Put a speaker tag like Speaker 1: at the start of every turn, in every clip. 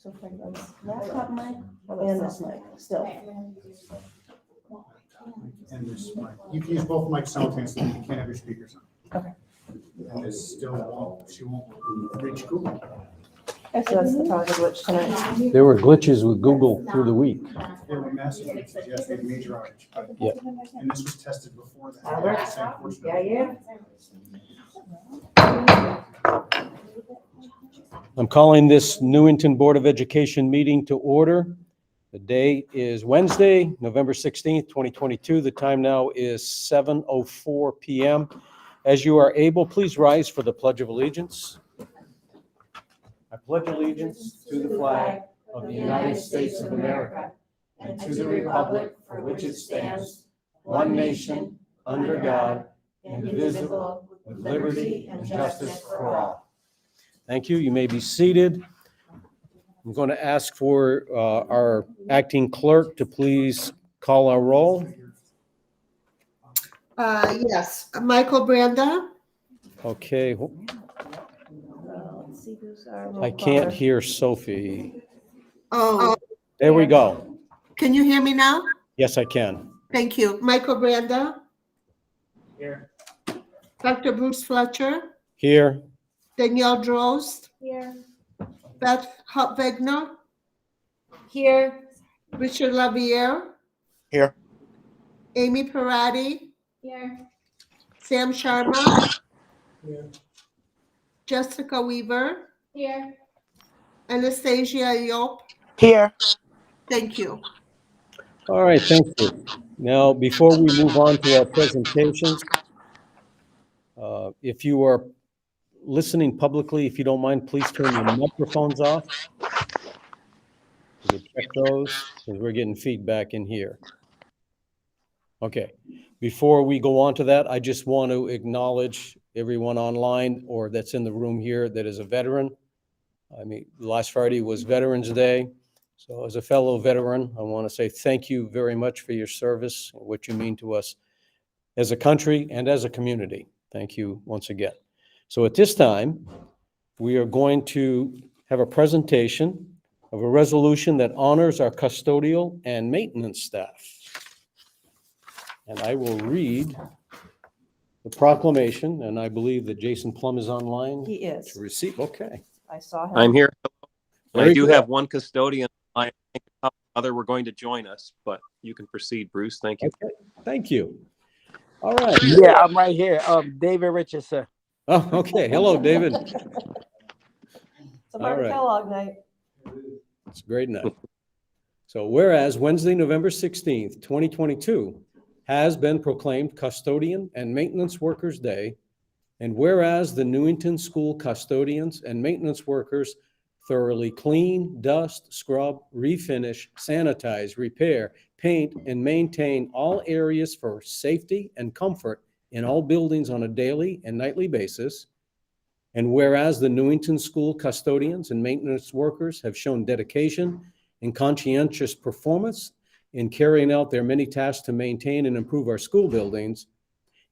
Speaker 1: So Franklin's laptop mic and this mic still.
Speaker 2: And this mic. You can use both mics simultaneously. You can't have your speakers on.
Speaker 1: Okay.
Speaker 2: And this still won't, she won't reach Google.
Speaker 1: Okay, so that's the probably the glitch tonight.
Speaker 3: There were glitches with Google through the week.
Speaker 2: There were massive glitches. Yes, they had a major outage.
Speaker 3: Yep.
Speaker 2: And this was tested before that.
Speaker 1: Albert?
Speaker 2: Same portion.
Speaker 1: Yeah.
Speaker 3: I'm calling this Newington Board of Education meeting to order. The day is Wednesday, November 16th, 2022. The time now is 7:04 p.m. As you are able, please rise for the Pledge of Allegiance. I pledge allegiance to the flag of the United States of America and to the republic for which it stands, one nation, under God, indivisible, with liberty and justice for all. Thank you. You may be seated. I'm going to ask for our acting clerk to please call our roll.
Speaker 4: Yes, Michael Branda,
Speaker 3: Okay,
Speaker 1: Let's see who's our roll
Speaker 3: I can't
Speaker 1: caller.
Speaker 3: hear Sophie.
Speaker 4: oh,
Speaker 3: There we go.
Speaker 4: can you hear me now?
Speaker 3: Yes, I can.
Speaker 4: Thank you. Michael Branda,
Speaker 2: Here.
Speaker 4: Dr. Bruce Fletcher,
Speaker 3: Here.
Speaker 4: Danielle Drost,
Speaker 1: Here.
Speaker 4: Beth Hopvegner,
Speaker 1: Here.
Speaker 4: Richard Laviere.
Speaker 5: Here.
Speaker 4: Amy Parati,
Speaker 1: Here.
Speaker 4: Sam Sharma.
Speaker 2: Here.
Speaker 4: Jessica Weaver,
Speaker 1: Here.
Speaker 4: Anastasia Yop.
Speaker 5: Here.
Speaker 4: Thank you.
Speaker 3: All right, thank you. Now, before we move on to our presentations, if you are listening publicly, if you don't mind, please turn your microphones off. You can check those because we're getting feedback in here. Okay, before we go on to that, I just want to acknowledge everyone online or that's in the room here that is a veteran. I mean, last Friday was Veterans Day. So as a fellow veteran, I want to say thank you very much for your service, what you mean to us as a country and as a community. Thank you once again. So at this time, we are going to have a presentation of a resolution that honors our custodial and maintenance staff. And I will read the proclamation, and I believe that Jason Plum is online
Speaker 1: He is.
Speaker 3: to receive. Okay.
Speaker 1: I saw him.
Speaker 6: I'm here.
Speaker 3: Very
Speaker 6: I do
Speaker 3: good.
Speaker 6: have one custodian. I think other were going to join us, but you can proceed, Bruce. Thank you.
Speaker 3: Okay. Thank you. All right.
Speaker 5: Yeah, I'm right here. David Richardson.
Speaker 3: Oh, okay. Hello, David.
Speaker 1: It's a
Speaker 3: All
Speaker 1: Martin
Speaker 3: right.
Speaker 1: Kellogg night.
Speaker 3: It's great night. So whereas Wednesday, November 16th, 2022 has been proclaimed Custodian and Maintenance Workers Day, and whereas the Newington School custodians and maintenance workers thoroughly clean, dust, scrub, refinish, sanitize, repair, paint, and maintain all areas for safety and comfort in all buildings on a daily and nightly basis. And whereas the Newington School custodians and maintenance workers have shown dedication and conscientious performance in carrying out their many tasks to maintain and improve our school buildings.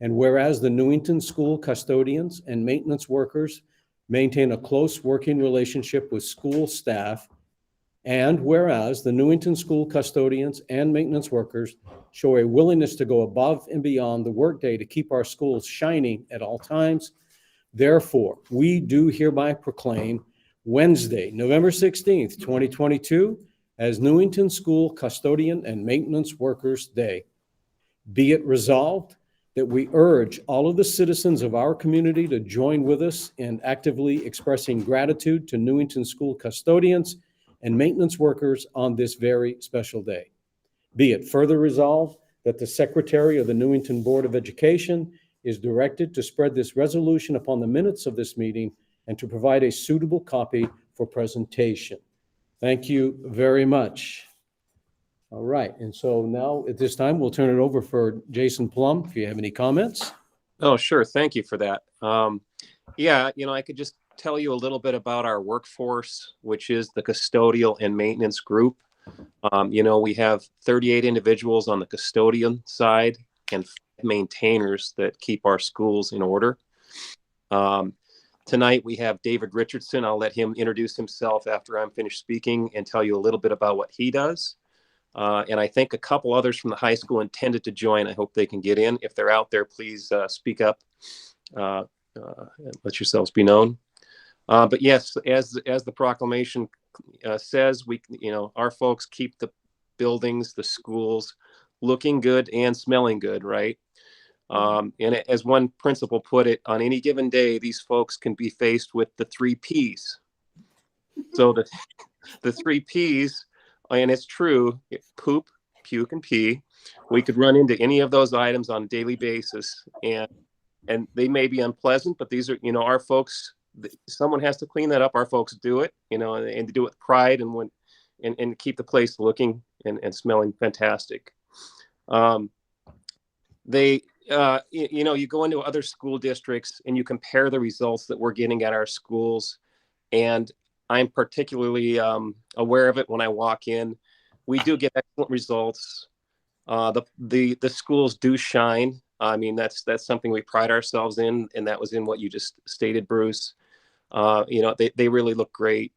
Speaker 3: And whereas the Newington School custodians and maintenance workers maintain a close working relationship with school staff. And whereas the Newington School custodians and maintenance workers show a willingness to go above and beyond the workday to keep our schools shining at all times. Therefore, we do hereby proclaim Wednesday, November 16th, 2022, as Newington School Custodian and Maintenance Workers Day. Be it resolved that we urge all of the citizens of our community to join with us in actively expressing gratitude to Newington School custodians and maintenance workers on this very special day. Be it further resolved that the Secretary of the Newington Board of Education is directed to spread this resolution upon the minutes of this meeting and to provide a suitable copy for presentation. Thank you very much. All right, and so now at this time, we'll turn it over for Jason Plum, if you have any comments.
Speaker 6: Oh, sure. Thank you for that. Yeah, I could just tell you a little bit about our workforce, which is the custodial and maintenance group. We have 38 individuals on the custodian side and maintainers that keep our schools in order. Tonight we have David Richardson. I'll let him introduce himself after I'm finished speaking and tell you a little bit about what he does. And I think a couple others from the high school intended to join. I hope they can get in. If they're out there, please speak up. And let yourselves be known. But yes, as the proclamation says, our folks keep the buildings, the schools looking good and smelling good, right? And as one principal put it, on any given day, these folks can be faced with the 3 Ps. So the 3 Ps, and it's true, poop, puke, and pee. We could run into any of those items on a daily basis, and they may be unpleasant, but these are, our folks. Someone has to clean that up. Our folks do it, and do it with pride and keep the place looking and smelling fantastic. You go into other school districts and you compare the results that we're getting at our schools, and I'm particularly aware of it when I walk in. We do get excellent results. The schools do shine. I mean, that's something we pride ourselves in, and that was in what you just stated, Bruce. They really look great.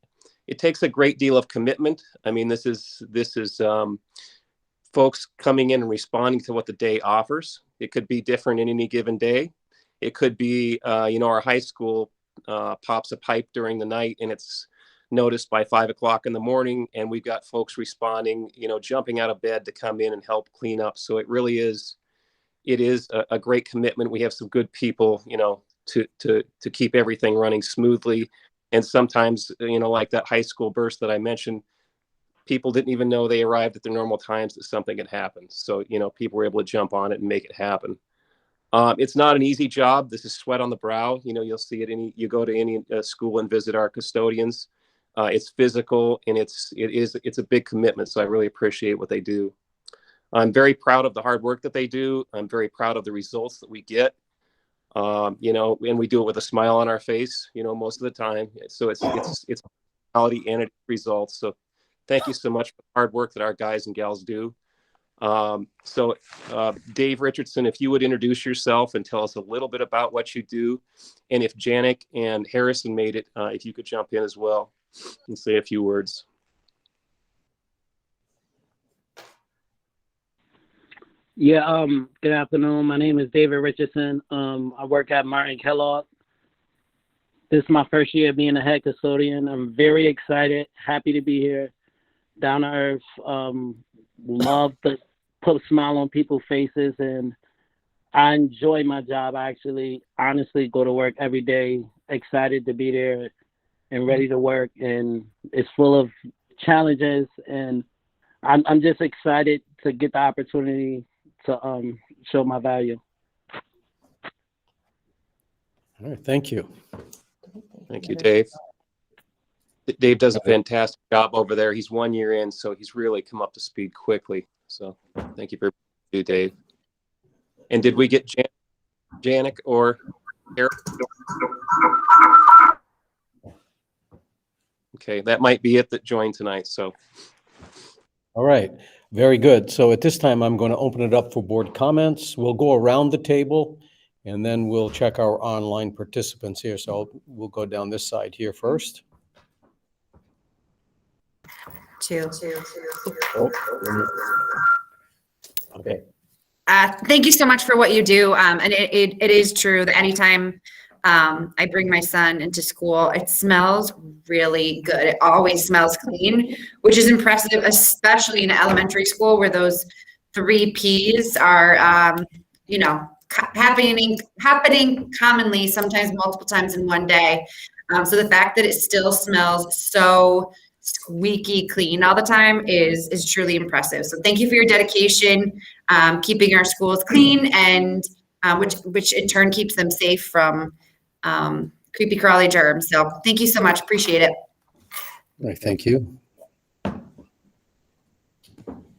Speaker 6: It takes a great deal of commitment. I mean, this is folks coming in and responding to what the day offers. It could be different in any given day. It could be, our high school pops a pipe during the night and it's noticed by 5 o'clock in the morning, and we've got folks responding, jumping out of bed to come in and help clean up. So it really is, a great commitment. We have some good people, to keep everything running smoothly. And sometimes, like that high school burst that I mentioned, people didn't even know they arrived at their normal times that something had happened. So, people were able to jump on it and make it happen. It's not an easy job. This is sweat on the brow. You'll see it you go to any school and visit our custodians. It's physical and it's a big commitment. So I really appreciate what they do. I'm very proud of the hard work that they do. I'm very proud of the results that we get. And we do it with a smile on our face, most of the time. So it's quality and it's results. So thank you so much for the hard work that our guys and gals do. Dave Richardson, if you would introduce yourself and tell us a little bit about what you do. And if Janik and Harrison made it, if you could jump in as well and say a few words.
Speaker 5: Yeah, good afternoon. My name is David Richardson. I work at Martin Kellogg. This is my first year being a head custodian. I'm very excited, happy to be here, down to earth. Love to put a smile on people's faces, and I enjoy my job. I actually honestly go to work every day, excited to be there and ready to work, and it's full of challenges, and I'm just excited to get the opportunity to show my value.
Speaker 3: All right, thank you.
Speaker 6: Thank you, Dave. Dave does a fantastic job over there. He's 1 year in, so he's really come up to speed quickly. So thank you for you, Dave. And did we get Janik or Eric? Okay, that might be it that joined tonight. So.
Speaker 3: All right, very good. So at this time, I'm going to open it up for board comments. We'll go around the table and then we'll check our online participants here. So we'll go down this side here first.
Speaker 7: Two.
Speaker 3: Okay.
Speaker 7: Thank you so much for what you do. And it is true that anytime I bring my son into school, it smells really good. It always smells clean, which is impressive, especially in elementary school where those 3 Ps are, happening commonly, sometimes multiple times in one day. So the fact that it still smells so squeaky clean all the time is truly impressive. So thank you for your dedication, keeping our schools clean, and which in turn keeps them safe from creepy crawly germs. So thank you so much. Appreciate it.
Speaker 3: All right, thank you.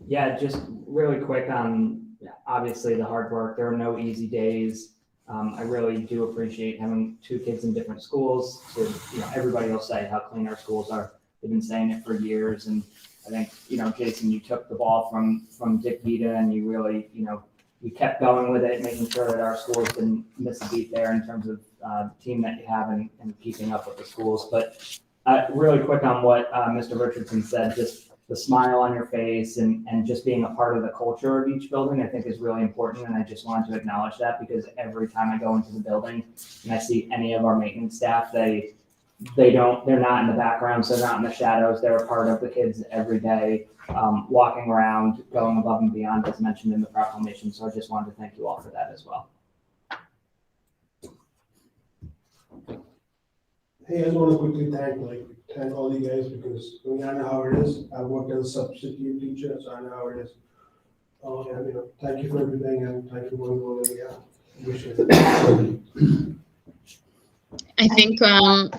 Speaker 8: Yeah, just really quick on obviously the hard work. There are no easy days. I really do appreciate having 2 kids in different schools. So, everybody will say how clean our schools are. They've been saying it for years. And I think, Jason, you took the ball from Dick Vita, and you really, you kept going with it, making sure that our schools didn't miss a beat there in terms of the team that you have and keeping up with the schools. But really quick on what Mr. Richardson said, just the smile on your face and just being a part of the culture of each building, I think is really important. And I just wanted to acknowledge that because every time I go into the building and I see any of our maintenance staff, they're not in the background, so they're not in the shadows. They're a part of the kids every day, walking around, going above and beyond, as mentioned in the proclamation. So I just wanted to thank you all for that as well.
Speaker 9: Hey, I just want to quickly thank all you guys because I know how it is. I worked as a substitute teacher, so I know how it is. Thank you for everything and thank you for going
Speaker 10: I think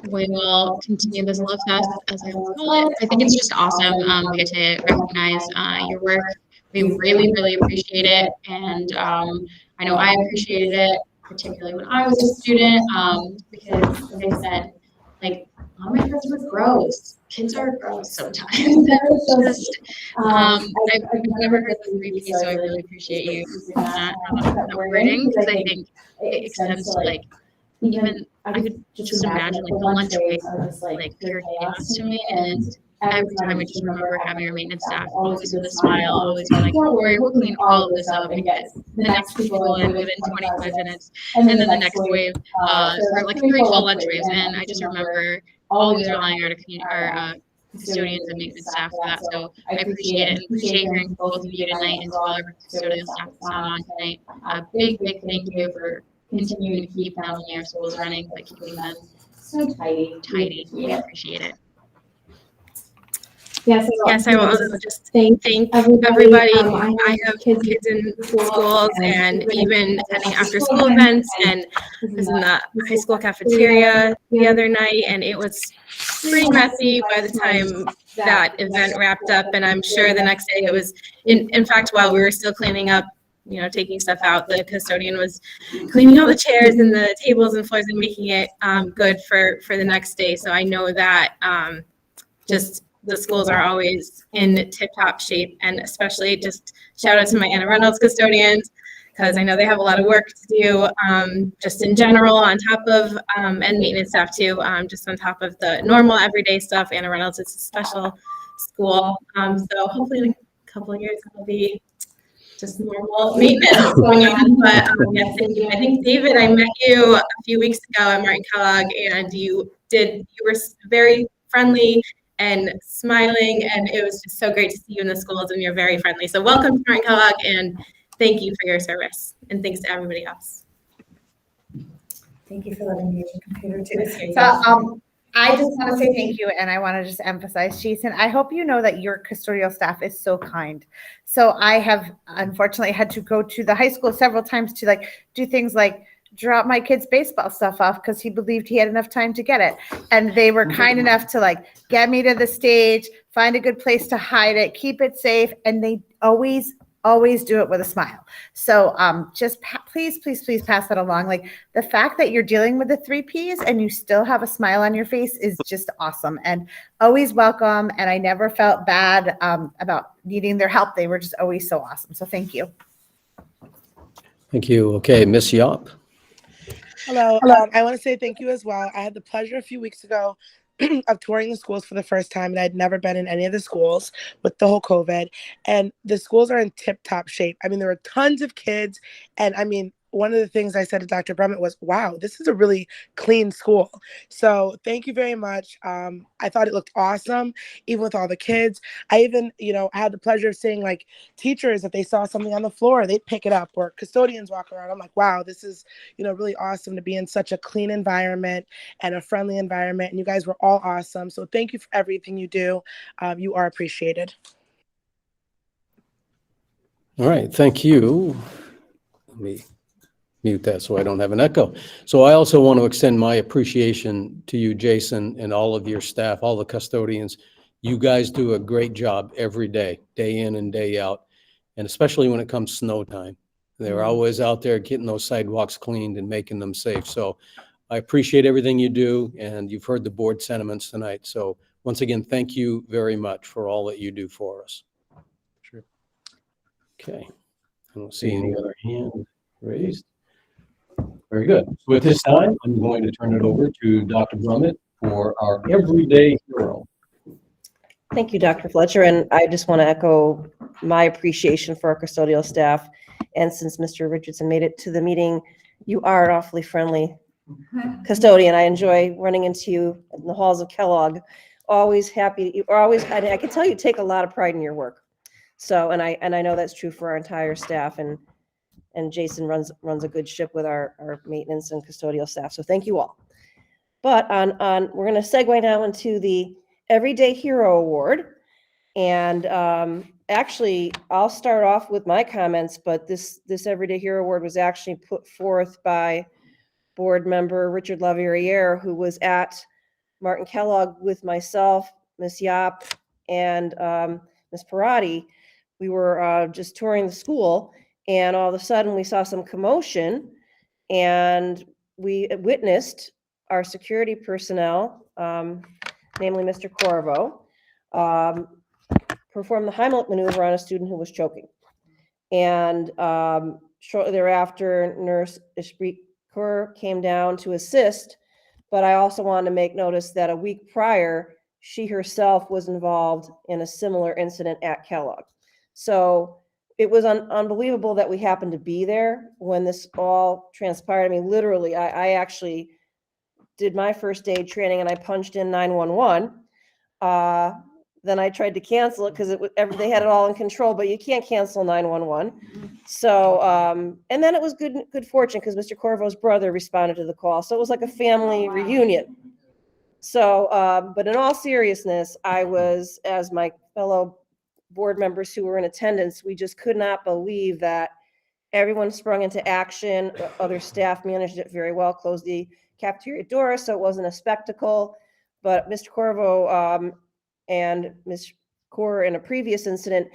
Speaker 10: we will continue this love fest, as I call it. I think it's just awesome. We get to recognize your work. We really, really appreciate it. And I know I appreciated it, particularly when I was a student, because, like I said, like, all my friends were gross. Kids are gross sometimes. It's just, I've never heard the 3P, so I really appreciate you using that wording, because I think it extends to, like, even I could just imagine, like, the lunchways are just like pure chaos to me. And every time I just remember having our maintenance staff always with a smile, always being like, don't worry, we'll clean all of this up and get the next people in within 25 minutes. And then the next wave, or like 3 full lunch waves. And I just remember always relying on our custodians and maintenance staff for that. So I appreciate it and appreciate hearing both of you tonight and to all our custodial staff that's not on tonight. Big thank you for continuing to keep not only our schools running, but keeping them so tidy. We appreciate it.
Speaker 11: Yes, I will also just thank everybody. I have kids in schools and even attending after school events, and was in the high school cafeteria the other night, and it was pretty messy by the time that event wrapped up. And I'm sure the next day it was, in fact, while we were still cleaning up, taking stuff out, the custodian was cleaning all the chairs and the tables and floors and making it good for the next day. So I know that just the schools are always in tip-top shape, and especially just shout out to my Anna Reynolds custodians, because I know they have a lot of work to do just in general on top of, and maintenance staff too, just on top of the normal everyday stuff. Anna Reynolds is a special school. So hopefully in a couple of years it'll be just normal maintenance going on. But yes, thank you. I think, David, I met you a few weeks ago at Martin Kellogg, and you were very friendly and smiling, and it was just so great to see you in the schools, and you're very friendly. So welcome to Martin Kellogg, and thank you for your service, and thanks to everybody else.
Speaker 12: Thank you for letting me use your computer too. So I just want to say thank you, and I want to just emphasize, Jason, I hope you know that your custodial staff is so kind. So I have unfortunately had to go to the high school several times to do things like drop my kid's baseball stuff off because he believed he had enough time to get it. And they were kind enough to get me to the stage, find a good place to hide it, keep it safe. And they always do it with a smile. So just please pass that along. The fact that you're dealing with the 3 Ps and you still have a smile on your face is just awesome, and always welcome. And I never felt bad about needing their help. They were just always so awesome. So thank you.
Speaker 3: Thank you. Okay, Miss Yop.
Speaker 13: Hello. I want to say thank you as well. I had the pleasure a few weeks ago of touring the schools for the first time, and I'd never been in any of the schools with the whole COVID, and the schools are in tip-top shape. I mean, there were tons of kids, and I mean, one of the things I said to Dr. Brummett was, wow, this is a really clean school. So thank you very much. I thought it looked awesome, even with all the kids. I even, I had the pleasure of seeing teachers, if they saw something on the floor, they'd pick it up, or custodians walk around. I'm like, wow, this is, really awesome to be in such a clean environment and a friendly environment. And you guys were all awesome. So thank you for everything you do. You are appreciated.
Speaker 3: All right, thank you. Let me mute that so I don't have an echo. So I also want to extend my appreciation to you, Jason, and all of your staff, all the custodians. You guys do a great job every day, day in and day out, and especially when it comes snow time. They're always out there getting those sidewalks cleaned and making them safe. So I appreciate everything you do, and you've heard the board sentiments tonight. So once again, thank you very much for all that you do for us. Sure. Okay. I don't see any other hand raised. Very good. So at this time, I'm going to turn it over to Dr. Brummett for our Everyday Hero.
Speaker 1: Thank you, Dr. Fletcher, and I just want to echo my appreciation for our custodial staff. And since Mr. Richardson made it to the meeting, you are an awfully friendly custodian. I enjoy running into you in the halls of Kellogg. Always happy. You are always. I can tell you take a lot of pride in your work. So, and I know that's true for our entire staff. And Jason runs a good ship with our maintenance and custodial staff. So thank you all. But we're going to segue now into the Everyday Hero Award. And actually, I'll start off with my comments, but this Everyday Hero Award was actually put forth by board member Richard Laverriere, who was at Martin Kellogg with myself, Ms. Yap, and Ms. Parati. We were just touring the school, and all of a sudden we saw some commotion, and we witnessed our security personnel, namely Mr. Corvo, perform the Heimlich maneuver on a student who was choking. And shortly thereafter, Nurse Ishpreet Kaur came down to assist, but I also wanted to make notice that a week prior, she herself was involved in a similar incident at Kellogg. So it was unbelievable that we happened to be there when this all transpired. I mean, literally, I actually did my first aid training and I punched in 911. Then I tried to cancel it because they had it all in control, but you can't cancel 911. So, and then it was good fortune because Mr. Corvo's brother responded to the call. So it was like a family reunion. So, but in all seriousness, I was, as my fellow board members who were in attendance, we just could not believe that everyone sprung into action. Other staff managed it very well, closed the cafeteria door, so it wasn't a spectacle. But Mr. Corvo and Ms. Kaur in a previous incident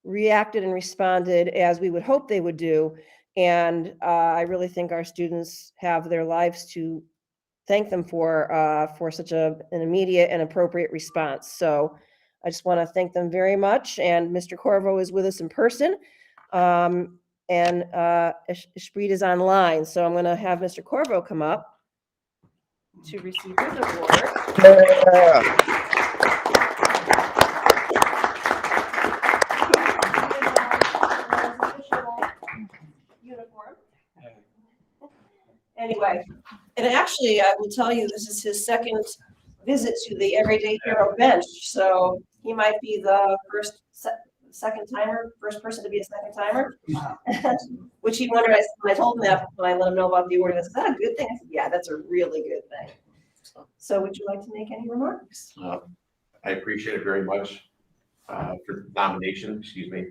Speaker 1: reacted and responded as we would hope they would do. And I really think our students have their lives to thank them for such an immediate and appropriate response. So I just want to thank them very much. And Mr. Corvo is with us in person. And Ishpreet is online. So I'm going to have Mr. Corvo come up to receive his award. Uniform. Anyway, and actually, I will tell you, this is his second visit to the Everyday Hero bench. So he might be the first person to be a second timer, which he wondered. I told him that when I let him know about the award. He goes, "Is that a good thing?" I said, "Yeah, that's a really good thing." So would you like to make any remarks?
Speaker 14: I appreciate it very much for the nomination, excuse me.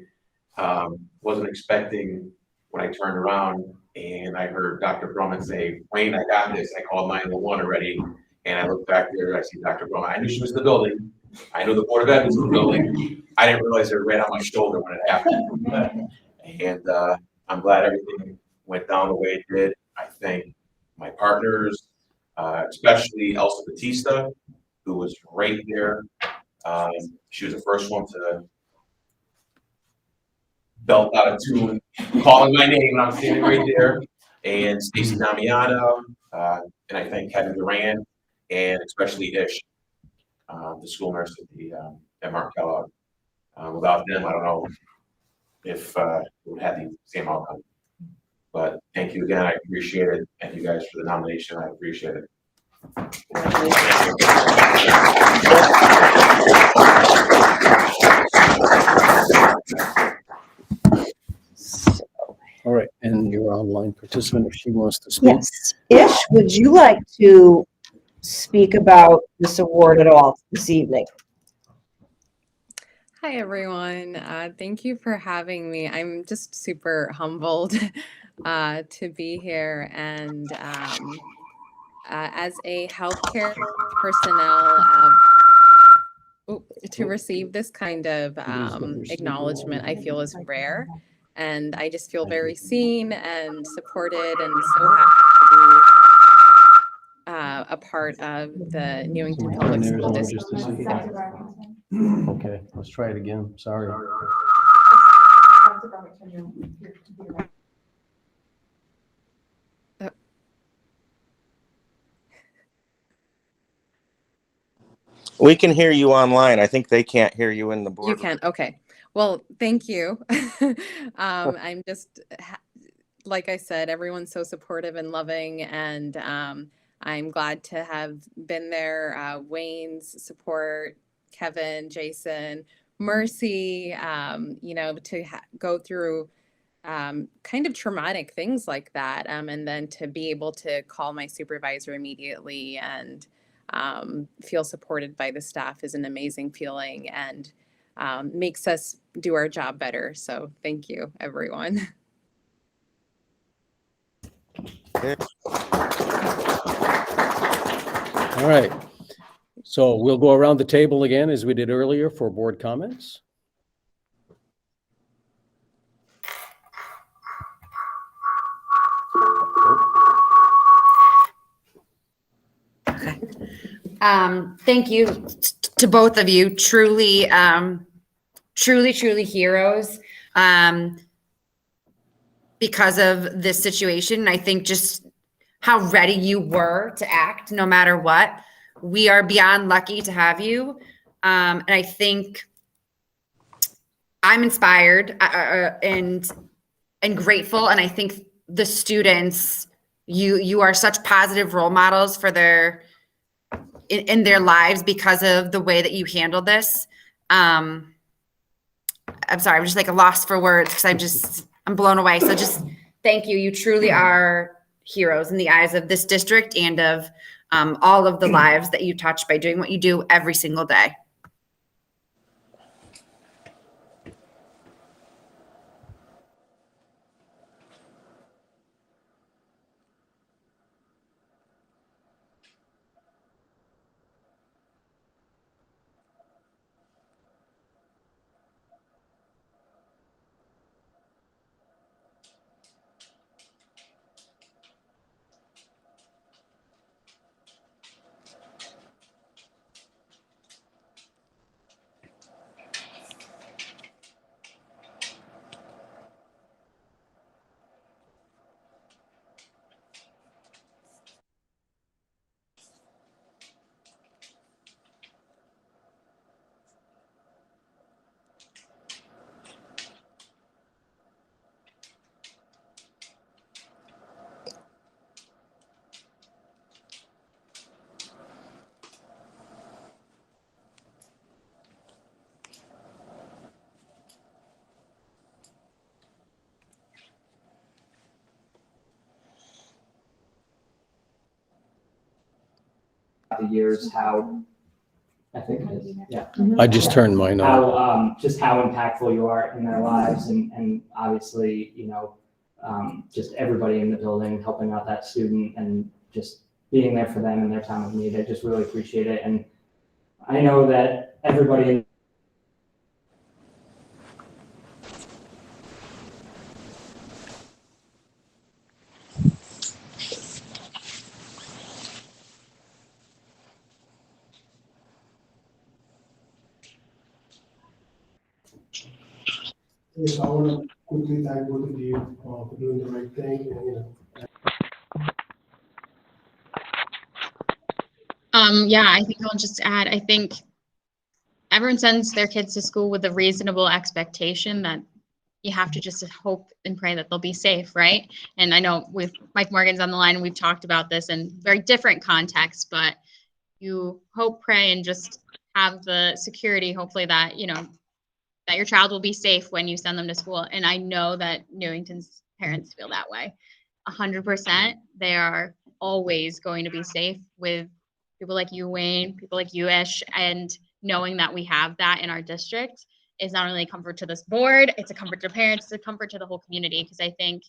Speaker 14: Wasn't expecting when I turned around and I heard Dr. Brummett say, "Wayne, I got this." I called 911 already, and I looked back there, I see Dr. Brummett. I knew she was in the building. I knew the Board of Ed was in the building. I didn't realize they were right on my shoulder when it happened. And I'm glad everything went down the way it did. I thank my partners, especially Elsa Batista, who was right there. She was the first one to belt out of tune, calling my name when I'm standing right there. And Stacy Damiano, and I thank Kevin Duran, and especially Ish, the school nurse at Martin Kellogg. Without them, I don't know if we would have the same outcome. But thank you again. I appreciate it. Thank you guys for the nomination. I appreciate it.
Speaker 3: All right, and your online participant, if she wants to speak.
Speaker 1: Yes. Ish, would you like to speak about this award at all this evening?
Speaker 15: Hi, everyone. Thank you for having me. I'm just super humbled to be here. And as a healthcare personnel, to receive this kind of acknowledgement, I feel is rare. And I just feel very seen and supported, and so happy to be a part of the Newington Public School District.
Speaker 3: Okay, let's try it again. Sorry.
Speaker 16: We can hear you online. I think they can't hear you in the
Speaker 15: You
Speaker 16: boardroom.
Speaker 15: can, okay. Well, thank you. I'm just, like I said, everyone's so supportive and loving, and I'm glad to have been there. Wayne's support, Kevin, Jason, Mercy, you know, to go through kind of traumatic things like that, and then to be able to call my supervisor immediately and feel supported by the staff is an amazing feeling, and makes us do our job better. So thank you, everyone.
Speaker 3: All right. So we'll go around the table again as we did earlier for board comments.
Speaker 7: Thank you to both of you. Truly, truly heroes. Because of this situation, I think just how ready you were to act no matter what. We are beyond lucky to have you. And I think I'm inspired and grateful. And I think the students, you are such positive role models for in their lives because of the way that you handled this. I'm sorry, I'm just like a loss for words because I'm blown away. So just thank you. You truly are heroes in the eyes of this district and of all of the lives that you touch by doing what you do every single day.
Speaker 8: The years, how I think it is, yeah.
Speaker 3: I just turned mine on.
Speaker 8: How just how impactful you are in their lives, and obviously, you know, just everybody in the building helping out that student and just being there for them in their time of need. I just really appreciate it, and I know that everybody.
Speaker 9: Yes, I want to quickly thank both of you for doing the right thing. And,
Speaker 10: Yeah, I think I'll just add, I think everyone sends their kids to school with a reasonable expectation that you have to just hope and pray that they'll be safe, right? And I know with Mike Morgan's on the line, and we've talked about this in very different contexts, but you hope, pray, and just have the security, hopefully, that, you know, that your child will be safe when you send them to school. And I know that Newington's parents feel that way. 100%. They are always going to be safe with people like you, Wayne, people like you, Ish, and knowing that we have that in our district is not only a comfort to this board, it's a comfort to parents, it's a comfort to the whole community. Because I think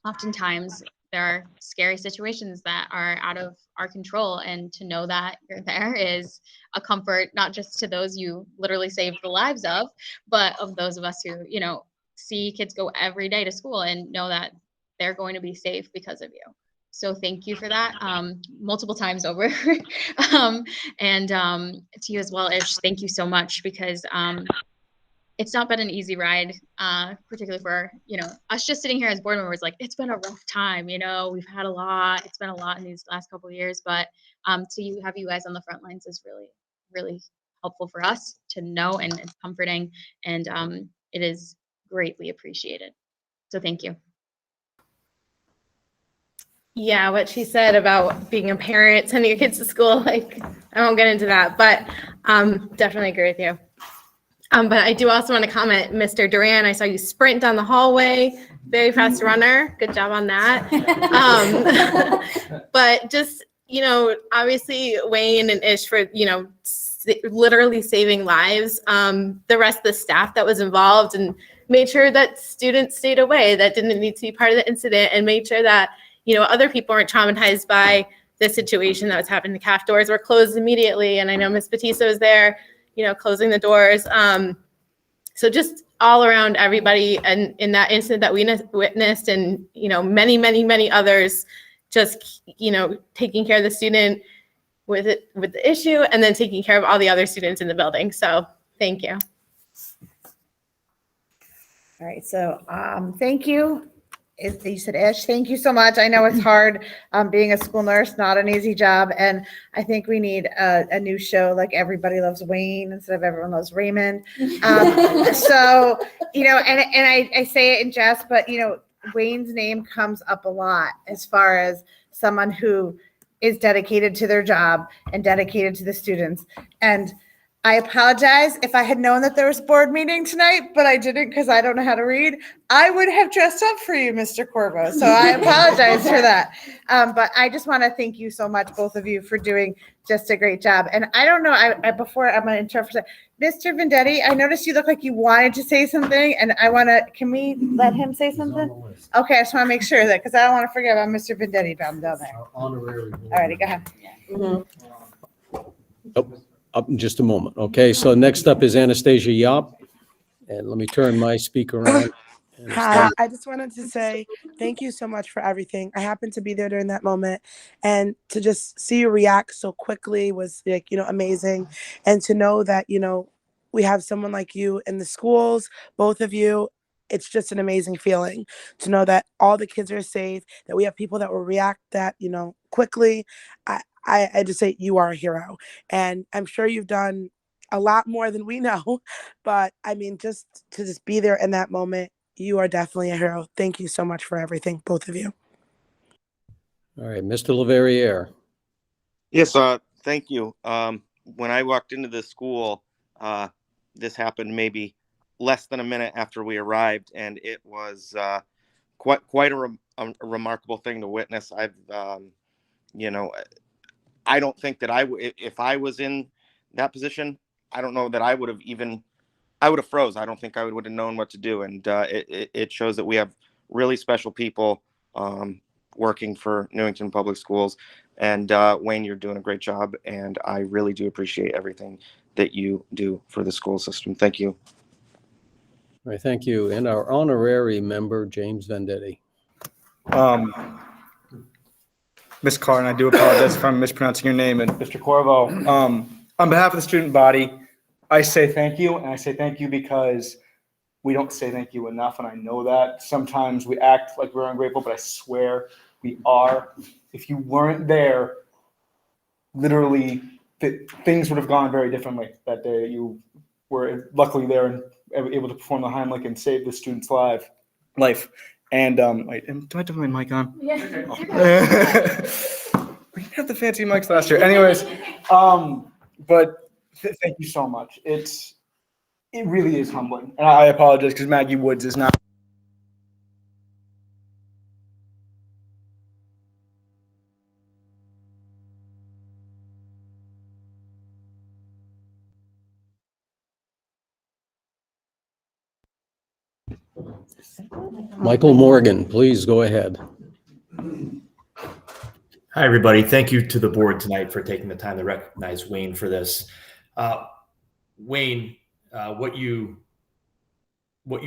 Speaker 10: oftentimes there are scary situations that are out of our control, and to know that you're there is a comfort, not just to those you literally saved the lives of, but of those of us who, you know, see kids go every day to school and know that they're going to be safe because of you. So thank you for that, multiple times over. And to you as well, Ish, thank you so much, because it's not been an easy ride, particularly for, us just sitting here as board members, like, it's been a rough time, we've had a lot, it's been a lot in these last couple of years, but to have you guys on the front lines is really, really helpful for us to know, and it's comforting, and it is greatly appreciated. So thank you.
Speaker 11: Yeah, what she said about being a parent, sending your kids to school, like, I won't get into that, but definitely agree with you. But I do also want to comment, Mr. Duran, I saw you sprint down the hallway, very fast runner. Good job on that. But just, obviously Wayne and Ish for, literally saving lives. The rest of the staff that was involved and made sure that students stayed away that didn't need to be part of the incident, and made sure that, other people weren't traumatized by the situation that was happening. The CAF doors were closed immediately. And I know Ms. Batista was there, closing the doors. So just all around everybody, and in that incident that we witnessed, and, many, many, many others, just, taking care of the student with the issue, and then taking care of all the other students in the building. So thank you.
Speaker 12: All right, so thank you. You said Ish, thank you so much. I know it's hard being a school nurse, not an easy job. And I think we need a new show like Everybody Loves Wayne instead of Everyone Loves Raymond. So, and I say it in jest, but, Wayne's name comes up a lot as far as someone who is dedicated to their job and dedicated to the students. And I apologize if I had known that there was a board meeting tonight, but I didn't because I don't know how to read. I would have dressed up for you, Mr. Corvo. So I apologize for that. But I just want to thank you so much, both of you, for doing just a great job. And I don't know, before I'm going to interrupt for a second. Mr. Vendetti, I noticed you look like you wanted to say something, and can we let him say something? Okay, I just want to make sure that, because I don't want to forget about Mr. Vendetti down there.
Speaker 2: Honorary.
Speaker 12: All righty, go ahead.
Speaker 3: Up in just a moment. Okay, so next up is Anastasia Yop. And let me turn my speaker on.
Speaker 13: Hi, I just wanted to say thank you so much for everything. I happened to be there during that moment, and to just see you react so quickly was amazing. And to know that, we have someone like you in the schools, both of you, it's just an amazing feeling to know that all the kids are safe, that we have people that will react that, quickly. I just say you are a hero, and I'm sure you've done a lot more than we know, but I mean, just to be there in that moment, you are definitely a hero. Thank you so much for everything, both of you.
Speaker 3: All right, Mr. Leverrier.
Speaker 16: Yes, thank you. When I walked into the school, this happened maybe less than a minute after we arrived, and it was quite a remarkable thing to witness. I don't think that if I was in that position, I don't know that I would have froze. I don't think I would have known what to do. And it shows that we have really special people working for Newington Public Schools. And Wayne, you're doing a great job. And I really do appreciate everything that you do for the school system. Thank you.
Speaker 3: All right, thank you. And our honorary member, James Vendetti.
Speaker 17: Ms. Carr, and I do apologize if I'm mispronouncing your name, and Mr. Corvo. On behalf of the student body, I say thank you, and I say thank you because we don't say thank you enough, and I know that. Sometimes we act like we're ungrateful, but I swear we are. If you weren't there, literally, things would have gone very differently that day. You were luckily there and able to perform the Heimlich and save the student's life. And wait, do I have my mic on?
Speaker 12: Yeah.
Speaker 17: We didn't have the fancy mics last year. Anyways, but thank you so much. It really is humbling. And I apologize because Maggie Woods is not.
Speaker 3: Michael Morgan, please go ahead.
Speaker 18: Hi, everybody. Thank you to the board tonight for taking the time to recognize Wayne for this. Wayne, what you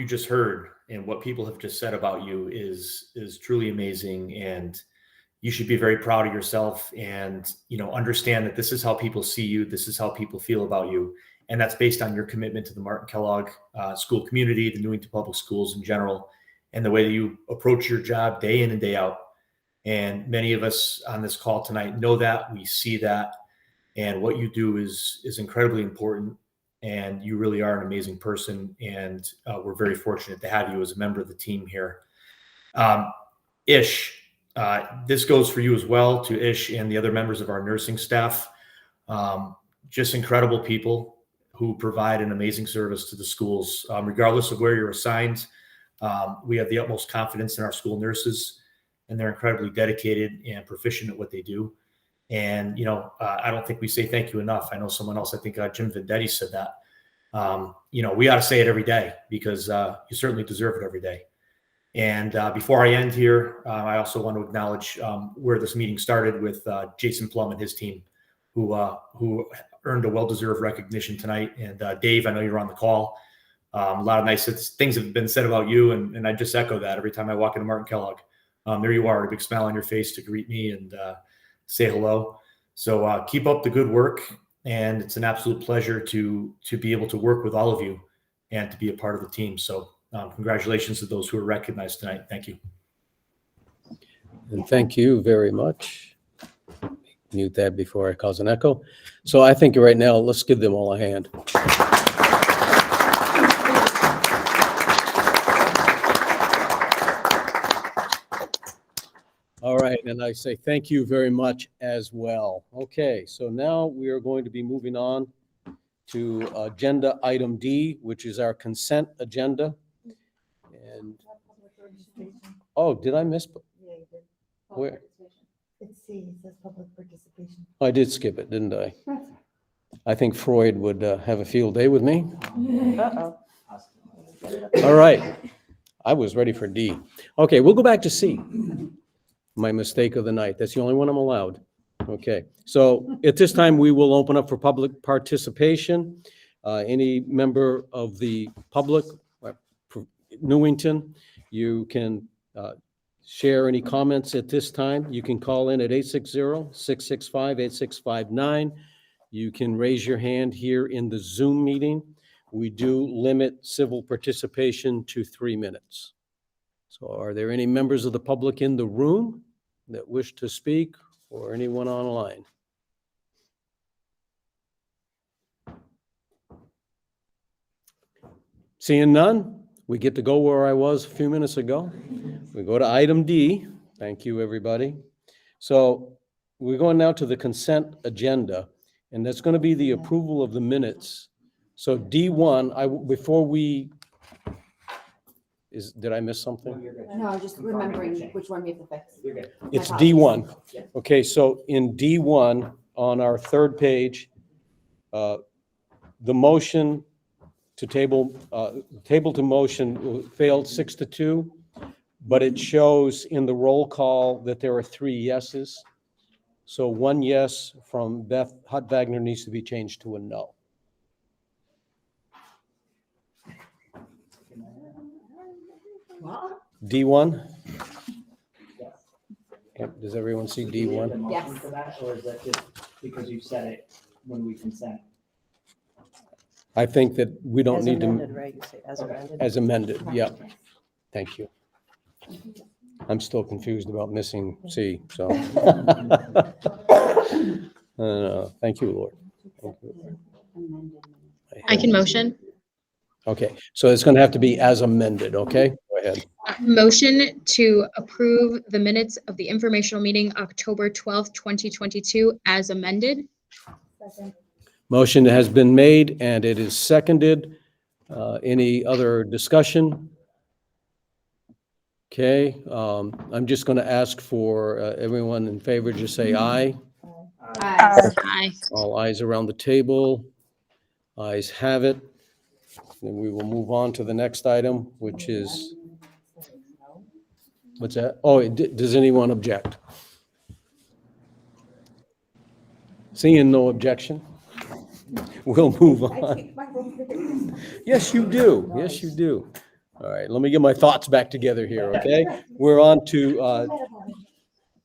Speaker 18: just heard and what people have just said about you is truly amazing, and you should be very proud of yourself and understand that this is how people see you, this is how people feel about you, And that's based on your commitment to the Martin Kellogg school community, the Newington Public Schools in general, and the way that you approach your job day in and day out. And many of us on this call tonight know that, we see that, and what you do is incredibly important. And you really are an amazing person, and we're very fortunate to have you as a member of the team here. Ish, this goes for you as well, to Ish and the other members of our nursing staff. Just incredible people who provide an amazing service to the schools, regardless of where you're assigned. We have the utmost confidence in our school nurses, and they're incredibly dedicated and proficient at what they do. And, I don't think we say thank you enough. I know someone else, I think Jim Vendetti said that. We ought to say it every day, because you certainly deserve it every day. And before I end here, I also want to acknowledge where this meeting started with Jason Plum and his team, who earned a well-deserved recognition tonight. And Dave, I know you're on the call. A lot of nice things have been said about you, and I just echo that every time I walk into Martin Kellogg. There you are, a big smile on your face to greet me and say hello. So keep up the good work, and it's an absolute pleasure to be able to work with all of you and to be a part of the team. So congratulations to those who are recognized tonight. Thank you.
Speaker 3: And thank you very much. Mute that before I cause an echo. So I think right now, let's give them all a hand. All right, and I say thank you very much as well. Okay, so now we are going to be moving on to agenda item D, which is our consent agenda. And oh, did I miss?
Speaker 19: Yeah, you did.
Speaker 3: Where?
Speaker 19: It's C, it says public participation.
Speaker 3: I did skip it, didn't I? I think Freud would have a field day with me.
Speaker 1: Uh-oh.
Speaker 3: All right, I was ready for D. Okay, we'll go back to C. My mistake of the night. That's the only one I'm allowed. Okay, so at this time, we will open up for public participation. Any member of the public, Newington, you can share any comments at this time. You can call in at 860-665-8659. You can raise your hand here in the Zoom meeting. We do limit civil participation to 3 minutes. So are there any members of the public in the room that wish to speak, or anyone online? Seeing none, we get to go where I was a few minutes ago. We go to item D. Thank you, everybody. So we're going now to the consent agenda, and that's going to be the approval of the minutes. So D1, before we, did I miss something?
Speaker 20: No, just remembering which one we have to fix.
Speaker 8: You're good.
Speaker 3: It's D1. Okay, so in D1, on our third page, the motion to table to motion failed 6-2, but it shows in the roll call that there are 3 yeses. So 1 yes from Beth Hutt-Wagner needs to be changed to a no. D1? Does everyone see D1?
Speaker 8: Yes. For that, or is that just because you said it when we consent?
Speaker 3: I think that we don't
Speaker 1: As
Speaker 3: need
Speaker 1: amended,
Speaker 3: to.
Speaker 1: right? You say as amended?
Speaker 3: As amended, yeah. Thank you. I'm still confused about missing C, so. Thank you, Lord. Thank you, Lord.
Speaker 10: I can motion.
Speaker 3: Okay, so it's going to have to be as amended, okay? Go ahead.
Speaker 10: Motion to approve the minutes of the informational meeting October 12th, 2022 as amended.
Speaker 19: Second.
Speaker 3: Motion has been made and it is seconded. Any other discussion? Okay, I'm just going to ask for everyone in favor, just say aye.
Speaker 10: Aye. Aye.
Speaker 3: All ayes around the table. Ayes have it. Then we will move on to the next item, which is, what's that? Oh, does anyone object? Seeing no objection, we'll move on. Yes, you do. Yes, you do. All right, let me get my thoughts back together here, okay? We're on to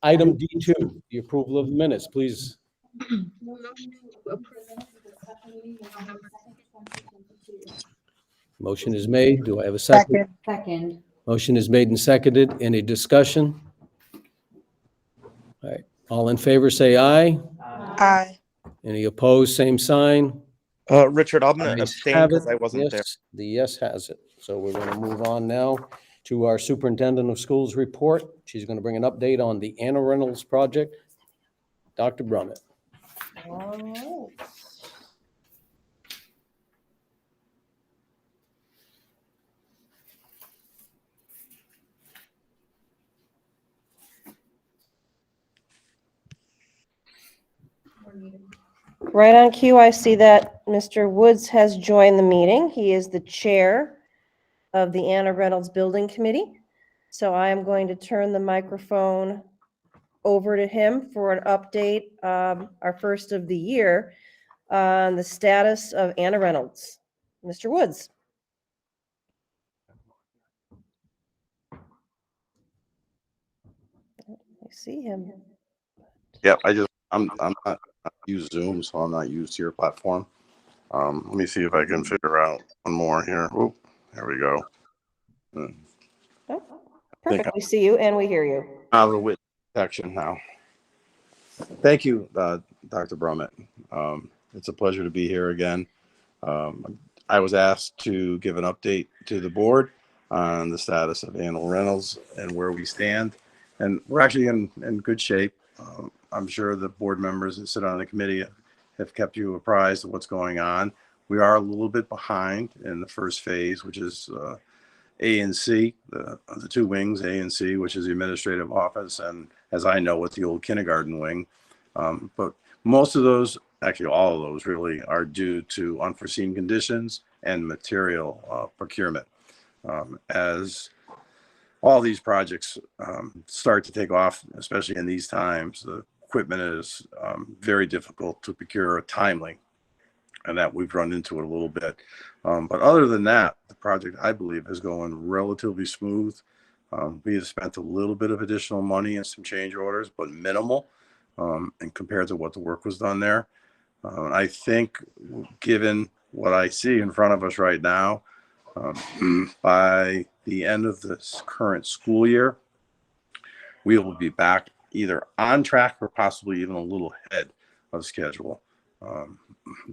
Speaker 3: item D2, the approval of the minutes. Please.
Speaker 10: Motion to approve
Speaker 3: Motion is made. Do I have a second?
Speaker 19: Second.
Speaker 3: Motion is made and seconded. Any discussion? All right. All in favor, say aye.
Speaker 13: Aye.
Speaker 3: Any opposed, same sign.
Speaker 16: Richard, I'm going to
Speaker 3: Ayes
Speaker 16: abstain
Speaker 3: have
Speaker 16: because
Speaker 3: it.
Speaker 16: I wasn't there.
Speaker 3: Yes, the yes has it. So we're going to move on now to our Superintendent of Schools report. She's going to bring an update on the Anna Reynolds project. Dr. Brummett.
Speaker 1: All right. Right on cue, I see that Mr. Woods has joined the meeting. He is the chair of the Anna Reynolds Building Committee. So I am going to turn the microphone over to him for an update, our first of the year, on the status of Anna Reynolds. Mr. Woods. I see him.
Speaker 21: Yeah, I'm not use Zoom, so I'm not used to your platform. Let me see if I can figure out one more here. Oh, there we go.
Speaker 1: Oh, perfect. We see you and we hear you.
Speaker 21: Out of the witness section now. Thank you, Dr. Brummett. It's a pleasure to be here again. I was asked to give an update to the board on the status of Anna Reynolds and where we stand. And we're actually in good shape. I'm sure the board members that sit on the committee have kept you apprised of what's going on. We are a little bit behind in the first phase, which is A and C, the two wings, A and C, which is the administrative office, and as I know, it's the old kindergarten wing. But most of those, actually all of those really, are due to unforeseen conditions and material procurement. As all these projects start to take off, especially in these times, the equipment is very difficult to procure timely, and that we've run into it a little bit. But other than that, the project, I believe, is going relatively smooth. We have spent a little bit of additional money and some change orders, but minimal, and compared to what the work was done there. I think, given what I see in front of us right now, by the end of this current school year, we will be back either on track or possibly even a little ahead of schedule.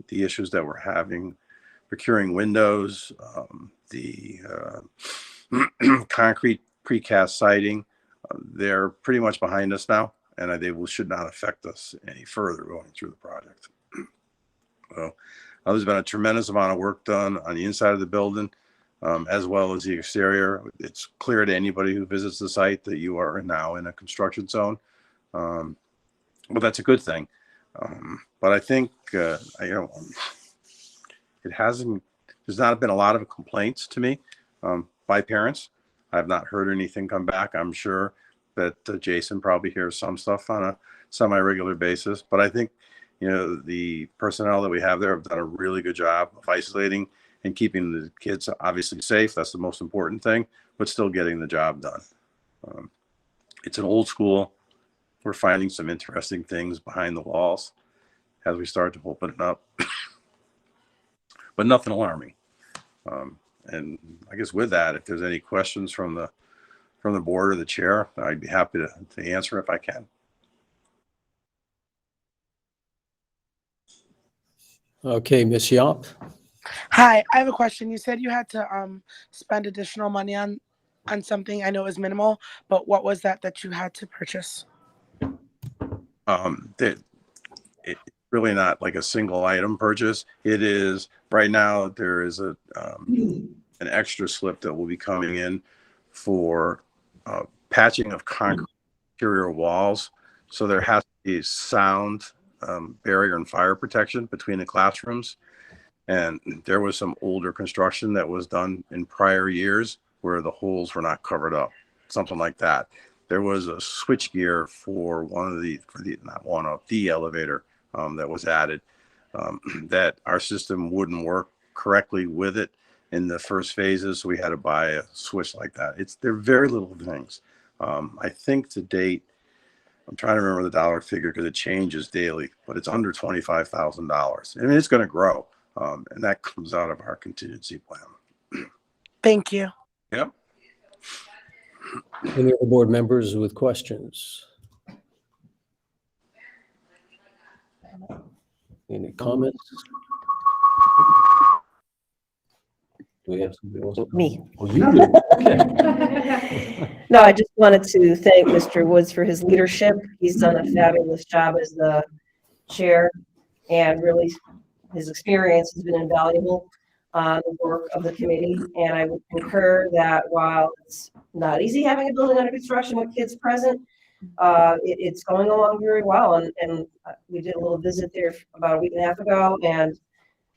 Speaker 21: The issues that we're having procuring windows, the concrete precast siding, they're pretty much behind us now, and they should not affect us any further going through the project. So there's been a tremendous amount of work done on the inside of the building, as well as the exterior. It's clear to anybody who visits the site that you are now in a construction zone. But that's a good thing. But I think, there's not been a lot of complaints to me by parents. I've not heard anything come back. I'm sure that Jason probably hears some stuff on a semi-regular basis, but I think, the personnel that we have there have done a really good job of isolating and keeping the kids obviously safe. That's the most important thing, but still getting the job done. It's an old school. We're finding some interesting things behind the walls as we start to open it up, but nothing alarming. And I guess with that, if there's any questions from the board or the chair, I'd be happy to answer if I can.
Speaker 3: Okay, Ms. Yop.
Speaker 13: Hi, I have a question. You said you had to spend additional money on something. I know it was minimal, but what was that you had to purchase?
Speaker 21: It's really not like a single item purchase. It is right now. There is an extra slip that will be coming in for patching of concrete interior walls. So there has to be sound barrier and fire protection between the classrooms. And there was some older construction that was done in prior years where the holes were not covered up, something like that. There was a switch gear for the elevator that was added, that our system wouldn't work correctly with it in the first phases. So we had to buy a switch like that. They're very little things. I think to date, I'm trying to remember the dollar figure because it changes daily, but it's under $25,000. I mean, it's going to grow. And that comes out of our contingency plan.
Speaker 13: Thank you.
Speaker 21: Yep.
Speaker 3: Any other board members with questions? Any comments? Do we have somebody else?
Speaker 1: Me.
Speaker 3: Oh, you do? Okay.
Speaker 1: No, I just wanted to thank Mr. Woods for his leadership. He's done a fabulous job as the chair, and really his experience has been invaluable on the work of the committee. And I would concur that while it's not easy having a building under construction with kids present, it's going along very well. And we did a little visit there about a week and a half ago, and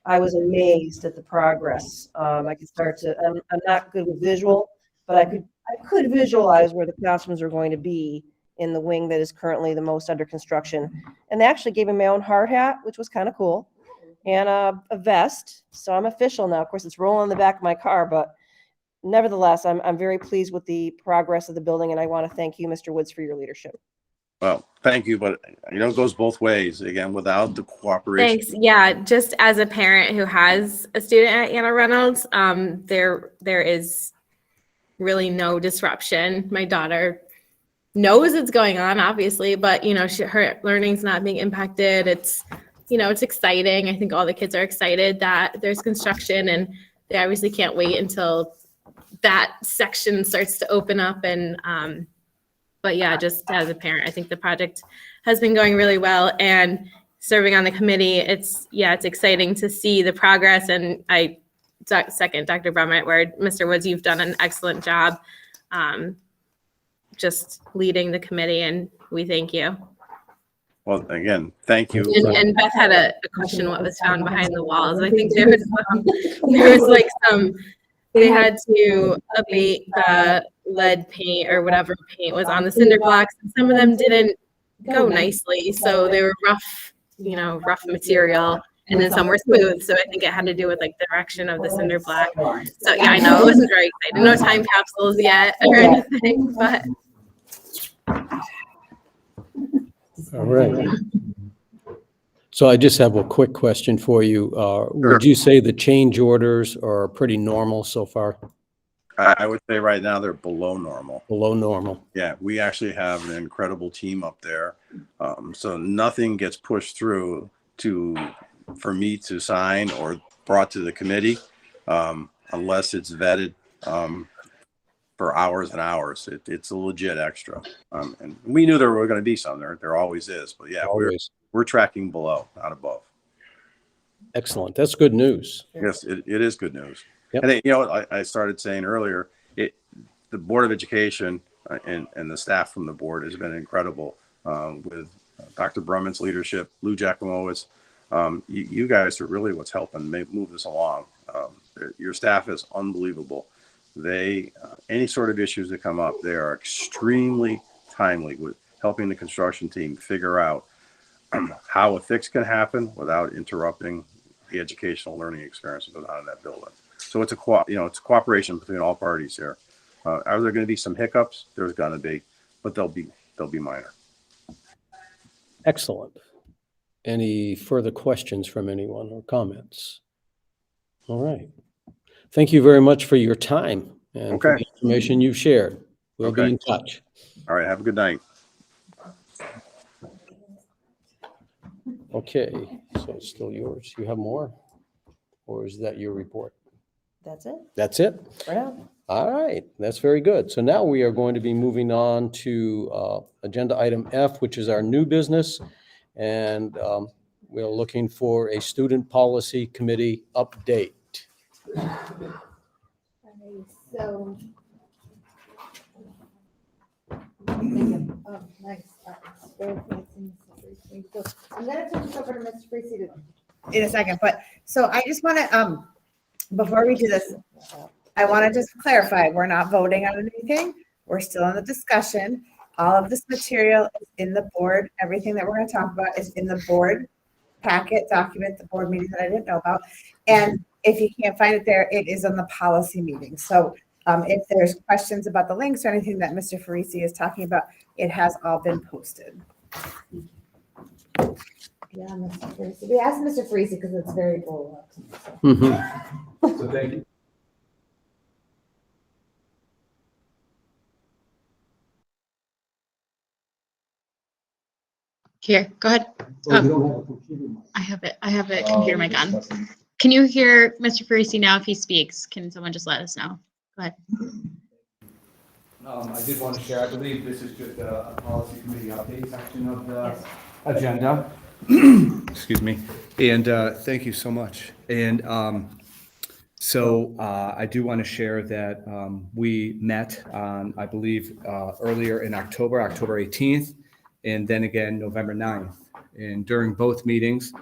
Speaker 1: I was amazed at the progress. I could start to, I'm not good with visual, but I could visualize where the classrooms are going to be in the wing that is currently the most under construction. And they actually gave me my own hard hat, which was kind of cool, and a vest. So I'm official now. Of course, it's rolling in the back of my car, but nevertheless, I'm very pleased with the progress of the building, and I want to thank you, Mr. Woods, for your leadership.
Speaker 21: Well, thank you, but it goes both ways. Again, without the cooperation.
Speaker 11: Thanks. Yeah, just as a parent who has a student at Anna Reynolds, there is really no disruption. My daughter knows it's going on, obviously, but her learning's not being impacted. It's exciting. I think all the kids are excited that there's construction, and they obviously can't wait until that section starts to open up. And but yeah, just as a parent, I think the project has been going really well, and serving on the committee, it's exciting to see the progress. And I second Dr. Brummett, where Mr. Woods, you've done an excellent job just leading the committee, and we thank you.
Speaker 21: Well, again, thank you.
Speaker 11: And Beth had a question, what was found behind the walls. I think there was like they had to abate the lead paint or whatever paint was on the cinder blocks, and some of them didn't go nicely. So they were rough material, and then some were smooth. So I think it had to do with like the direction of the cinder block. So yeah, I know it wasn't very exciting. No time capsules yet or anything, but.
Speaker 3: All right. So I just have a quick question for you. Would you say the change orders are pretty normal so far?
Speaker 21: I would say right now they're below normal.
Speaker 3: Below normal.
Speaker 21: Yeah, we actually have an incredible team up there. So nothing gets pushed through for me to sign or brought to the committee unless it's vetted for hours and hours. It's a legit extra. And we knew there were going to be some. There always is. But yeah, we're tracking below, not above.
Speaker 3: Excellent. That's good news.
Speaker 21: Yes, it is good news.
Speaker 3: Yep.
Speaker 21: And I started saying earlier, the Board of Education and the staff from the board has been incredible with Dr. Brumman's leadership, Lou Giacomowitz. You guys are really what's helping move this along. Your staff is unbelievable. Any sort of issues that come up, they are extremely timely with helping the construction team figure out how a fix can happen without interrupting the educational learning experience that goes on in that building. So it's it's cooperation between all parties here. Are there going to be some hiccups? There's going to be, but they'll be minor.
Speaker 3: Excellent. Any further questions from anyone or comments? All right. Thank you very much for your time and for the information you've shared. We'll be in touch.
Speaker 21: All right. Have a good night.
Speaker 3: Okay. So it's still yours. You have more? Or is that your report?
Speaker 1: That's it.
Speaker 3: That's it?
Speaker 1: For now.
Speaker 3: All right. That's very good. So now we are going to be moving on to agenda item F, which is our new business. And we're looking for a student policy committee update.
Speaker 19: So, nice. I'm gonna turn this over to Mr. Precy
Speaker 12: in a second, but so I just want to, before we do this, I want to just clarify, we're not voting on anything. We're still in the discussion. All of this material is in the board. Everything that we're going to talk about is in the board packet document, the board meeting that I didn't know about. And if you can't find it there, it is on the policy meeting. So If there's questions about the links or anything that Mr. Farisi is talking about, it has all been posted.
Speaker 19: Yeah, Mr. Farisi. We asked Mr. Farisi because it's very cool.
Speaker 3: So thank you.
Speaker 10: Here, go ahead.
Speaker 2: Oh, you don't have a computer mic.
Speaker 10: I have a computer mic on. Can you hear Mr. Farisi now if he speaks? Can someone just let us know? Go ahead.
Speaker 17: I did want to share, I believe this is just a policy committee update section of the agenda. Excuse me. And thank you so much. And so I do want to share that we met on, I believe, earlier in October 18th, and then again November 9th. And during both meetings,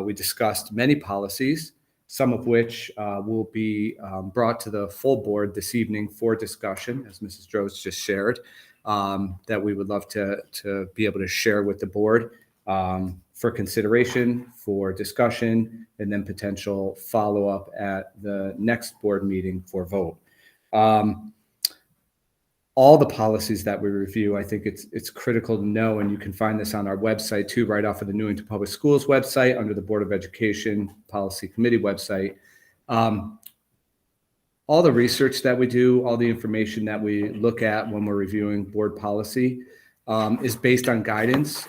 Speaker 17: we discussed many policies, some of which will be brought to the full board this evening for discussion, as Mrs. Droz just shared, that we would love to be able to share with the board for consideration, for discussion, and then potential follow-up at the next board meeting for vote. All the policies that we review, I think it's critical to know, and you can find this on our website too, right off of the Newington Public Schools website under the Board of Education Policy Committee website. All the research that we do, all the information that we look at when we're reviewing board policy is based on guidance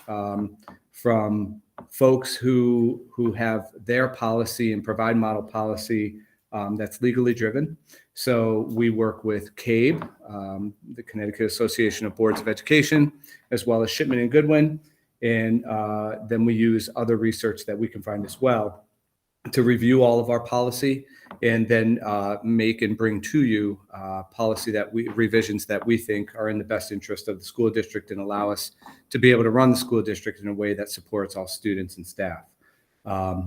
Speaker 17: from folks who have their policy and provide model policy that's legally driven. So we work with CABE, the Connecticut Association of Boards of Education, as well as Shipman and Goodwin. And then we use other research that we can find as well to review all of our policy and then make and bring to you policy revisions that we think are in the best interest of the school district and allow us to be able to run the school district in a way that supports all students and staff. I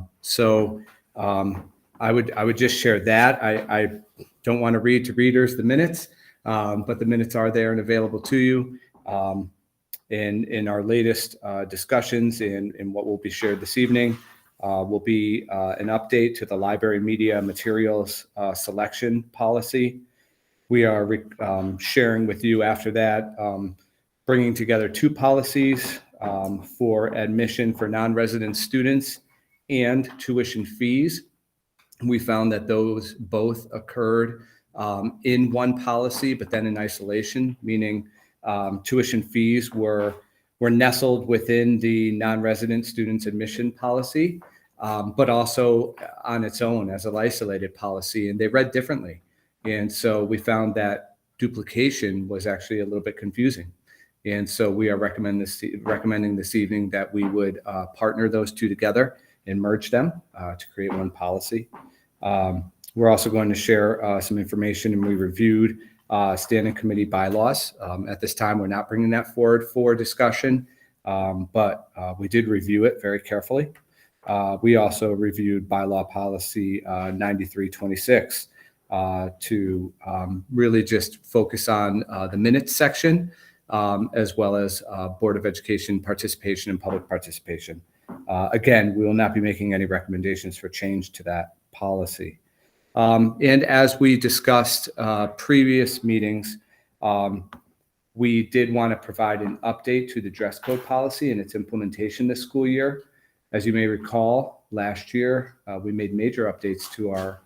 Speaker 17: would just share that. I don't want to read to readers the minutes, but the minutes are there and available to you. In our latest discussions and what will be shared this evening will be an update to the library media materials selection policy. We are sharing with you after that, bringing together two policies for admission for non-resident students and tuition fees. We found that those both occurred in one policy, but then in isolation, meaning tuition fees were nestled within the non-resident students admission policy, but also on its own as an isolated policy, and they read differently. And so we found that duplication was actually a little bit confusing. And so we are recommending this evening that we would partner those two together and merge them to create one policy. We're also going to share some information, and we reviewed standing committee bylaws. At this time, we're not bringing that forward for discussion, but we did review it very carefully. We also reviewed bylaw policy 9326 to really just focus on the minutes section, as well as Board of Education participation and public participation. Again, we will not be making any recommendations for change to that policy. And as we discussed previous meetings, we did want to provide an update to the dress code policy and its implementation this school year. As you may recall, last year, we made major updates to our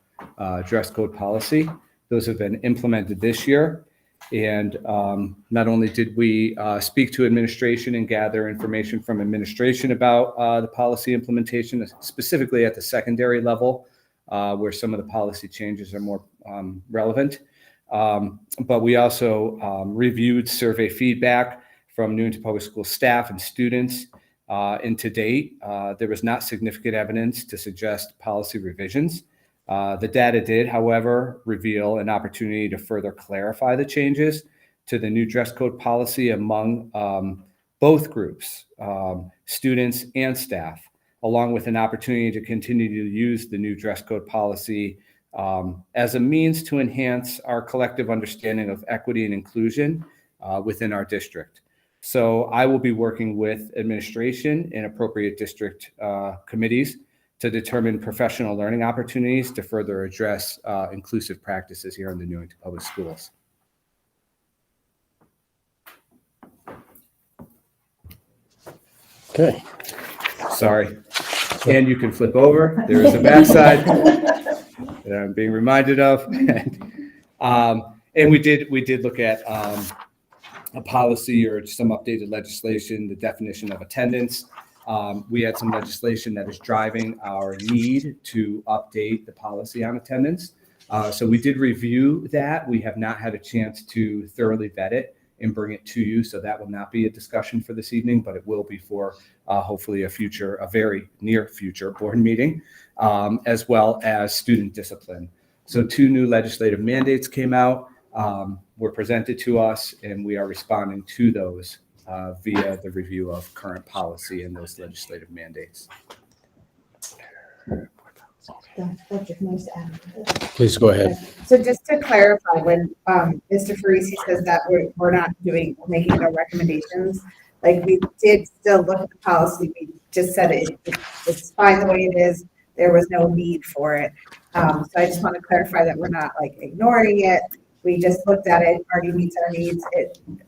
Speaker 17: dress code policy. Those have been implemented this year. And not only did we speak to administration and gather information from administration about the policy implementation, specifically at the secondary level, where some of the policy changes are more relevant. But we also reviewed survey feedback from Newington Public School staff and students. And to date, there was not significant evidence to suggest policy revisions. The data did, however, reveal an opportunity to further clarify the changes to the new dress code policy among both groups, students and staff, along with an opportunity to continue to use the new dress code policy as a means to enhance our collective understanding of equity and inclusion within our district. So I will be working with administration and appropriate district committees to determine professional learning opportunities to further address inclusive practices here in the Newington Public Schools.
Speaker 3: Okay.
Speaker 17: Sorry. And you can flip over. There is a backside that I'm being reminded of. And we did look at a policy or some updated legislation, the definition of attendance. We had some legislation that is driving our need to update the policy on attendance. So we did review that. We have not had a chance to thoroughly vet it and bring it to you. So that will not be a discussion for this evening, but it will be for hopefully a very near future board meeting, as well as student discipline. So 2 new legislative mandates came out, were presented to us, and we are responding to those via the review of current policy and those legislative mandates.
Speaker 3: Please go ahead.
Speaker 12: So just to clarify, when Mr. Farisi says that we're not making no recommendations, like we did still look at the policy. We just said it's fine the way it is. There was no need for it. So I just want to clarify that we're not like ignoring it. We just looked at it, already meets our needs.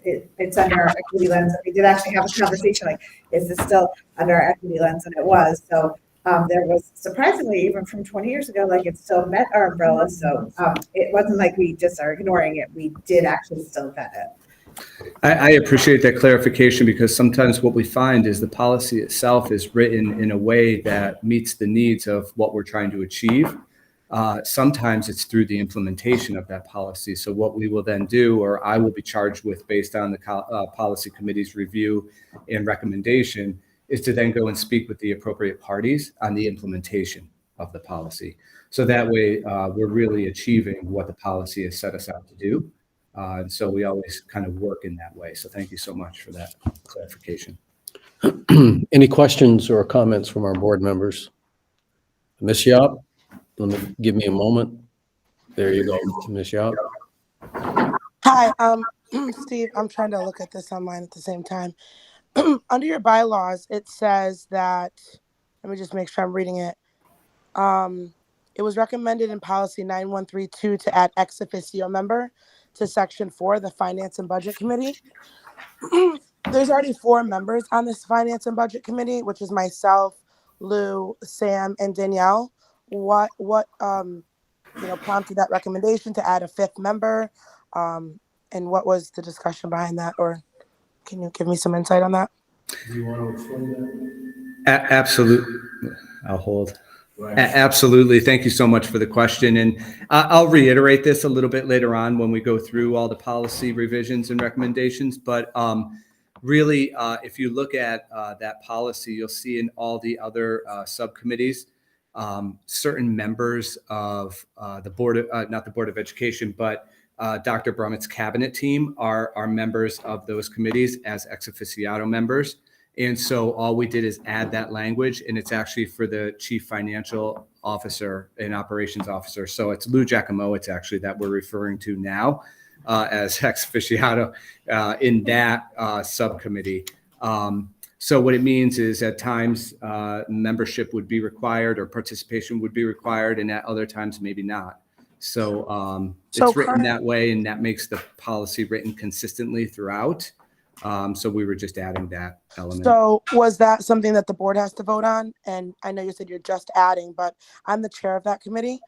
Speaker 12: It's under our equity lens. We did actually have a conversation like, is this still under our equity lens? And it was. So there was surprisingly, even from 20 years ago, like it still met our umbrella. So it wasn't like we just are ignoring it. We did actually still vet it.
Speaker 17: I appreciate that clarification, because sometimes what we find is the policy itself is written in a way that meets the needs of what we're trying to achieve. Sometimes it's through the implementation of that policy. So what we will then do, or I will be charged with based on the policy committee's review and recommendation, is to then go and speak with the appropriate parties on the implementation of the policy. So that way we're really achieving what the policy has set us out to do. And so we always kind of work in that way. So thank you so much for that clarification.
Speaker 3: Any questions or comments from our board members? Ms. Yap, give me a moment. There you go, Ms. Yap.
Speaker 13: Hi, Steve, I'm trying to look at this online at the same time. Under your bylaws, it says that, let me just make sure I'm reading it. It was recommended in policy 9132 to add ex officio member to section 4, the Finance and Budget Committee. There's already 4 members on this Finance and Budget Committee, which is myself, Lou, Sam, and Danielle. What prompted that recommendation to add a 5th member? And what was the discussion behind that? Or can you give me some insight on that?
Speaker 9: Do you want to explain that?
Speaker 17: Absolutely. I'll hold. Absolutely. Thank you so much for the question. And I'll reiterate this a little bit later on when we go through all the policy revisions and recommendations. But really, if you look at that policy, you'll see in all the other subcommittees, certain members of the board, not the Board of Education, but Dr. Brummett's cabinet team are members of those committees as ex officiato members. And so all we did is add that language, and it's actually for the chief financial officer and operations officer. So it's Lou Giacomo, it's actually that we're referring to now as ex officiato in that subcommittee. So what it means is at times membership would be required or participation would be required, and at other times maybe not. So it's written that way, and that makes the policy written consistently throughout. So we were just adding that element.
Speaker 13: So was that something that the board has to vote on? And I know you said you're just adding, but I'm the chair of that committee.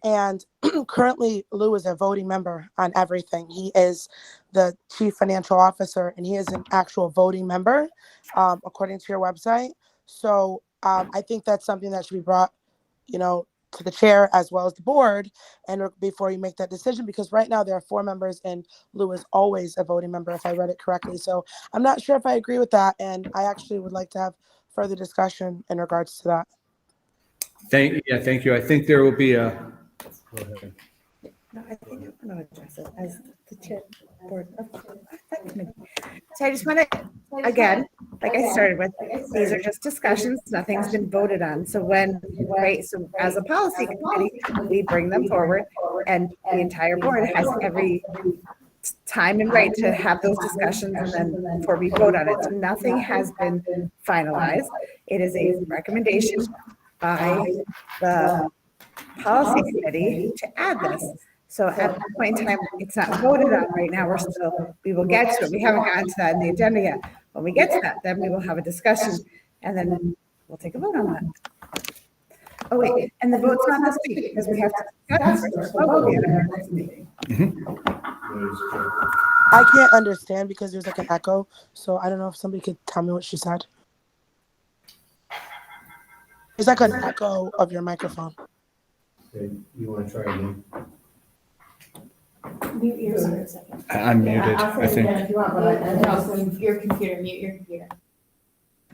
Speaker 13: And currently Lou is a voting member on everything. He is the chief financial officer, and he is an actual voting member, according to your website. So I think that's something that should be brought, to the chair as well as the board, and before you make that decision, because right now there are 4 members and Lou is always a voting member, if I read it correctly. So I'm not sure if I agree with that, and I actually would like to have further discussion in regards to that.
Speaker 17: Thank you. I think there will be a. Go ahead.
Speaker 12: No, I think I'm going to address it as the chair board of that committee. So I just want to, again, like I started with, these are just discussions. Nothing's been voted on. So so as a policy committee, we bring them forward, and the entire board has every time and right to have those discussions, and then before we vote on it. So nothing has been finalized. It is a recommendation by the policy committee to add this. So at this point in time, it's not voted on right now. We will get to it. We haven't gotten to that in the agenda yet. When we get to that, then we will have a discussion and then we'll take a vote on that. Oh, wait, and the vote's not this week because we have to discuss it first. Vote will be at our next meeting.
Speaker 13: I can't understand because there's like an echo, so I don't know if somebody could tell me what she said. There's like an echo of your microphone.
Speaker 3: Okay, you want to try again?
Speaker 10: Mute yours for a second.
Speaker 17: I'm muted,
Speaker 10: I'll
Speaker 17: I
Speaker 10: say it
Speaker 17: think.
Speaker 10: again if you want, but also your computer, mute your computer.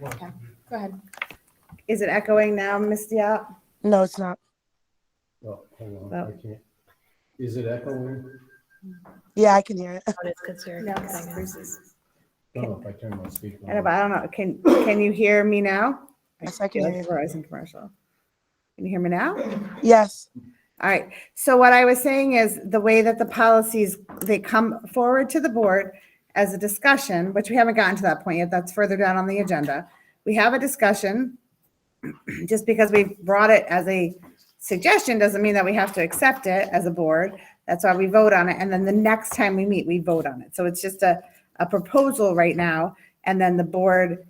Speaker 10: Okay, go ahead.
Speaker 12: Is it echoing now, Ms. Diop?
Speaker 13: No, it's not.
Speaker 3: Oh, hold on,
Speaker 12: Oh.
Speaker 3: I can't. Is it echoing?
Speaker 13: Yeah, I can hear it.
Speaker 12: No, it's
Speaker 3: I don't know if I turn my speaker
Speaker 12: I know,
Speaker 3: on.
Speaker 12: but I don't know. Can you hear me now?
Speaker 13: Yes, I can
Speaker 12: feel
Speaker 13: hear
Speaker 12: like
Speaker 13: you.
Speaker 12: Verizon commercial. Can you hear me now?
Speaker 13: Yes.
Speaker 12: All right. So what I was saying is the way that the policies, they come forward to the board as a discussion, which we haven't gotten to that point yet. That's further down on the agenda. We have a discussion. Just because we brought it as a suggestion doesn't mean that we have to accept it as a board. That's why we vote on it. And then the next time we meet, we vote on it. So it's just a proposal right now. And then the board,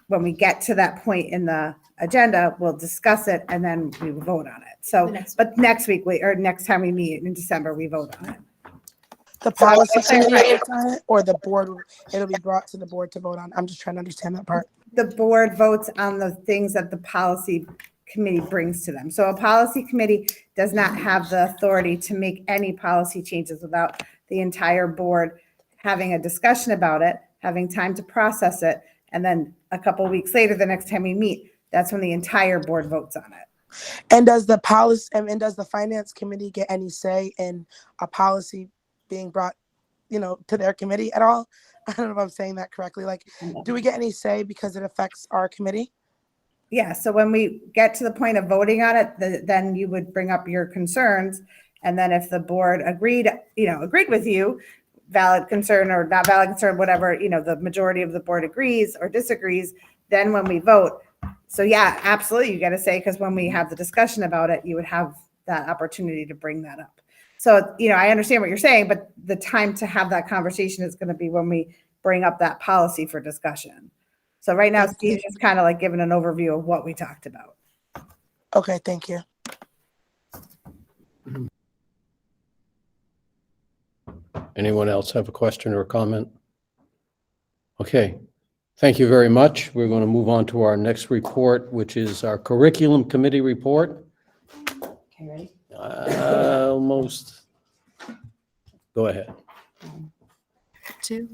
Speaker 12: when we get to that point in the agenda, we'll discuss it and then we will vote on it. So, but next week, or next time we meet in December, we vote on it.
Speaker 13: The policy committee votes on it, or the board, it'll be brought to the board to vote on. I'm just trying to understand that part.
Speaker 12: The board votes on the things that the policy committee brings to them. So a policy committee does not have the authority to make any policy changes without the entire board having a discussion about it, having time to process it, and then a couple of weeks later, the next time we meet, that's when the entire board votes on it.
Speaker 13: And does the policy, and does the finance committee get any say in a policy being brought, to their committee at all? I don't know if I'm saying that correctly. Like, do we get any say because it affects our committee?
Speaker 12: Yeah, so when we get to the point of voting on it, then you would bring up your concerns. And then if the board agreed with you, valid concern or not valid concern, whatever, the majority of the board agrees or disagrees, then when we vote. So yeah, absolutely, you got to say, because when we have the discussion about it, you would have that opportunity to bring that up. So, I understand what you're saying, but the time to have that conversation is going to be when we bring up that policy for discussion. So right now, Steve's just kind of like giving an overview of what we talked about.
Speaker 13: Okay, thank you.
Speaker 3: Anyone else have a question or a comment? Okay, thank you very much. We're going to move on to our next report, which is our curriculum committee report.
Speaker 20: Okay, ready?
Speaker 3: Almost. Go ahead.
Speaker 7: 2,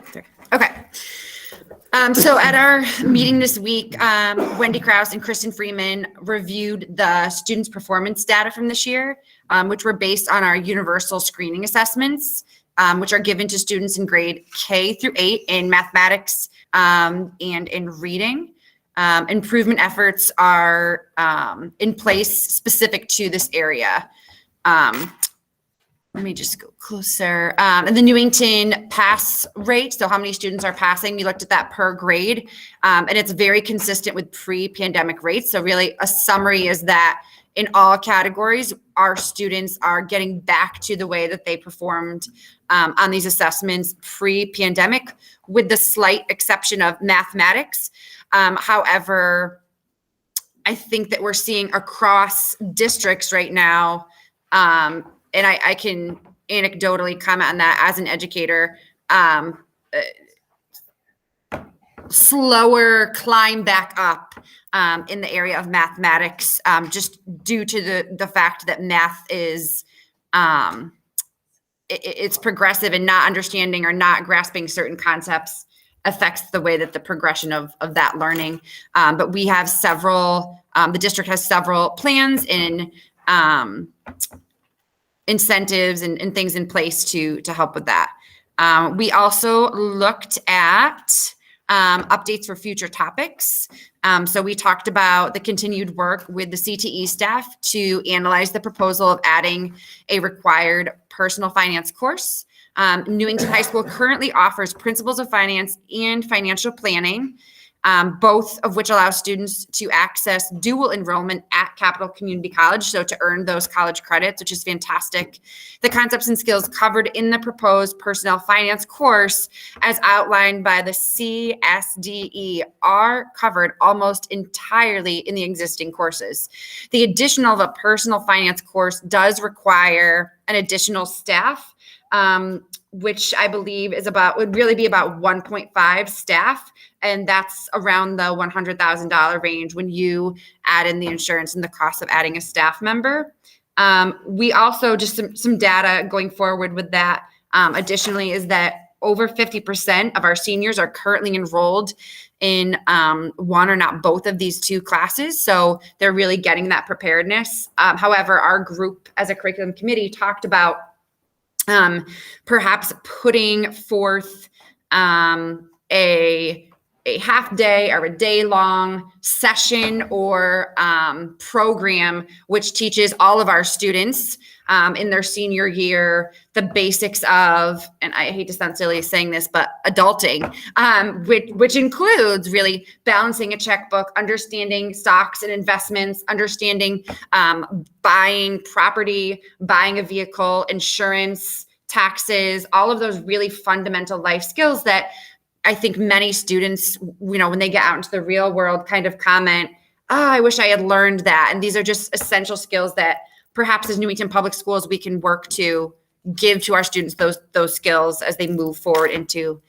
Speaker 7: 3. Okay. So at our meeting this week, Wendy Krause and Kristen Freeman reviewed the students' performance data from this year, which were based on our universal screening assessments, which are given to students in grade K through 8 in mathematics and in reading. Improvement efforts are in place specific to this area. Let me just go closer. And the Newington pass rate, so how many students are passing, we looked at that per grade, and it's very consistent with pre-pandemic rates. So really a summary is that in all categories, our students are getting back to the way that they performed on these assessments pre-pandemic, with the slight exception of mathematics. However, I think that we're seeing across districts right now, and I can anecdotally comment on that as an educator, slower climb back up in the area of mathematics, just due to the fact that math is, it's progressive, and not understanding or not grasping certain concepts affects the way that the progression of that learning. But we have several, the district has several plans in incentives and things in place to help with that. We also looked at updates for future topics. So we talked about the continued work with the CTE staff to analyze the proposal of adding a required personal finance course. Newington High School currently offers principles of finance and financial planning. both of which allow students to access dual enrollment at Capital Community College, so to earn those college credits, which is fantastic. The concepts and skills covered in the proposed personnel finance course, as outlined by the CSDE, are covered almost entirely in the existing courses. The addition of a personal finance course does require an additional staff, which I believe would really be about 1.5 staff. And that's around the $100,000 range when you add in the insurance and the cost of adding a staff member. We also, just some data going forward with that, additionally, is that over 50% of our seniors are currently enrolled in one or not both of these two classes. So they're really getting that preparedness. However, our group as a curriculum committee talked about perhaps putting forth a half day or a day long session or program which teaches all of our students in their senior year the basics of, and I hate to sound silly saying this, but adulting, which includes really balancing a checkbook, understanding stocks and investments, understanding buying property, buying a vehicle, insurance, taxes, all of those really fundamental life skills that I think many students, when they get out into the real world, kind of comment, oh, I wish I had learned that. And these are just essential skills that perhaps as Newington Public Schools, we can work to give to our students those skills as they move forward into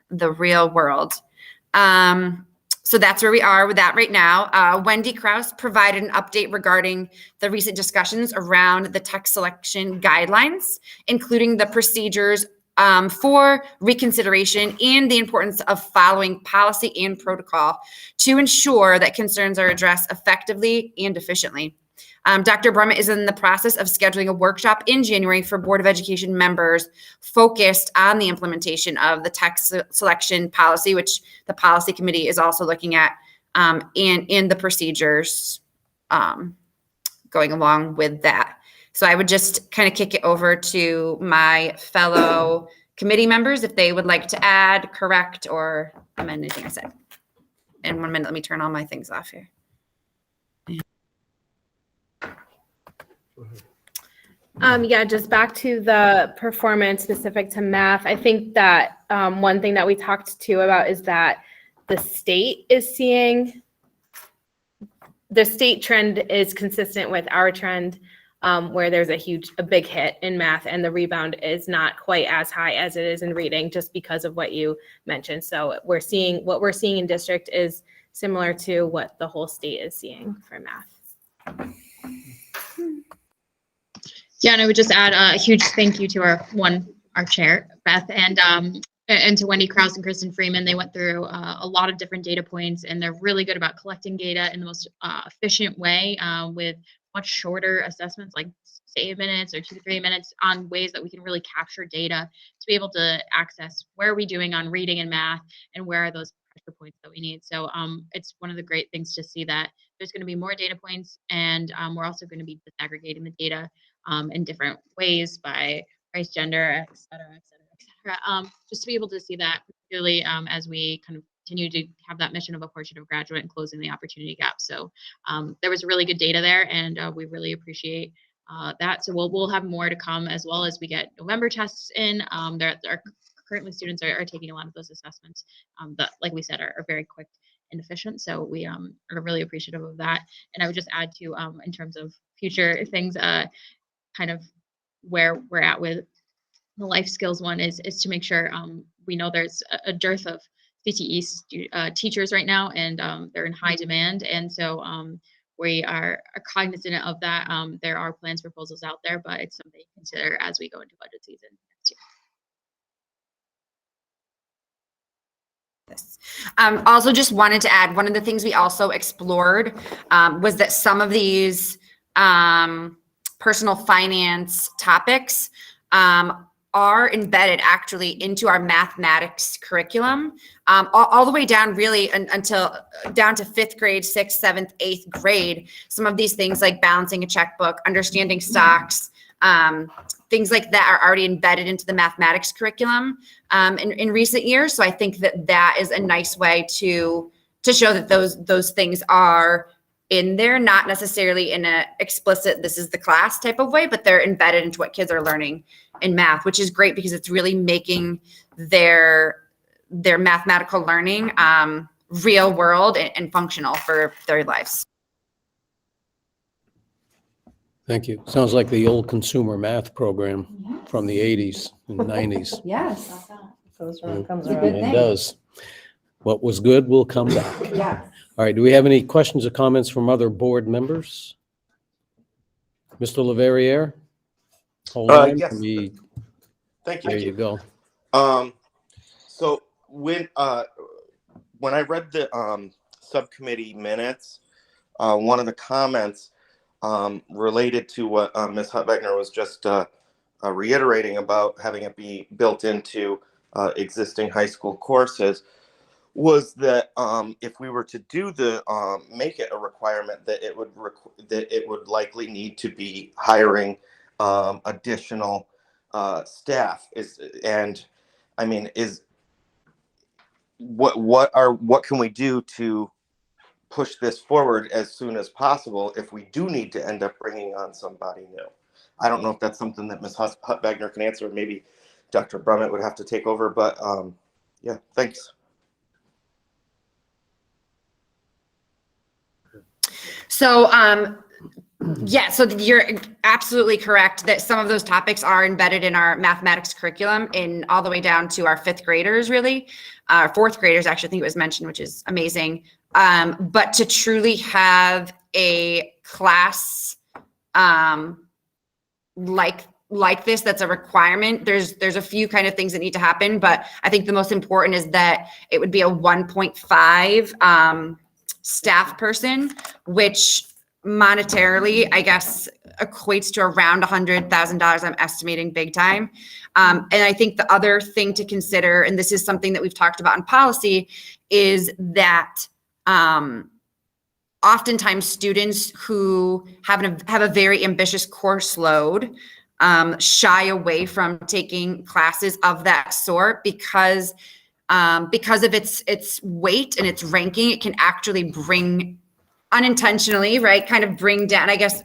Speaker 7: the real world. So that's where we are with that right now. Wendy Krause provided an update regarding the recent discussions around the text selection guidelines, including the procedures for reconsideration and the importance of following policy and protocol to ensure that concerns are addressed effectively and efficiently. Dr. Brummett is in the process of scheduling a workshop in January for Board of Education members focused on the implementation of the text selection policy, which the policy committee is also looking at, and the procedures going along with that. So I would just kind of kick it over to my fellow committee members if they would like to add, correct, or amend anything I said. In 1 minute, let me turn all my things off here.
Speaker 11: Yeah, just back to the performance specific to math. I think that one thing that we talked to about is that the state is seeing, the state trend is consistent with our trend, where there's a big hit in math and the rebound is not quite as high as it is in reading, just because of what you mentioned. So what we're seeing in district is similar to what the whole state is seeing for math.
Speaker 10: Yeah, and I would just add a huge thank you to our chair, Beth, and to Wendy Krause and Kristen Freeman. They went through a lot of different data points, and they're really good about collecting data in the most efficient way with much shorter assessments, like 8 minutes or 2 to 3 minutes, on ways that we can really capture data to be able to access where are we doing on reading and math, and where are those pressure points that we need. So it's one of the great things to see that there's going to be more data points, and we're also going to be disaggregating the data in different ways by race, gender, et cetera, et cetera, et cetera. Just to be able to see that, particularly as we kind of continue to have that mission of a portrait of graduate and closing the opportunity gap. So there was really good data there, and we really appreciate that. So we'll have more to come as well as we get November tests in. Currently students are taking a lot of those assessments that, like we said, are very quick and efficient. So we are really appreciative of that. And I would just add to, in terms of future things, kind of where we're at with the life skills one is to make sure we know there's a dearth of CTE teachers right now, and they're in high demand. And so we are cognizant of that. There are plans, proposals out there, but it's something to consider as we go into budget season next year.
Speaker 7: Also just wanted to add, one of the things we also explored was that some of these personal finance topics are embedded actually into our mathematics curriculum, all the way down really until down to 5th grade, 6th, 7th, 8th grade. Some of these things like balancing a checkbook, understanding stocks, things like that are already embedded into the mathematics curriculum in recent years. So I think that is a nice way to to show that those things are in there, not necessarily in a explicit, this is the class type of way, but they're embedded into what kids are learning in math, which is great because it's really making their mathematical learning real world and functional for their lives.
Speaker 3: Thank you. Sounds like the old consumer math program from the 80s and 90s.
Speaker 20: Yes.
Speaker 1: Goes around, comes
Speaker 20: It's a
Speaker 1: around.
Speaker 20: good
Speaker 3: It
Speaker 20: thing.
Speaker 3: does. What was good will come back.
Speaker 20: Yes.
Speaker 3: All right, do we have any questions or comments from other board members? Mr. Leverrier? Hold on.
Speaker 16: Yes.
Speaker 3: We-
Speaker 16: Thank you.
Speaker 3: There you go.
Speaker 16: So when I read the subcommittee minutes, one of the comments related to what Ms. Hutbegner was just reiterating about having it be built into existing high school courses was that if we were to do the make it a requirement, that it would likely need to be hiring additional staff. What can we do to push this forward as soon as possible if we do need to end up bringing on somebody new? I don't know if that's something that Ms. Hutbegner can answer. Maybe Dr. Brummett would have to take over, but yeah, thanks.
Speaker 7: So, yeah, so you're absolutely correct that some of those topics are embedded in our mathematics curriculum in all the way down to our fifth graders, really. Fourth graders, actually, I think it was mentioned, which is amazing. But to truly have a class like this, that's a requirement. There's a few kind of things that need to happen, but I think the most important is that it would be a 1.5 staff person, which monetarily, I guess, equates to around $100,000. I'm estimating big time. And I think the other thing to consider, and this is something that we've talked about in policy, is that oftentimes students who have a very ambitious course load shy away from taking classes of that sort because of its weight and its ranking. It can actually bring unintentionally, right, kind of bring down, I guess,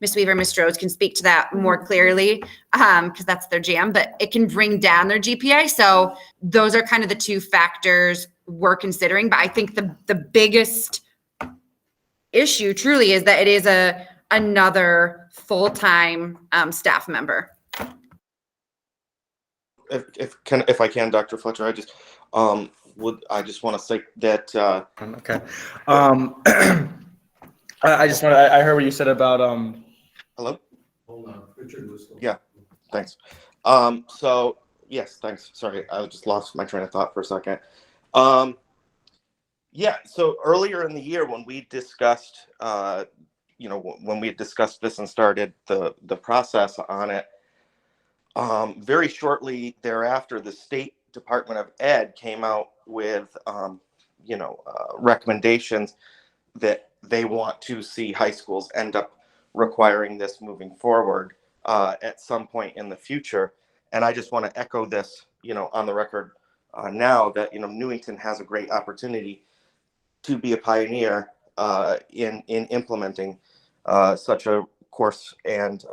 Speaker 7: Ms. Weaver, Ms. Rhodes can speak to that more clearly because that's their jam, but it can bring down their GPA. So those are kind of the two factors we're considering. But I think the biggest issue truly is that it is another full-time staff member.
Speaker 16: If I can, Dr. Fletcher, I just want to say that.
Speaker 17: Okay. I heard what you said about
Speaker 16: Hello.
Speaker 3: Hold on, Richard was still.
Speaker 16: Yeah. Thanks. So yes, thanks. Sorry, I just lost my train of thought for a second. Yeah. So earlier in the year, when we discussed, when we discussed this and started the process on it, very shortly thereafter, the State Department of Ed came out with, recommendations that they want to see high schools end up requiring this moving forward at some point in the future. And I just want to echo this, on the record now that, Newington has a great opportunity to be a pioneer in implementing such a course. And,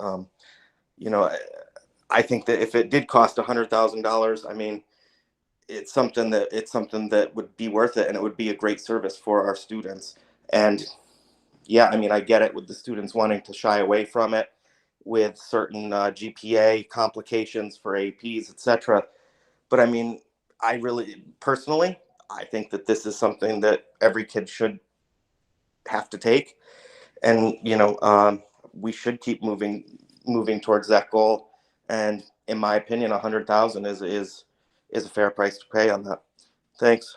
Speaker 16: I think that if it did cost $100,000, I mean, it's something that would be worth it, and it would be a great service for our students. And yeah, I mean, I get it with the students wanting to shy away from it with certain GPA complications for APs, etc. But I mean, I really personally, I think that this is something that every kid should have to take, and we should keep moving towards that goal. And in my opinion, 100,000 is a fair price to pay on that. Thanks.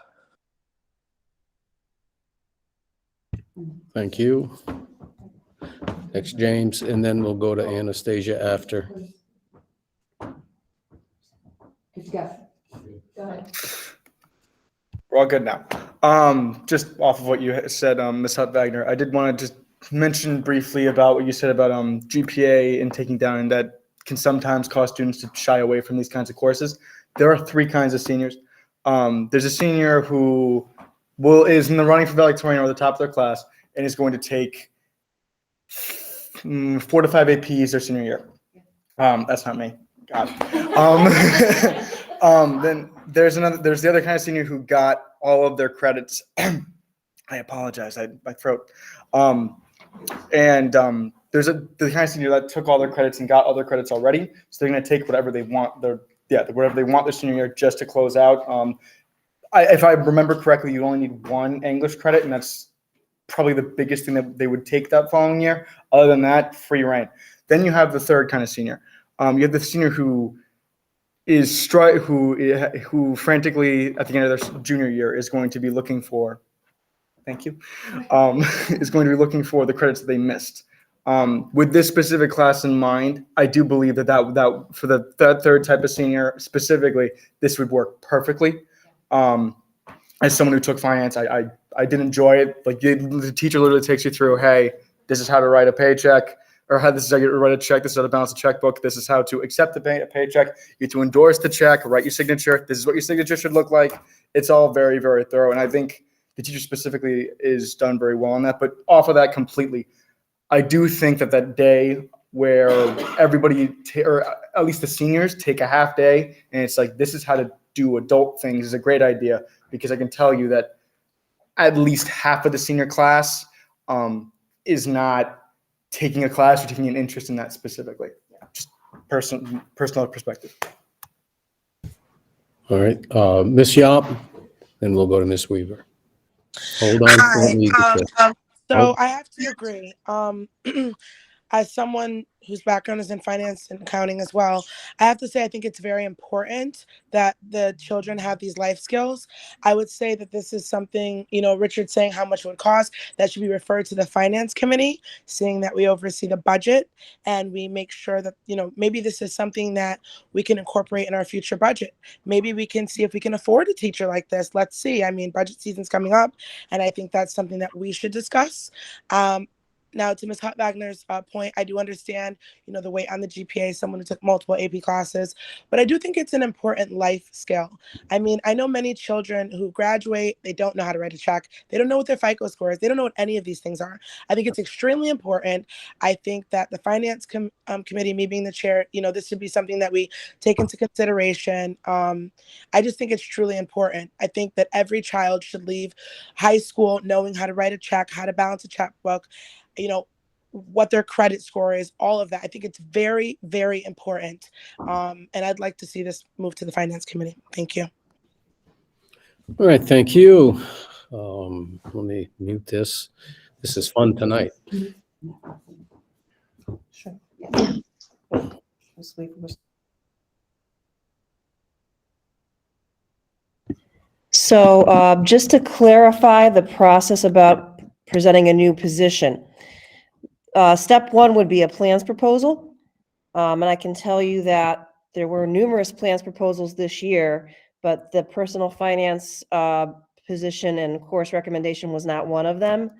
Speaker 3: Thank you. Next, James, and then we'll go to Anastasia after.
Speaker 20: Good to go. Go ahead.
Speaker 17: We're all good now. Just off of what you said, Ms. Hutbegner, I did want to just mention briefly about what you said about GPA and taking down, and that can sometimes cause students to shy away from these kinds of courses. There are three kinds of seniors. There's a senior who is in the running for valedictorian or the top of their class and is going to take 4 to 5 APs their senior year. That's not me. God. Then there's the other kind of senior who got all of their credits. I apologize. My throat. There's the kind of senior that took all their credits and got other credits already. So they're going to take whatever they want whatever they want their senior year just to close out. If I remember correctly, you only need 1 English credit, and that's probably the biggest thing that they would take that following year. Other than that, free reign. Then you have the third kind of senior. You have the senior who frantically at the end of their junior year is going to be looking for. Thank you. Is going to be looking for the credits that they missed. With this specific class in mind, I do believe that for that third type of senior specifically, this would work perfectly. As someone who took finance, I did enjoy it. Like the teacher literally takes you through, hey, this is how to write a paycheck, or this is how you write a check. This is how to balance a checkbook. This is how to accept a paycheck. You have to endorse the check, write your signature. This is what your signature should look like. It's all very, very thorough. And I think the teacher specifically is done very well on that. But off of that completely, I do think that day where everybody, or at least the seniors, take a half day and it's like, this is how to do adult things is a great idea, because I can tell you that at least half of the senior class is not taking a class or taking an interest in that specifically. Just personal perspective.
Speaker 3: All right, Ms. Yop, then we'll go to Ms. Weaver. Hold on.
Speaker 13: Hi. So I have to agree. As someone whose background is in finance and accounting as well, I have to say I think it's very important that the children have these life skills. I would say that this is something, Richard saying how much it would cost, that should be referred to the finance committee, seeing that we oversee the budget and we make sure that, maybe this is something that we can incorporate in our future budget. Maybe we can see if we can afford a teacher like this. Let's see. I mean, budget season's coming up, and I think that's something that we should discuss. Now, to Ms. Hut-Wagner's point, I do understand, the weight on the GPA, someone who took multiple AP classes, but I do think it's an important life skill. I mean, I know many children who graduate, they don't know how to write a check. They don't know what their FICO score is. They don't know what any of these things are. I think it's extremely important. I think that the finance committee, me being the chair, this should be something that we take into consideration. I just think it's truly important. I think that every child should leave high school knowing how to write a check, how to balance a checkbook, what their credit score is, all of that. I think it's very, very important. And I'd like to see this move to the finance committee. Thank you.
Speaker 3: All right, thank you. Let me mute this. This is fun tonight.
Speaker 1: Sure. So just to clarify the process about presenting a new position, step 1 would be a plans proposal. And I can tell you that there were numerous plans proposals this year, but the personal finance position and course recommendation was not one of them.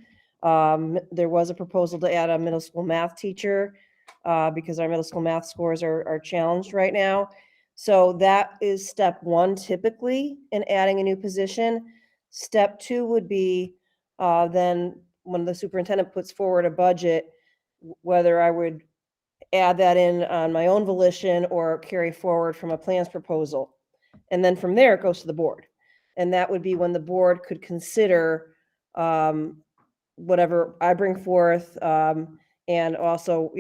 Speaker 1: There was a proposal to add a middle school math teacher because our middle school math scores are challenged right now. So that is step 1 typically in adding a new position. Step 2 would be then when the superintendent puts forward a budget, whether I would add that in on my own volition or carry forward from a plans proposal. And then from there, it goes to the board. And that would be when the board could consider whatever I bring forth. And also,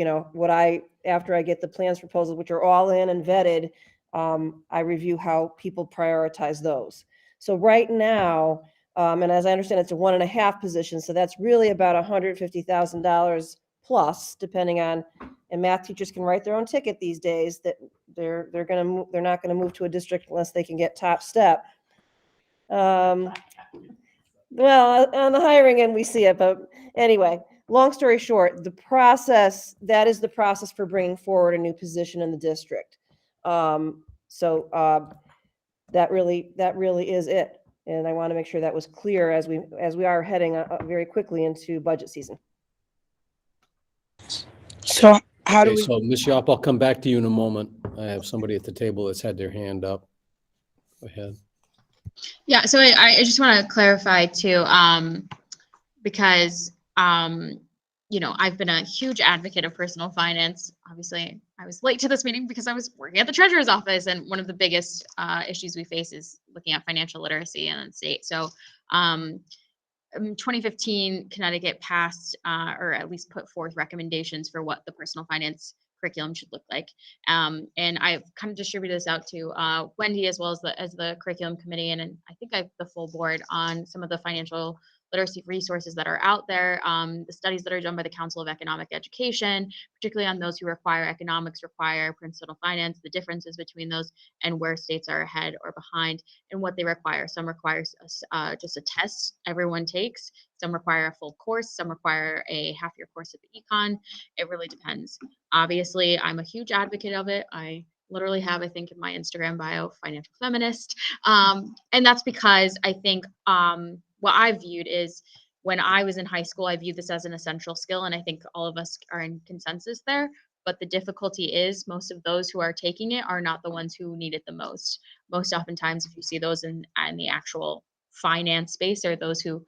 Speaker 1: after I get the plans proposals, which are all in and vetted, I review how people prioritize those. So right now, and as I understand, it's a 1.5 position. So that's really about $150,000 plus, depending on, and math teachers can write their own ticket these days, that they're not going to move to a district unless they can get top step. Well, on the hiring end, we see it, but anyway, long story short, that is the process for bringing forward a new position in the district. So that really is it. And I want to make sure that was clear as we are heading very quickly into budget season.
Speaker 13: So how do we?
Speaker 3: So Ms. Yop, I'll come back to you in a moment. I have somebody at the table that's had their hand up. Go ahead.
Speaker 10: Yeah, so I just want to clarify too, because, you know, I've been a huge advocate of personal finance. Obviously, I was late to this meeting because I was working at the treasurer's office, and one of the biggest issues we face is looking at financial literacy in the state. So, in 2015, Connecticut passed, or at least put forth recommendations for what the personal finance curriculum should look like. And I've kind of distributed this out to Wendy as well as the curriculum committee, and I think I have the full board on some of the financial literacy resources that are out there, the studies that are done by the Council of Economic Education, particularly on those who require economics, require personal finance, the differences between those, and where states are ahead or behind, and what they require. Some require just a test everyone takes. Some require a full course. Some require a half-year course of econ. It really depends. Obviously, I'm a huge advocate of it. I literally have, I think, in my Instagram bio, financial feminist. And that's because I think what I viewed is when I was in high school, I viewed this as an essential skill. And I think all of us are in consensus there. But the difficulty is most of those who are taking it are not the ones who need it the most. Most oftentimes, if you see those in the actual finance space, or those who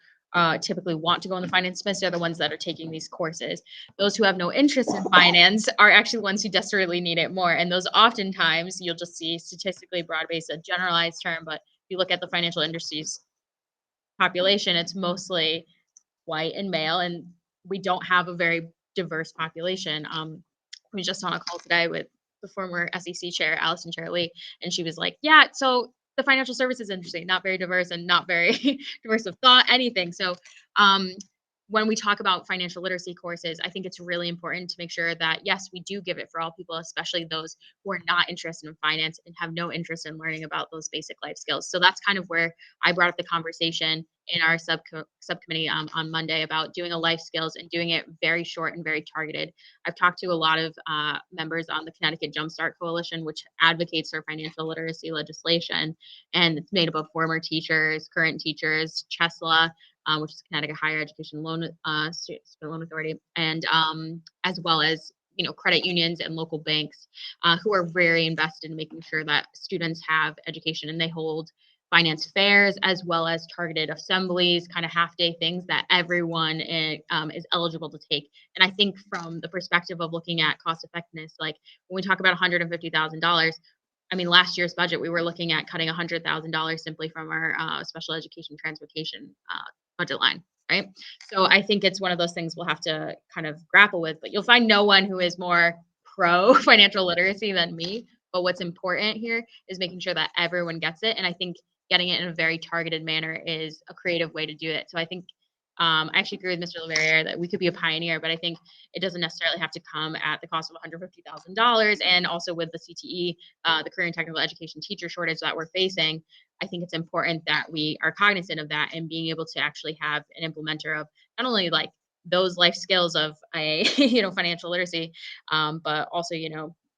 Speaker 10: typically want to go in the finance space, are the ones that are taking these courses. Those who have no interest in finance are actually the ones who desperately need it more. And those oftentimes, you'll just see statistically broad-based, a generalized term, but if you look at the financial industries population, it's mostly white and male, and we don't have a very diverse population. We just on a call today with the former SEC chair, Allison Lee, and she was like, yeah, so the financial services industry, not very diverse and not very diverse of thought, anything. So when we talk about financial literacy courses, I think it's really important to make sure that, yes, we do give it for all people, especially those who are not interested in finance and have no interest in learning about those basic life skills. So that's kind of where I brought up the conversation in our subcommittee on Monday about doing a life skills and doing it very short and very targeted. I've talked to a lot of members on the Connecticut Jumpstart Coalition, which advocates for financial literacy legislation, and it's made up of former teachers, current teachers, CHESLA, which is Connecticut Higher Education Loan Authority, and as well as credit unions and local banks who are very invested in making sure that students have education, and they hold finance fairs as well as targeted assemblies, kind of half-day things that everyone is eligible to take. And I think from the perspective of looking at cost effectiveness, like when we talk about $150,000, I mean, last year's budget, we were looking at cutting $100,000 simply from our special education transportation budget line, right? So I think it's one of those things we'll have to kind of grapple with, but you'll find no one who is more pro financial literacy than me. But what's important here is making sure that everyone gets it. And I think getting it in a very targeted manner is a creative way to do it. So I think I actually agree with Mr. LeVerrier that we could be a pioneer, but I think it doesn't necessarily have to come at the cost of $150,000. And also with the CTE, the career and technical education teacher shortage that we're facing, I think it's important that we are cognizant of that and being able to actually have an implementer of not only like those life skills of a financial literacy, but also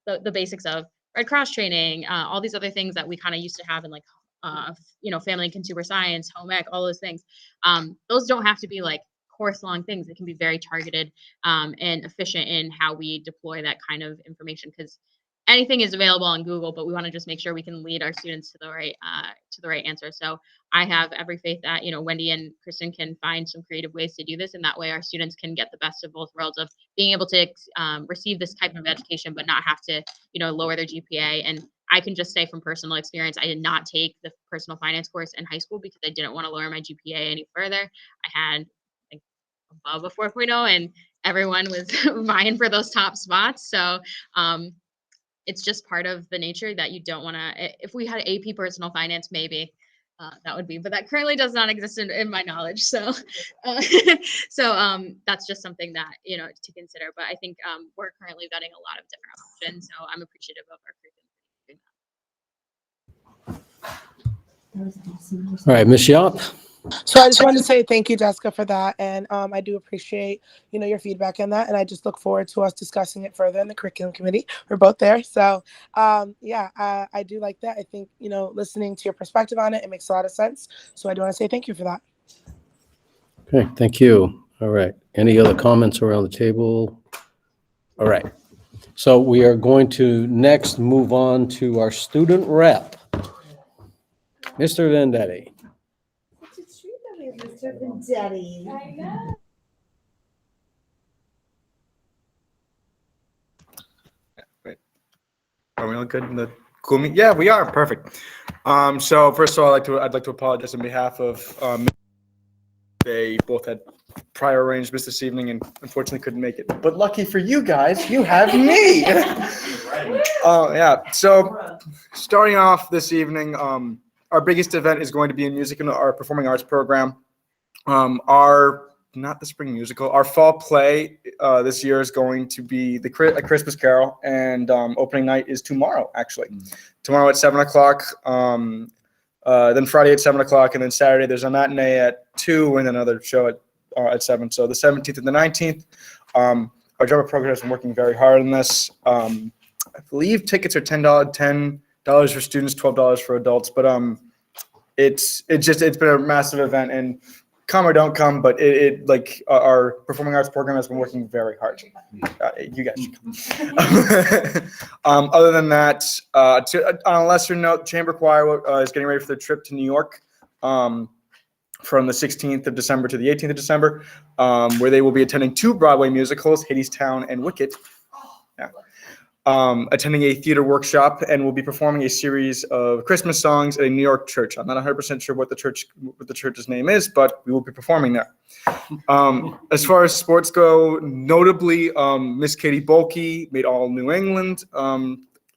Speaker 10: the basics of Red Cross training, all these other things that we kind of used to have in like family and consumer science, home ec, all those things. Those don't have to be like course long things. It can be very targeted and efficient in how we deploy that kind of information, because anything is available on Google, but we want to just make sure we can lead our students to the right answer. So I have every faith that Wendy and Kristen can find some creative ways to do this, and that way our students can get the best of both worlds of being able to receive this type of education, but not have to lower their GPA. And I can just say from personal experience, I did not take the personal finance course in high school because I didn't want to lower my GPA any further. I had like above a 4.0, and everyone was vying for those top spots. So it's just part of the nature that you don't want to. If we had AP personal finance, maybe that would be, but that currently does not exist in my knowledge. So, that's just something that to consider. But I think we're currently vetting a lot of different options. So I'm appreciative of our curriculum.
Speaker 3: All right, Ms. Yop.
Speaker 13: So I just wanted to say thank you, Jessica, for that. And I do appreciate, your feedback on that. And I just look forward to us discussing it further in the curriculum committee. We're both there. So I do like that. I think, listening to your perspective on it, it makes a lot of sense. So I do want to say thank you for that.
Speaker 3: Okay, thank you. All right. Any other comments around the table? All right. So we are going to next move on to our student rep. Mr. Vendetti.
Speaker 12: Such a treat that we have Mr. Vendetti. I know.
Speaker 17: Are we all good in the cool meet? Yeah, we are. Perfect. So first of all, I'd like to apologize on behalf of they both had prior arrangements this evening and unfortunately couldn't make it. But lucky for you guys, you have me. Yeah. So starting off this evening, our biggest event is going to be in music and our performing arts program. Not the spring musical. Our fall play this year is going to be A Christmas Carol, and opening night is tomorrow, actually. Tomorrow at 7 o'clock, then Friday at 7 o'clock, and then Saturday there's a matinee at 2 and another show at 7. So the 17th and the 19th. Our drama program has been working very hard on this. I believe tickets are $10 for students, $12 for adults, but it's been a massive event, and come or don't come, but our performing arts program has been working very hard. You guys should come. Other than that, on a lesser note, Chamber Choir is getting ready for their trip to New York from the 16th of December to the 18th of December, where they will be attending 2 Broadway musicals, Hadestown and Wicked. Yeah. Attending a theater workshop, and will be performing a series of Christmas songs at a New York church. I'm not 100% sure what the church's name is, but we will be performing there. As far as sports go, notably, Miss Katie Bolke made All New England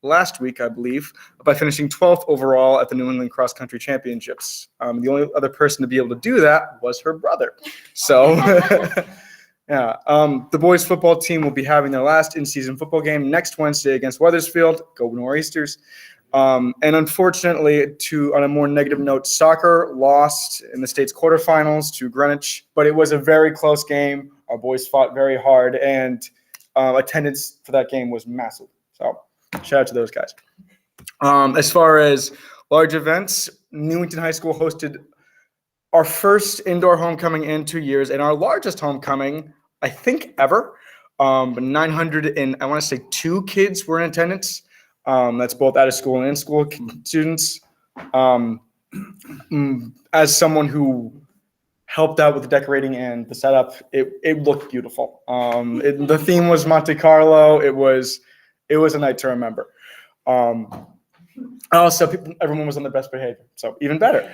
Speaker 17: last week, I believe, by finishing 12th overall at the New England Cross Country Championships. The only other person to be able to do that was her brother. So. Yeah, the boys football team will be having their last in-season football game next Wednesday against Wethersfield. Go Nor'easters. And unfortunately, on a more negative note, soccer lost in the state's quarterfinals to Greenwich, but it was a very close game. Our boys fought very hard, and attendance for that game was massive. So shout out to those guys. As far as large events, Newington High School hosted our first indoor homecoming in 2 years, and our largest homecoming, I think, ever. 900 and I want to say 2 kids were in attendance. That's both out of school and in school students. As someone who helped out with the decorating and the setup, it looked beautiful. The theme was Monte Carlo. It was a night to remember. Also, everyone was on their best behavior, so even better.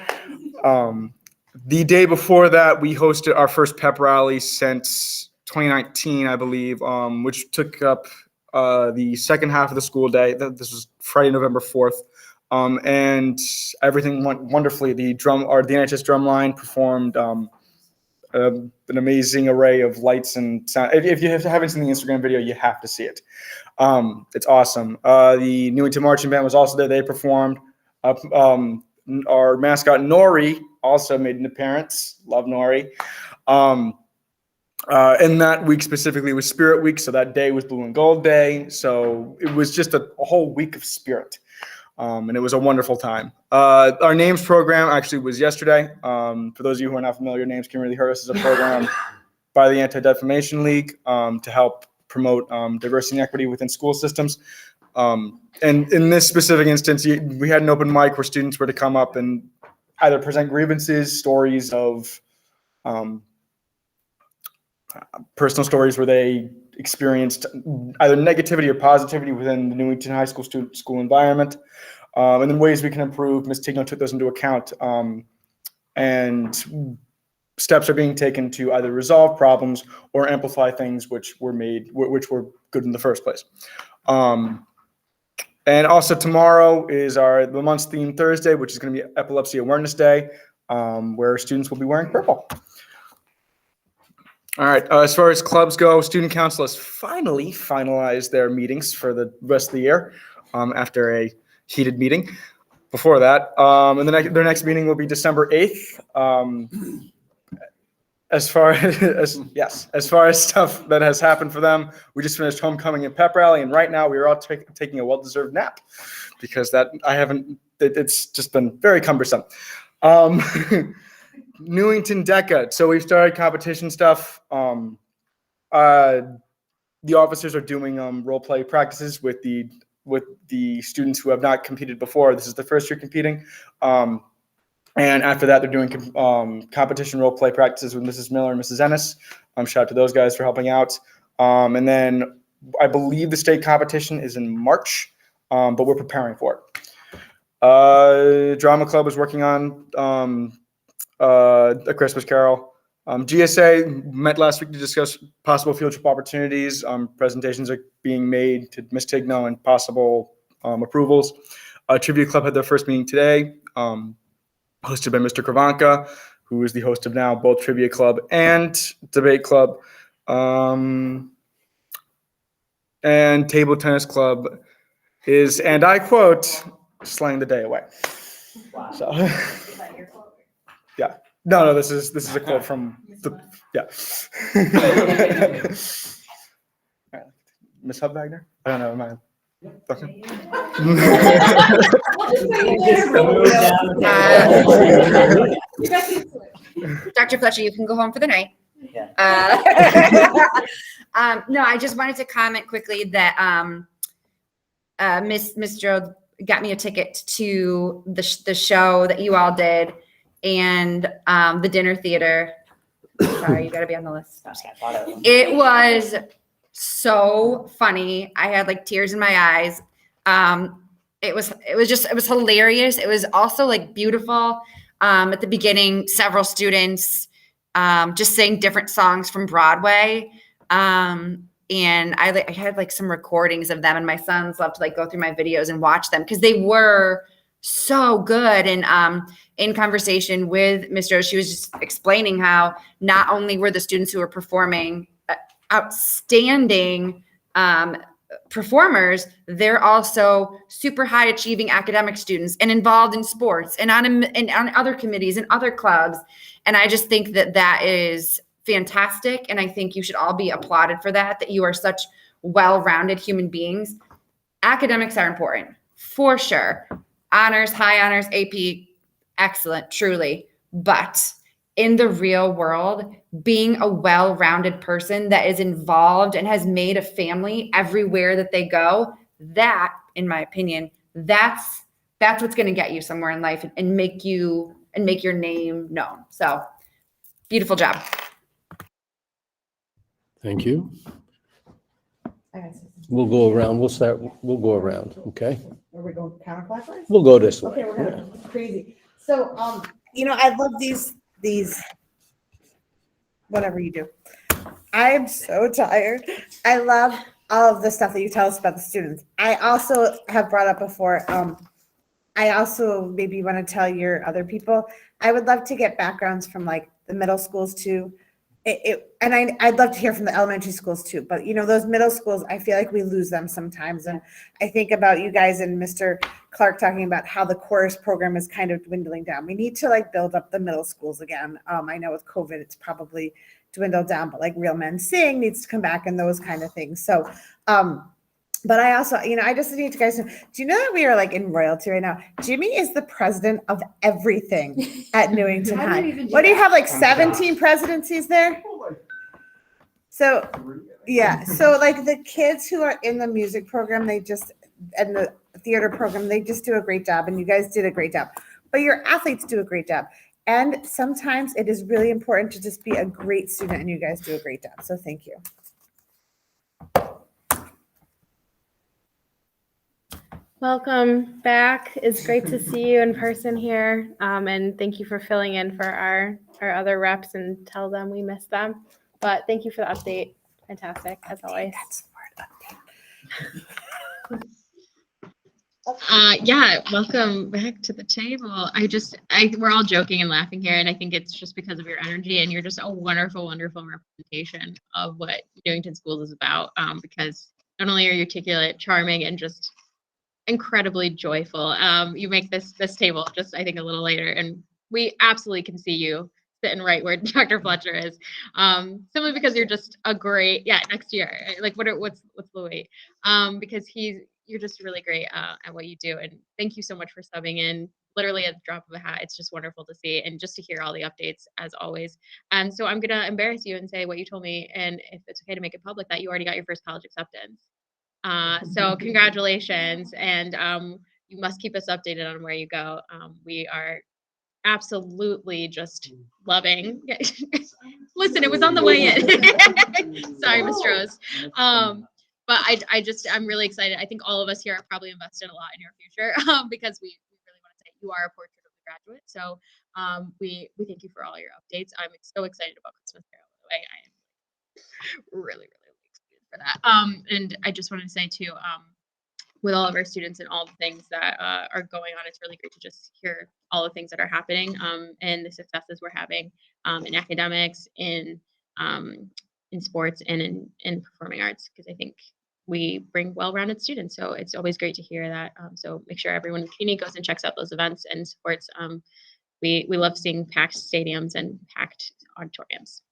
Speaker 17: The day before that, we hosted our first pep rally since 2019, I believe, which took up the second half of the school day. This was Friday, November 4th, and everything went wonderfully. The NHS drum line performed an amazing array of lights and sound. If you haven't seen the Instagram video, you have to see it. It's awesome. The Newington Marching Band was also there. They performed. Our mascot Nori also made an appearance. Love Nori. And that week specifically was Spirit Week, so that day was Blue and Gold Day. So it was just a whole week of spirit, and it was a wonderful time. Our names program actually was yesterday. For those of you who are not familiar, Names Can Really Hurt Us is a program by the Anti-Defamation League to help promote diversity and equity within school systems. And in this specific instance, we had an open mic where students were to come up and either present grievances, stories of personal stories where they experienced either negativity or positivity within the Newington High School school environment, and then ways we can improve. Ms. Tigno took those into account, and steps are being taken to either resolve problems or amplify things which were good in the first place. And also tomorrow is the month's theme Thursday, which is going to be Epilepsy Awareness Day, where students will be wearing purple. All right, as far as clubs go, Student Council has finally finalized their meetings for the rest of the year after a heated meeting before that. And their next meeting will be December 8th. As far as stuff that has happened for them, we just finished homecoming and pep rally, and right now we are all taking a well-deserved nap because it's just been very cumbersome. Newington DECA. So we've started competition stuff. The officers are doing role play practices with the students who have not competed before. This is the first year competing. And after that, they're doing competition role play practices with Mrs. Miller and Mrs. Ennis. Shout out to those guys for helping out. And then I believe the state competition is in March, but we're preparing for it. Drama Club is working on A Christmas Carol. GSA met last week to discuss possible field trip opportunities. Presentations are being made to Ms. Tigno and possible approvals. Trivia Club had their first meeting today, hosted by Mr. Kravanka, who is the host of now both Trivia Club and Debate Club. And Table Tennis Club is, and I quote, slaying the day away.
Speaker 12: Wow.
Speaker 17: So, yeah. No, this is a quote from the, yeah. All right. Ms. Hubwagner? I don't know, am I? Okay.
Speaker 7: Dr. Fletcher, you can go home for the night.
Speaker 8: Yeah.
Speaker 7: No, I just wanted to comment quickly that Miss Gerald got me a ticket to the show that you all did and the dinner theater. Sorry, you got to be on the list. It was so funny. I had like tears in my eyes. It was hilarious. It was also like beautiful. At the beginning, several students just sang different songs from Broadway. And I had like some recordings of them, and my sons love to like go through my videos and watch them because they were so good. And in conversation with Ms. Rose, she was just explaining how not only were the students who were performing outstanding performers, they're also super high achieving academic students and involved in sports and on other committees and other clubs. And I just think that that is fantastic. And I think you should all be applauded for that you are such well-rounded human beings. Academics are important for sure. Honors, high honors, AP, excellent, truly. But in the real world, being a well-rounded person that is involved and has made a family everywhere that they go, that, in my opinion, that's what's going to get you somewhere in life and make your name known. So, beautiful job.
Speaker 3: Thank you. We'll go around. We'll go around. Okay.
Speaker 12: Are we going counterclockwise?
Speaker 3: We'll go this way.
Speaker 12: Okay, we're gonna crazy. So, I love these, whatever you do. I am so tired. I love all of the stuff that you tell us about the students. I also have brought up before, I also maybe want to tell your other people, I would love to get backgrounds from like the middle schools too. And I'd love to hear from the elementary schools too, but those middle schools, I feel like we lose them sometimes. And I think about you guys and Mr. Clark talking about how the chorus program is kind of dwindling down. We need to like build up the middle schools again. I know with COVID, it's probably dwindled down, but like Real Men Sing needs to come back and those kind of things. So, but I also, I just need you guys to know, do you know that we are like in royalty right now? Jimmy is the president of everything at Newington High. What do you have, like 17 presidencies there? So, yeah. So like the kids who are in the music program, and the theater program, they just do a great job. And you guys did a great job. But your athletes do a great job. And sometimes it is really important to just be a great student, and you guys do a great job. So thank you.
Speaker 11: Welcome back. It's great to see you in person here. And thank you for filling in for our other reps and tell them we miss them. But thank you for the update. Fantastic, as always.
Speaker 10: Yeah, welcome back to the table. We're all joking and laughing here, and I think it's just because of your energy, and you're just a wonderful, wonderful representation of what Newington Schools is about. Because not only are you articulate, charming, and just incredibly joyful. You make this table just, I think, a little later, and we absolutely can see you sitting right where Dr. Fletcher is. Simply because you're just a great, next year. Like what's the wait? Because you're just really great at what you do, and thank you so much for subbing in. Literally at the drop of a hat. It's just wonderful to see and just to hear all the updates as always. And so I'm gonna embarrass you and say what you told me, and if it's okay to make it public, that you already got your first college acceptance. So congratulations, and you must keep us updated on where you go. We are absolutely just loving. Listen, it was on the way in. Sorry, Ms. Rose. But I'm really excited. I think all of us here are probably invested a lot in your future because we really want to say you are a portrait of the graduate. So we thank you for all your updates. I'm so excited about Christmas Carol, by the way. I am really excited for that. And I just wanted to say too, with all of our students and all the things that are going on, it's really great to just hear all the things that are happening and the successes we're having in academics, in sports, and in performing arts, because I think we bring well-rounded students. So it's always great to hear that. So make sure everyone in the community goes and checks out those events and supports. We love seeing packed stadiums and packed auditoriums.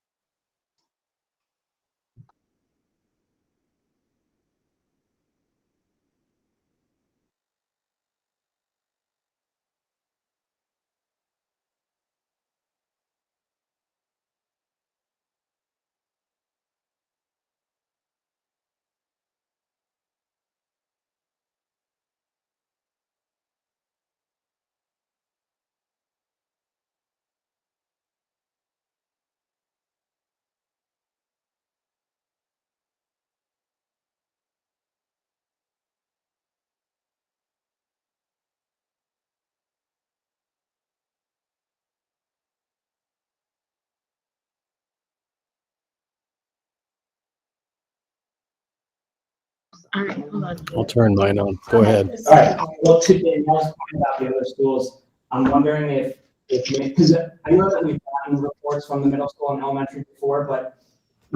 Speaker 10: All right, hold on.
Speaker 3: I'll turn mine on. Go ahead.
Speaker 8: All right. Well, today, about the other schools, I'm wondering if because I know that we've gotten reports from the middle school and elementary before, but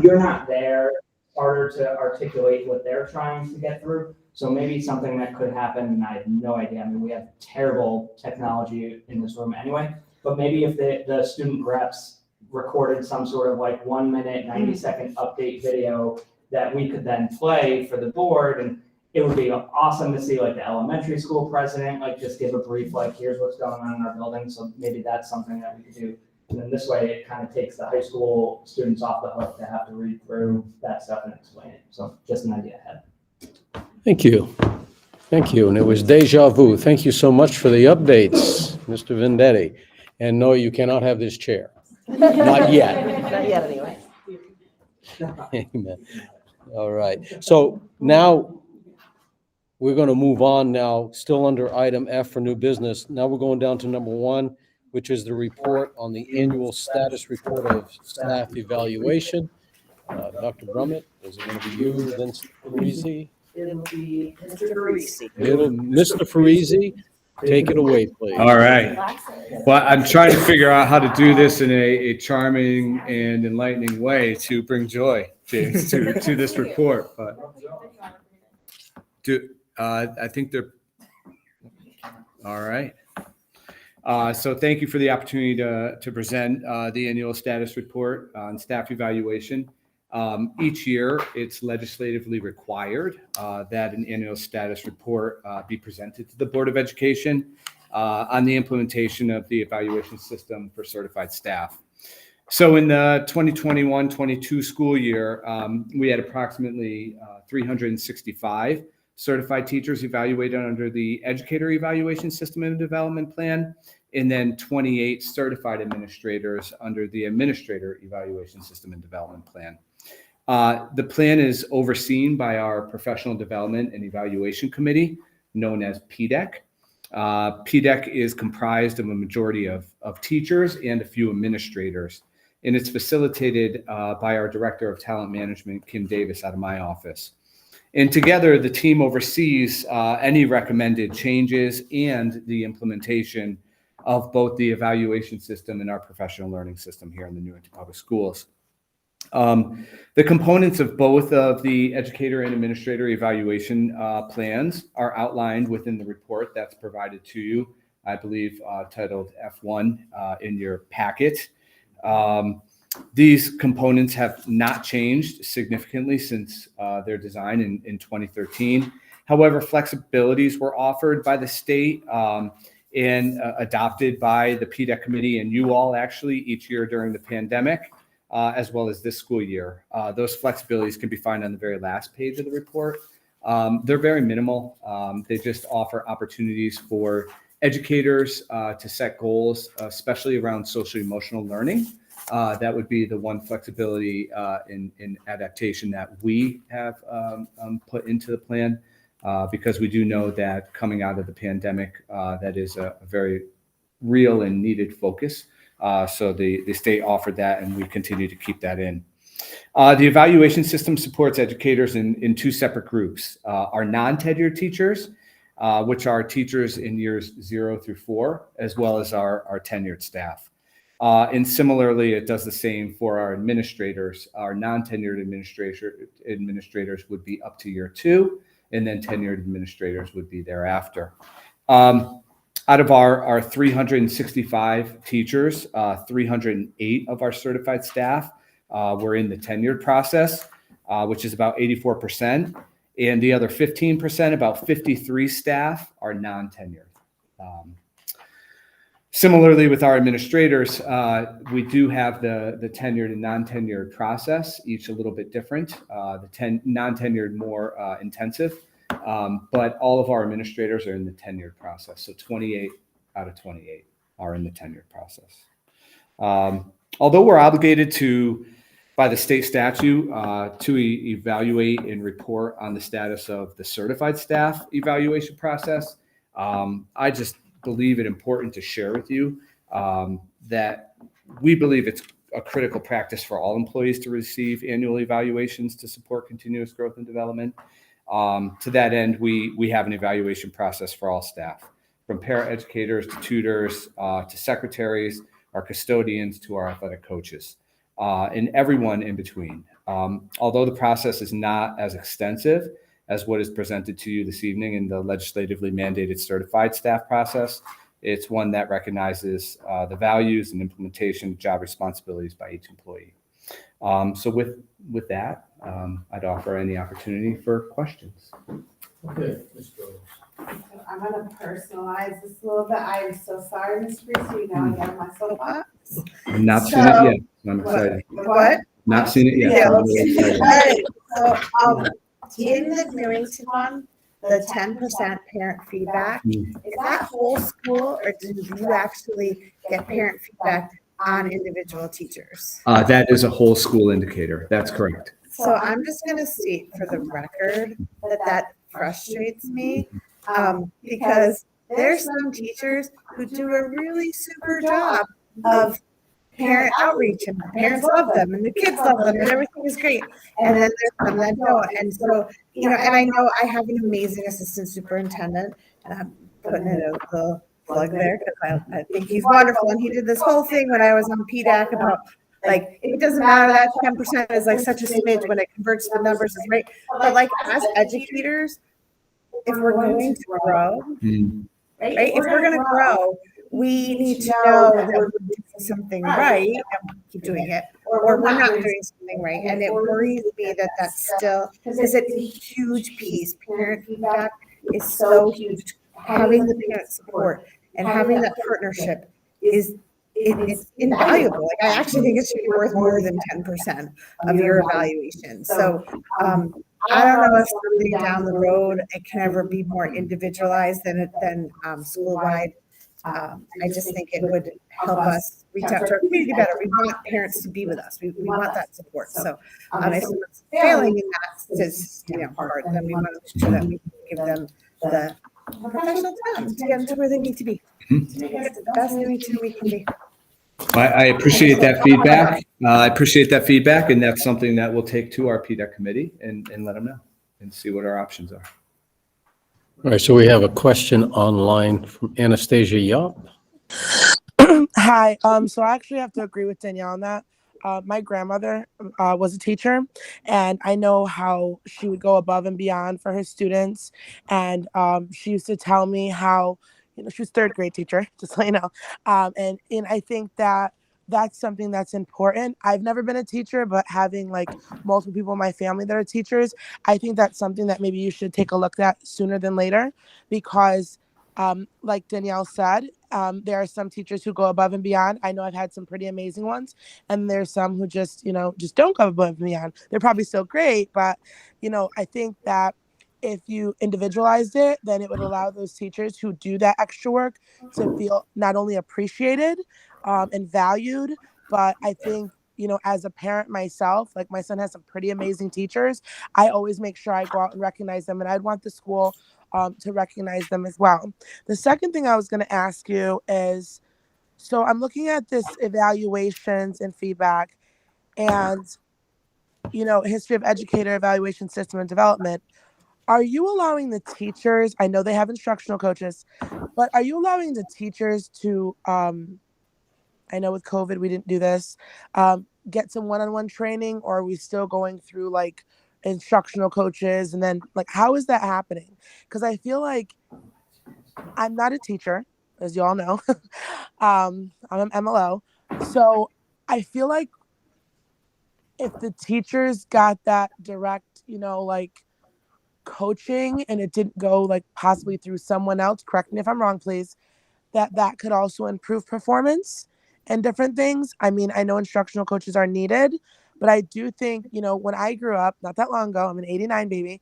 Speaker 8: you're not there. It's harder to articulate what they're trying to get through. So maybe something that could happen, and I have no idea. I mean, we have terrible technology in this room anyway, but maybe if the student reps recorded some sort of like 1 minute, 90-second update video that we could then play for the board, and it would be awesome to see like the elementary school president, like just give a brief, like here's what's going on in our building. So maybe that's something that we could do. And then this way it kind of takes the high school students off the hook to have to read through that stuff and explain it. So just an idea ahead.
Speaker 3: Thank you. Thank you. And it was deja vu. Thank you so much for the updates, Mr. Vendetti. And no, you cannot have this chair. Not yet.
Speaker 1: Not yet, anyway.
Speaker 3: Amen. All right. So now we're going to move on now, still under item F for new business. Now we're going down to number 1, which is the report on the annual status report of staff evaluation. Dr. Brummett, is it going to be you, then Parisi?
Speaker 1: It'll be Mr. Parisi.
Speaker 3: Mr. Parisi, take it away, please.
Speaker 4: All right. Well, I'm trying to figure out how to do this in a charming and enlightening way to bring joy to this report. But I think they're all right. So thank you for the opportunity to present the annual status report on staff evaluation. Each year, it's legislatively required that an annual status report be presented to the Board of Education on the implementation of the evaluation system for certified staff. So in the 2021-22 school year, we had approximately 365 certified teachers evaluated under the Educator Evaluation System and Development Plan, and then 28 certified administrators under the Administrator Evaluation System and Development Plan. The plan is overseen by our Professional Development and Evaluation Committee, known as PDEC. PDEC is comprised of a majority of teachers and a few administrators, and it's facilitated by our Director of Talent Management, Kim Davis, out of my office. And together, the team oversees any recommended changes and the implementation of both the evaluation system and our professional learning system here in the Newington Public Schools. The components of both of the educator and administrator evaluation plans are outlined within the report that's provided to you, I believe titled F1 in your packet. These components have not changed significantly since their design in 2013. However, flexibilities were offered by the state and adopted by the PDEC committee and you all actually each year during the pandemic, as well as this school year. Those flexibilities can be found on the very last page of the report. They're very minimal. They just offer opportunities for educators to set goals, especially around social emotional learning. That would be the one flexibility in adaptation that we have put into the plan, because we do know that coming out of the pandemic, that is a very real and needed focus. So the state offered that, and we continue to keep that in. The evaluation system supports educators in two separate groups. Our non-tenured teachers, which are teachers in years 0 through 4, as well as our tenured staff. And similarly, it does the same for our administrators. Our non-tenured administrators would be up to year 2, and then tenured administrators would be thereafter. Out of our 365 teachers, 308 of our certified staff were in the tenured process, which is about 84%. And the other 15%, about 53 staff, are non-tenured. Similarly, with our administrators, we do have the tenured and non-tenured process, each a little bit different. The non-tenured more intensive, but all of our administrators are in the tenured process. So 28 out of 28 are in the tenured process. Although we're obligated by the state statute to evaluate and report on the status of the certified staff evaluation process, I just believe it important to share with you that we believe it's a critical practice for all employees to receive annual evaluations to support continuous growth and development. To that end, we have an evaluation process for all staff, from paraeducators to tutors to secretaries, our custodians to our athletic coaches, and everyone in between. Although the process is not as extensive as what is presented to you this evening in the legislatively mandated certified staff process, it's one that recognizes the values and implementation of job responsibilities by each employee. So with that, I'd offer any opportunity for questions.
Speaker 2: Okay, Ms.
Speaker 12: I'm gonna personalize this a little bit. I am so sorry, Ms. Reese, you know, I got my soapbox.
Speaker 4: I've not seen it yet. I'm excited.
Speaker 12: What?
Speaker 4: Not seen it yet.
Speaker 12: Yeah,
Speaker 4: I'm really excited.
Speaker 12: all right, so, in the Newington one, the 10% parent feedback, is that whole school, or do you actually get parent feedback on individual teachers?
Speaker 4: That is a whole school indicator. That's correct.
Speaker 12: So I'm just gonna state for the record that frustrates me, because there's some teachers who do a really super job of parent outreach, and parents love them and the kids love them and everything is great. And then there's some that don't. And so, you know, and I know I have an amazing assistant superintendent, and I'm putting in a little plug there because I think he's wonderful. And he did this whole thing when I was on PDAC about, like, it doesn't matter that 10% is like such a smidge when it converts the numbers is right. But like as educators, if we're going to grow, right? If we're going to grow, we need to know that we're doing something right and keep doing it, or we're not doing something right. And it worries me that that's still, because it's a huge piece. Parent feedback is so huge. Having the parent support and having that partnership is it's invaluable. Like, I actually think it should be worth more than 10% of your evaluation. So I don't know if something down the road it can ever be more individualized than school-wide. I just think it would help us reach out to our community better. We want parents to be with us. We want that support. So if someone's failing in that part, then we want to make sure that we give them the professional time to get them to where they need to be. To make us the best Newington we can be.
Speaker 4: I appreciate that feedback. And that's something that we'll take to our PDAC committee and let them know and see what our options are.
Speaker 3: All right, so we have a question online from Anastasia Yop.
Speaker 13: Hi. So I actually have to agree with Danielle on that. My grandmother was a teacher, and I know how she would go above and beyond for her students. And she used to tell me how, she was third grade teacher, just so you know. And I think that that's something that's important. I've never been a teacher, but having like multiple people in my family that are teachers, I think that's something that maybe you should take a look at sooner than later, because like Danielle said, there are some teachers who go above and beyond. I know I've had some pretty amazing ones, and there's some who just don't go above and beyond. They're probably still great, but I think that if you individualized it, then it would allow those teachers who do that extra work to feel not only appreciated and valued, but I think, you know, as a parent myself, like my son has some pretty amazing teachers. I always make sure I go out and recognize them, and I'd want the school to recognize them as well. The second thing I was going to ask you is, so I'm looking at this evaluations and feedback and, you know, history of educator evaluation system and development. Are you allowing the teachers, I know they have instructional coaches, but are you allowing the teachers to, I know with COVID we didn't do this, get some one-on-one training, or are we still going through like instructional coaches? And then like, how is that happening? Because I feel like I'm not a teacher, as you all know. I'm an MLO. So I feel like if the teachers got that direct, you know, like coaching and it didn't go like possibly through someone else, correct me if I'm wrong, please, that could also improve performance and different things. I mean, I know instructional coaches are needed, but I do think, you know, when I grew up, not that long ago, I'm an 89 baby,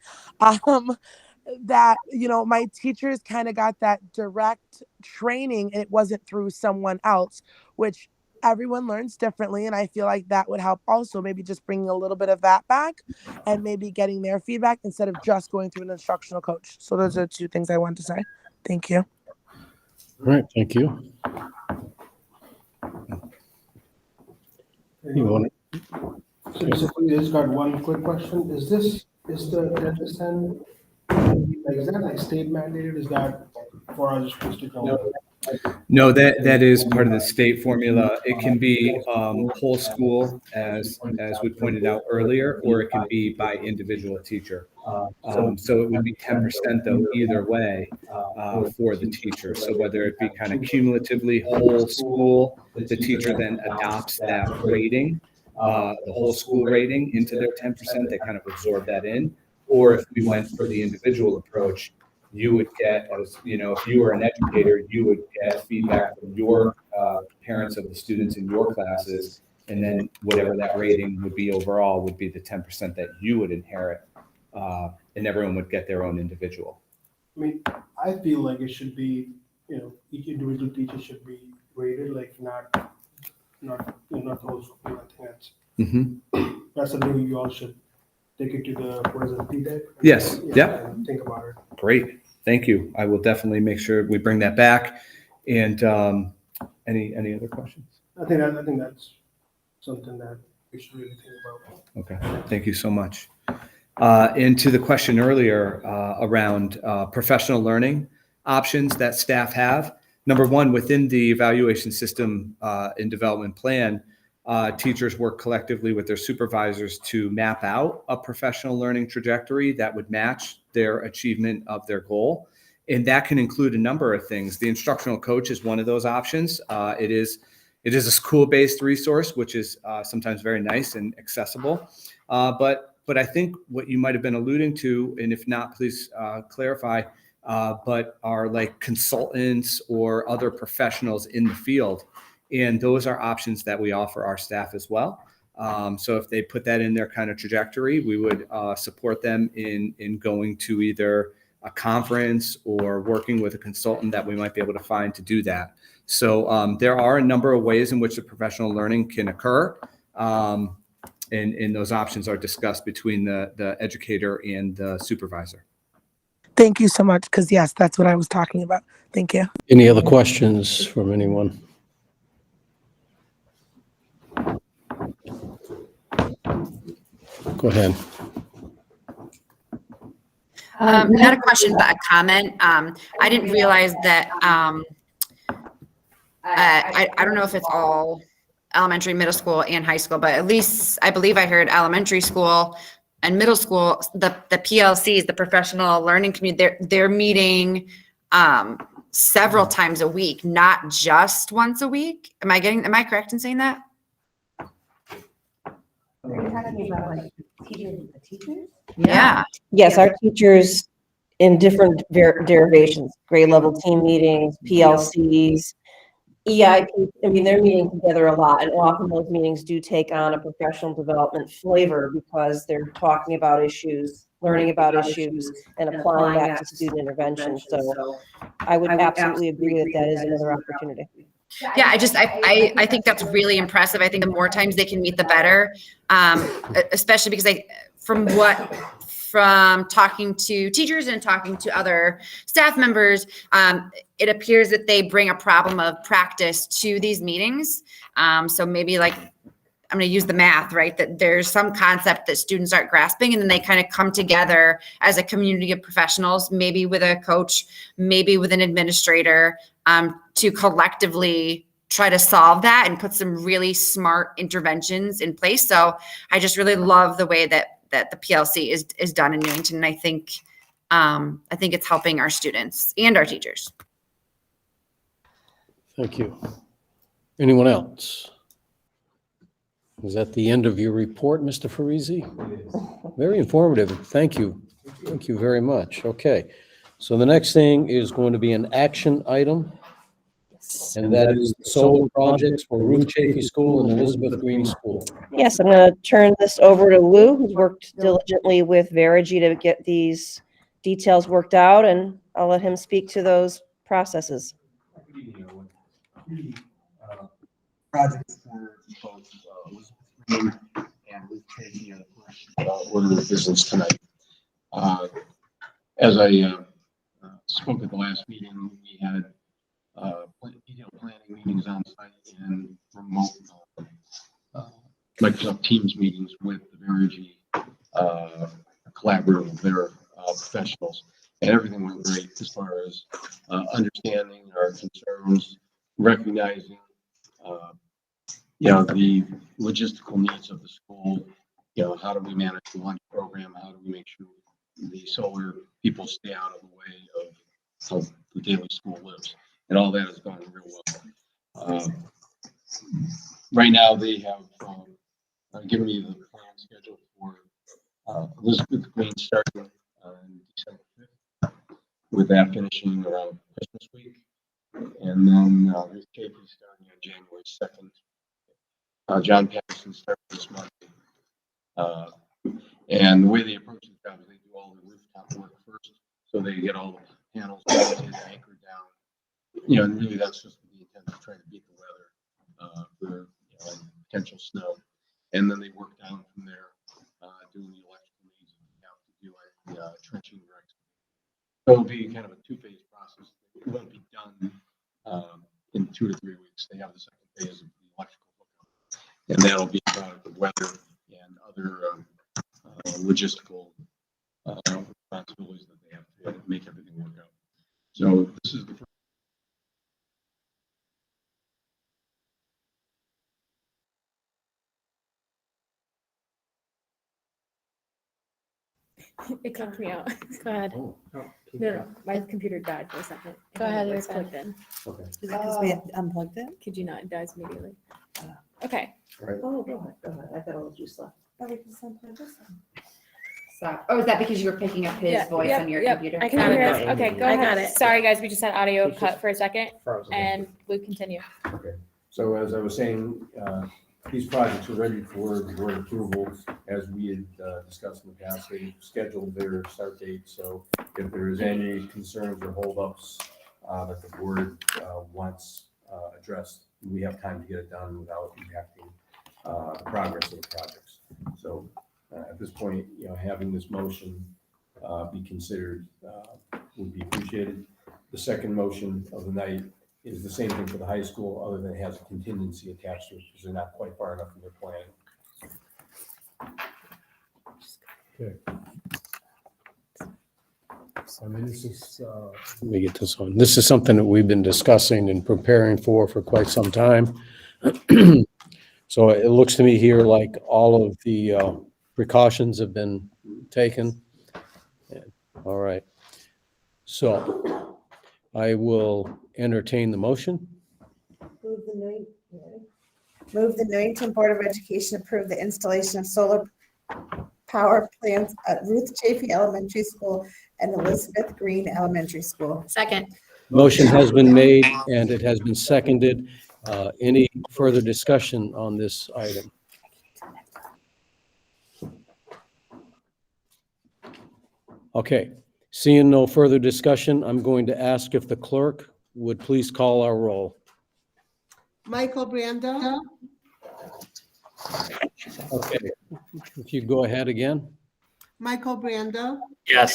Speaker 13: that, you know, my teachers kind of got that direct training and it wasn't through someone else, which everyone learns differently. And I feel like that would help also, maybe just bringing a little bit of that back and maybe getting their feedback instead of just going through an instructional coach. So those are two things I wanted to say. Thank you.
Speaker 3: All right, thank you. You want it?
Speaker 9: So basically, I just got one quick question. Is the 10%, like, is that like state mandated? Is that for our schools to come?
Speaker 4: No, that is part of the state formula. It can be whole school, as we pointed out earlier, or it can be by individual teacher. So it would be 10% though, either way, for the teacher. So whether it be kind of cumulatively whole school, the teacher then adopts that rating, the whole school rating into their 10%, they kind of absorb that in. Or if we went for the individual approach, you would get, as you know, if you were an educator, you would get feedback from your parents of the students in your classes, and then whatever that rating would be overall would be the 10% that you would inherit, and everyone would get their own individual.
Speaker 9: I mean, I feel like it should be, you know, each individual teacher should be rated, like not the whole school. I think that's something you all should take it to the, what is it, PTEC?
Speaker 4: Yes.
Speaker 9: Yeah,
Speaker 4: Yep.
Speaker 9: and think about it.
Speaker 4: Great. Thank you. I will definitely make sure we bring that back. And any other questions?
Speaker 9: I think that's something that we should really think about.
Speaker 4: Okay. Thank you so much. And to the question earlier around professional learning options that staff have. Number one, within the evaluation system and development plan, teachers work collectively with their supervisors to map out a professional learning trajectory that would match their achievement of their goal. And that can include a number of things. The instructional coach is one of those options. It is a school-based resource, which is sometimes very nice and accessible. But I think what you might have been alluding to, and if not, please clarify, but are like consultants or other professionals in the field. And those are options that we offer our staff as well. So if they put that in their kind of trajectory, we would support them in going to either a conference or working with a consultant that we might be able to find to do that. So there are a number of ways in which the professional learning can occur. And those options are discussed between the educator and the supervisor.
Speaker 13: Thank you so much. Because yes, that's what I was talking about. Thank you.
Speaker 3: Any other questions from anyone? Go ahead.
Speaker 7: Not a question, but a comment. I didn't realize that, I don't know if it's all elementary, middle school, and high school, but at least I believe I heard elementary school and middle school, the PLCs, the professional learning community, they're meeting several times a week, not just once a week. Am I correct in saying that?
Speaker 19: Are you talking about like teachers?
Speaker 7: Yeah.
Speaker 1: Yes, our teachers in different derivations, grade level team meetings, PLCs, EIP, I mean, they're meeting together a lot, and often those meetings do take on a professional development flavor because they're talking about issues, learning about issues, and applying that to student intervention. So I would absolutely agree that that is another opportunity.
Speaker 7: Yeah, I think that's really impressive. I think the more times they can meet, the better. Especially because from talking to teachers and talking to other staff members, it appears that they bring a problem of practice to these meetings. So maybe like, I'm going to use the math, right? That there's some concept that students aren't grasping, and then they kind of come together as a community of professionals, maybe with a coach, maybe with an administrator, to collectively try to solve that and put some really smart interventions in place. So I just really love the way that the PLC is done in Newington. And I think it's helping our students and our teachers.
Speaker 3: Thank you. Anyone else? Is that the end of your report, Mr. Farisi? Very informative. Thank you. Thank you very much. Okay. So the next thing is going to be an action item. And that is solar projects for Ruth Chafee School and Elizabeth Green School.
Speaker 1: Yes, I'm going to turn this over to Lou, who's worked diligently with Verigy to get these details worked out, and I'll let him speak to those processes.
Speaker 5: Projects for both Elizabeth Green and Ruth Chafee order of business tonight. As I spoke at the last meeting, we had detailed planning meetings on site and remote Microsoft Teams meetings with the Verigy collaborative, their professionals, and everything went great as far as understanding our concerns, recognizing the logistical needs of the school. How do we manage the lunch program? How do we make sure the solar people stay out of the way of how the daily school lives? And all that has gone real well. Right now, they have given me the plan schedule for Elizabeth Green starting on December 5th, with that finishing around Christmas week. And then Ruth Chafee starting on January 2nd. John Patterson starts this month. And the way they approach the job is they do all the rooftop work first, so they get all the panels mounted, anchored down. And really that's just the intent of trying to beat the weather for potential snow. And then they work down from there, doing the electrical needs that we have to do any trenching directs. So it'll be kind of a two-phase process. It won't be done in 2 to 3 weeks. They have the second phase of the electrical hookup, and that'll be about the weather and other logistical responsibilities that they have to make everything work out. So this is the first.
Speaker 11: It kicked me out. Go ahead.
Speaker 3: Oh,
Speaker 11: No, my computer died for a second.
Speaker 3: Go ahead,
Speaker 11: It's
Speaker 3: you're
Speaker 11: plugged in.
Speaker 3: Okay.
Speaker 11: Is it because we unplugged it? Could you not? It dies immediately. Okay.
Speaker 3: Right.
Speaker 1: Oh, go ahead. I got all the juice left.
Speaker 7: Oh, is that because you were picking up his voice on your computer?
Speaker 11: I can hear us. Okay, go ahead.
Speaker 2: I got it.
Speaker 11: Sorry, guys, we just had audio
Speaker 2: It's
Speaker 11: cut
Speaker 2: just
Speaker 11: for a second,
Speaker 2: frozen.
Speaker 11: and we continue.
Speaker 2: Okay, so as I was saying, these projects are ready for the board approval. As we had discussed in the past, they scheduled their start date. So if there is any concerns or holdups that the board wants addressed, we have time to get it done without impacting the progress of the projects. So at this point, having this motion be considered would be appreciated. The second motion of the night is the same thing for the high school, other than it has a contingency attached to it because they're not quite far enough in their planning.
Speaker 3: Okay. I mean, this is, let me get this on. This is something that we've been discussing and preparing for quite some time. So it looks to me here like all of the precautions have been taken. All right. So I will entertain the motion.
Speaker 12: Move the Newington Board of Education approve the installation of solar power plants at Ruth Chafee Elementary School and Elizabeth Green Elementary School.
Speaker 11: Second.
Speaker 3: Motion has been made and it has been seconded. Any further discussion on this item? Okay, seeing no further discussion, I'm going to ask if the clerk would please call our roll.
Speaker 6: Michael Brando,
Speaker 3: Okay, if you go ahead again.
Speaker 6: Michael Brando,
Speaker 3: Yes.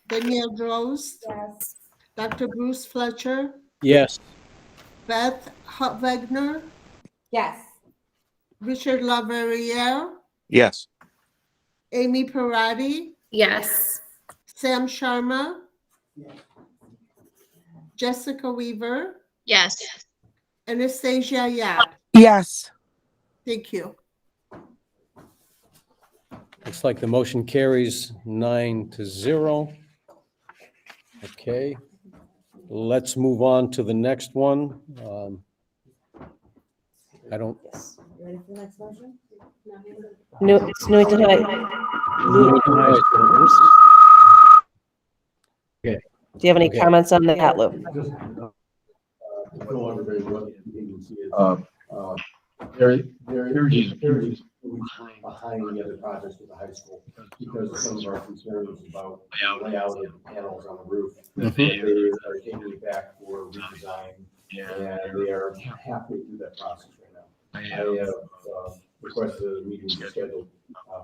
Speaker 6: Danielle Rose. Yes. Dr. Bruce Fletcher,
Speaker 3: Yes.
Speaker 6: Beth Wagner. Yes. Richard Laverriere,
Speaker 16: Yes.
Speaker 6: Amy Parati,
Speaker 11: Yes.
Speaker 6: Sam Sharma, Jessica Weaver,
Speaker 10: Yes.
Speaker 6: Anastasia Yap.
Speaker 13: Yes.
Speaker 6: Thank you.
Speaker 3: Looks like the motion carries 9-0. Okay, let's move on to the next one. I don't.
Speaker 19: You ready for the next motion?
Speaker 1: It's Newington High.
Speaker 3: Okay.
Speaker 1: Do you have any
Speaker 3: Okay.
Speaker 1: comments on that, Lou?
Speaker 2: There is behind the other projects with the high school because of some of our concerns about layout of panels on the roof. That they are taking it back for redesign, and they are halfway through that process right now. I have requested a meeting to schedule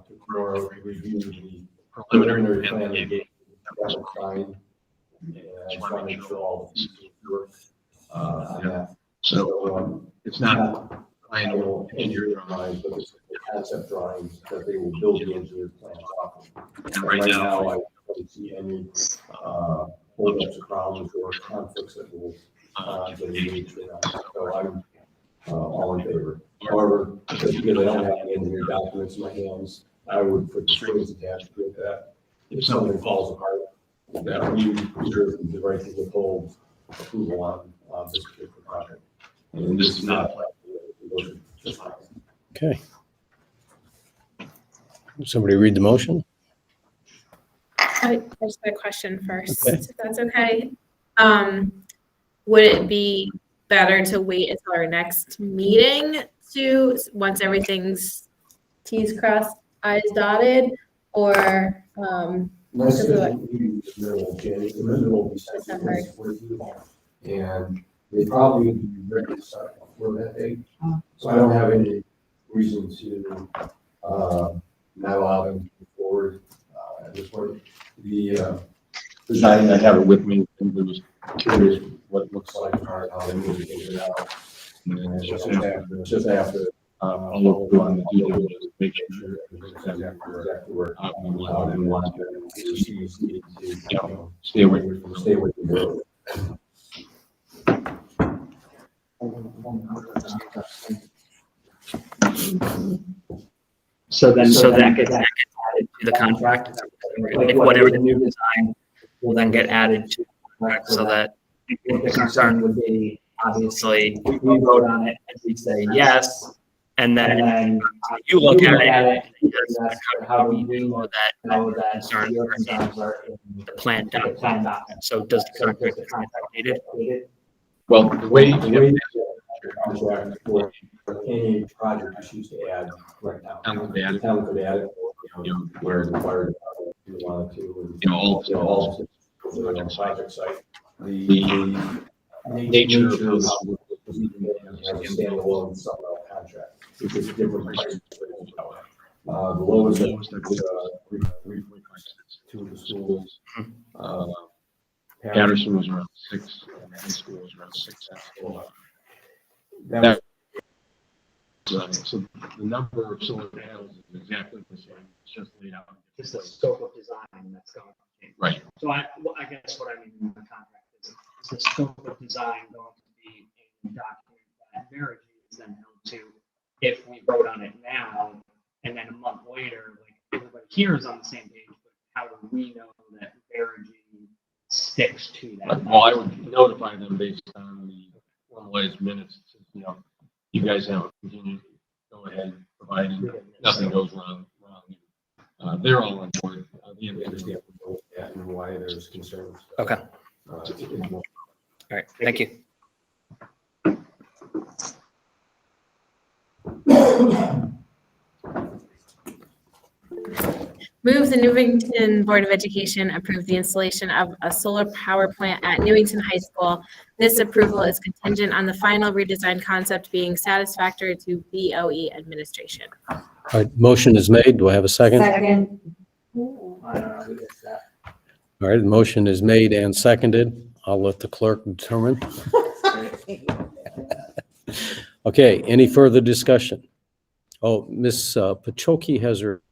Speaker 2: to tomorrow to review the preliminary plan. That was fine. And I just want to make sure all the pieces work on that. So it's not final engineering drawings, but it's the concept drawings that they will build the engineered plans off of. And right now, I don't see any holdups or problems or conflicts that will get engaged in that. So I'm all in favor. However, because I don't have any engineered documents in my hands, I would put the strings attached with that. If something falls apart, that we reserve the right to withhold approval on this particular project. And this is not.
Speaker 3: Okay. Somebody read the motion?
Speaker 11: I just got a question first,
Speaker 3: Okay.
Speaker 11: if that's okay. Would it be better to wait until our next meeting to, once everything's T's crossed, I's dotted, or,
Speaker 2: December. And they probably would be ready to start before that date. So I don't have any reason to not allow them to move forward at this point. The design, I have it with me, and it was curious what it looks like, or how they move it out. And it's just after I'll look on the due diligence, make sure everything's exactly where we want them to stay away from the road.
Speaker 8: So that gets added to the contract. Like whatever the new design will then get added to the contract, so that the concern would be, obviously, we vote on it and we say yes, and then you look at it and yes, how do we know that concerns are in the plan document? So does the contract need it?
Speaker 2: Well, the way contract for any project you choose to add right now. Town could add it, where the fire department wanted to, all the project site. The nature of this has a standalone supplemental contract, which is different. The lowest is 2 of the schools. Patterson was around 6, and the high school was around 6. So the number of solar panels is exactly the same. It's just laid out.
Speaker 8: It's the scope of design that's going to change.
Speaker 2: Right.
Speaker 8: So I guess what I mean in the contract is the scope of design going to be a document that Verigy is then held to if we vote on it now, and then a month later, like everybody here is on the same page, but how do we know that Verigy sticks to that?
Speaker 2: Well, I would notify them based on the formalized minutes. You guys have a continued, go ahead, providing nothing goes wrong. They're all on board. They understand and why there's concerns.
Speaker 8: Okay.
Speaker 17: All right, thank you.
Speaker 11: Move the Newington Board of Education approve the installation of a solar power plant at Newington High School. This approval is contingent on the final redesign concept being satisfactory to BOE administration.
Speaker 3: All right, motion is made. Do I have a second?
Speaker 20: Second.
Speaker 3: All right, the motion is made and seconded. I'll let the clerk determine. Okay, any further discussion? Oh, Ms. Pachoki has her.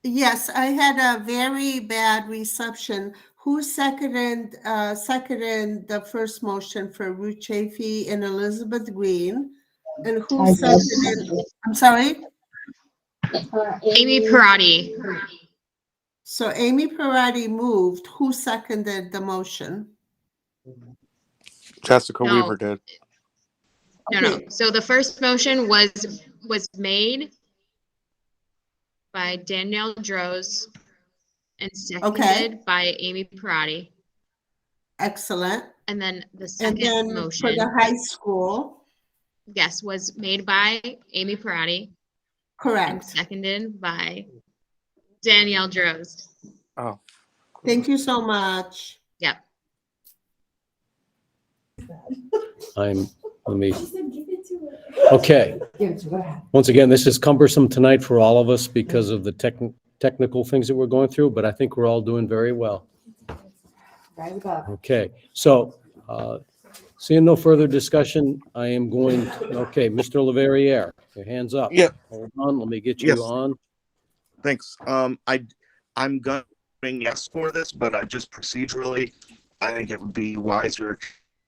Speaker 6: Yes, I had a very bad reception. Who seconded the first motion for Ruth Chafee and Elizabeth Green? And who
Speaker 19: I did.
Speaker 6: seconded, I'm sorry?
Speaker 10: Amy Parati.
Speaker 6: So Amy Parati moved. Who seconded the motion?
Speaker 16: Jessica
Speaker 10: No.
Speaker 16: Weaver did.
Speaker 10: No. So the first motion was made by Danielle Droz and seconded by Amy Parati.
Speaker 6: Excellent.
Speaker 10: And then the
Speaker 6: And
Speaker 10: second
Speaker 6: then
Speaker 10: motion,
Speaker 6: for the high school,
Speaker 10: yes, was made by Amy Parati and
Speaker 6: correct.
Speaker 10: seconded by Danielle Droz.
Speaker 16: Oh,
Speaker 6: Thank you so much.
Speaker 10: Yep.
Speaker 3: Let me. Okay. Once again, this is cumbersome tonight for all of us because of the technical things that we're going through, but I think we're all doing very well. Okay, so seeing no further discussion, I am going to, okay, Mr. Leverrier, your hands up.
Speaker 16: Yeah.
Speaker 3: Hold on, let me get you
Speaker 16: Yes.
Speaker 3: on.
Speaker 16: thanks. I'm going yes for this, but I just procedurally, I think it would be wiser if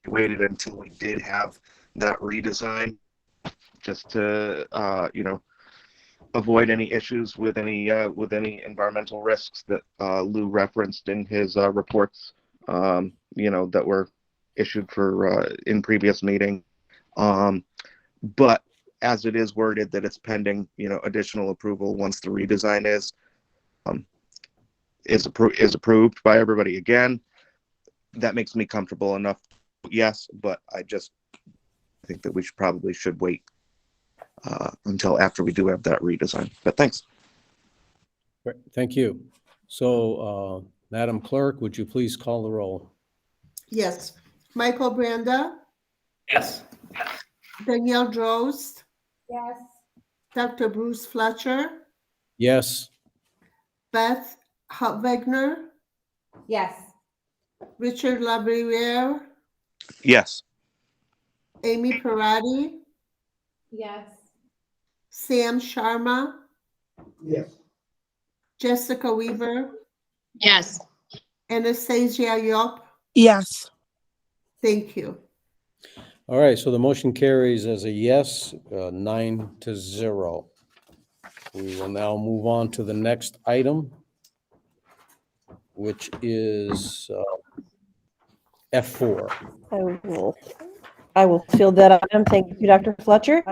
Speaker 16: we waited until we did have that redesign, just to avoid any issues with any environmental risks that Lou referenced in his reports, that were issued for in previous meeting. But as it is worded that it's pending, additional approval once the redesign is approved by everybody again, that makes me comfortable enough. Yes, but I think that we should wait until after we do have that redesign. But thanks.
Speaker 3: Great, thank you. So, Madam Clerk, would you please call the roll?
Speaker 6: Yes. Michael Branda,
Speaker 17: Yes.
Speaker 6: Danielle Drost,
Speaker 19: Yes.
Speaker 6: Dr. Bruce Fletcher,
Speaker 3: Yes.
Speaker 6: Beth Wagner,
Speaker 19: Yes.
Speaker 6: Richard Labriere,
Speaker 16: Yes.
Speaker 6: Amy Parati,
Speaker 19: Yes.
Speaker 6: Sam Sharma,
Speaker 9: Yes.
Speaker 6: Jessica Weaver,
Speaker 10: Yes.
Speaker 6: Anastasia Yop.
Speaker 13: Yes.
Speaker 6: Thank you.
Speaker 3: All right, so the motion carries as a yes, 9-0. We will now move on to the next item, which is F4.
Speaker 1: I will field that item. Thank you, Dr. Fletcher.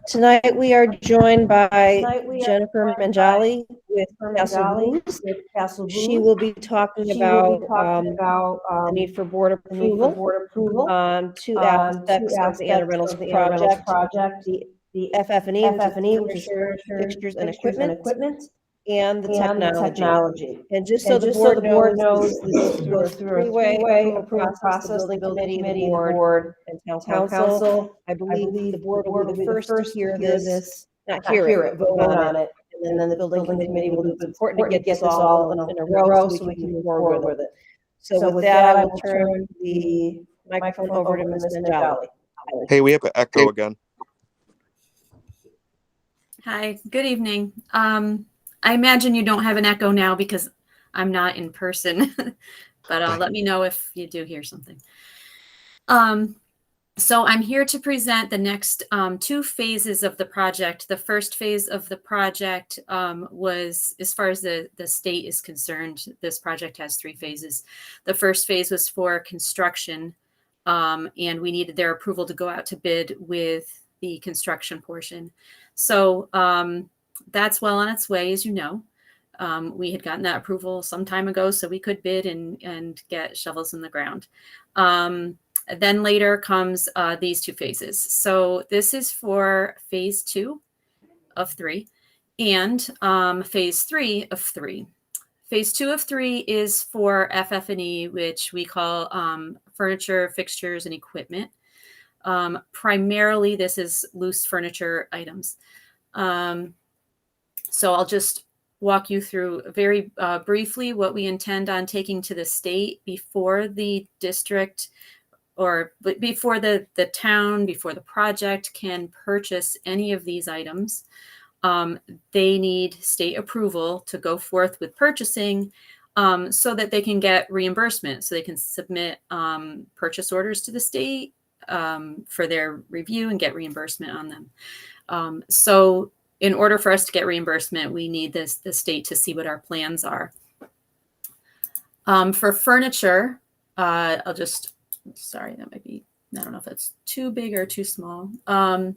Speaker 1: Tonight, we are joined by Jennifer Manjali with Castle Blues. She will be talking about the need for board approval on two aspects of the Anna Reynolds project, the FF&E, which is fixtures and equipment, and the technology. And just so the board knows, this goes through a three-way approval process, the building committee, the board, and town council. I believe the board will be the first to hear this, not hear it, vote on it. And then the building committee will do, it's important to get this all in a row so we can move forward with it. So with that, I will turn the microphone over to Ms. Manjali.
Speaker 16: Hey, we have an echo again.
Speaker 14: Hi, good evening. I imagine you don't have an echo now because I'm not in person, but let me know if you do hear something. So I'm here to present the next two phases of the project. The first phase of the project was, as far as the state is concerned, this project has three phases. The first phase was for construction, and we needed their approval to go out to bid with the construction portion. So that's well on its way, as you know. We had gotten that approval some time ago, so we could bid and get shovels in the ground. Then later comes these two phases. So this is for phase 2 of 3 and phase 3 of 3. Phase 2 of 3 is for FF&E, which we call furniture, fixtures, and equipment. Primarily, this is loose furniture items. So I'll just walk you through very briefly what we intend on taking to the state before the district or before the town, before the project can purchase any of these items. They need state approval to go forth with purchasing so that they can get reimbursement, so they can submit purchase orders to the state for their review and get reimbursement on them. So in order for us to get reimbursement, we need the state to see what our plans are. For furniture, I'll just, sorry, that might be, I don't know if that's too big or too small. Hold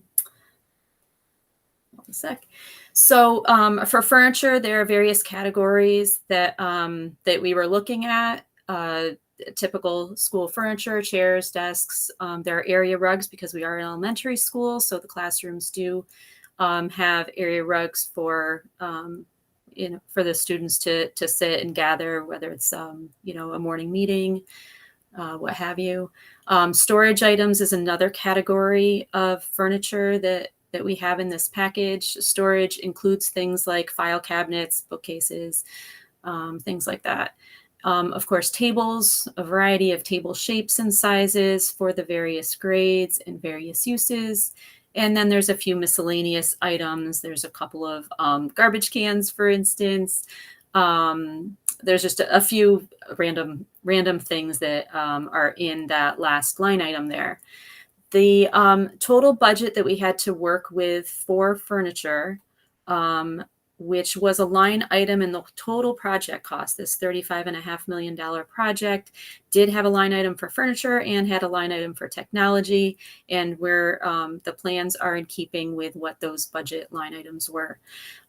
Speaker 14: a sec. So for furniture, there are various categories that that we were looking at. Typical school furniture, chairs, desks. There are area rugs because we are an elementary school, so the classrooms do have area rugs for for the students to sit and gather, whether it's a morning meeting, what have you. Storage items is another category of furniture that we have in this package. Storage includes things like file cabinets, bookcases, things like that. Of course, tables, a variety of table shapes and sizes for the various grades and various uses. And then there's a few miscellaneous items. There's a couple of garbage cans, for instance. There's just a few random things that are in that last line item there. The total budget that we had to work with for furniture, which was a line item in the total project cost, this $35.5 million project, did have a line item for furniture and had a line item for technology, and where the plans are in keeping with what those budget line items were.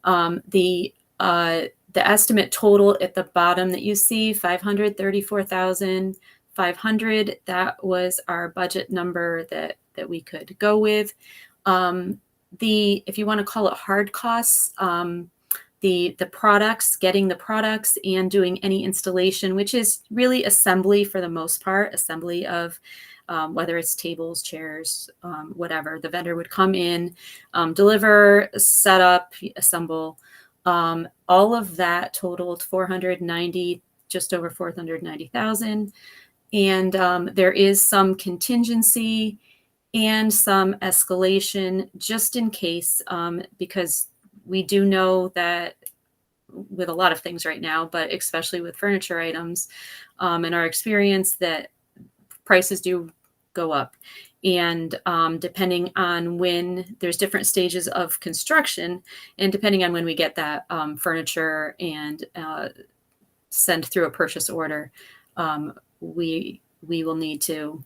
Speaker 14: The estimate total at the bottom that you see, $534,500, that was our budget number that we could go with. If you want to call it hard costs, the products, getting the products and doing any installation, which is really assembly for the most part, assembly of whether it's tables, chairs, whatever. The vendor would come in, deliver, set up, assemble. All of that totaled just over 490,000. And there is some contingency and some escalation just in case, because we do know that with a lot of things right now, but especially with furniture items, in our experience, that prices do go up. And depending on when there's different stages of construction, and depending on when we get that furniture and send through a purchase order, we will need to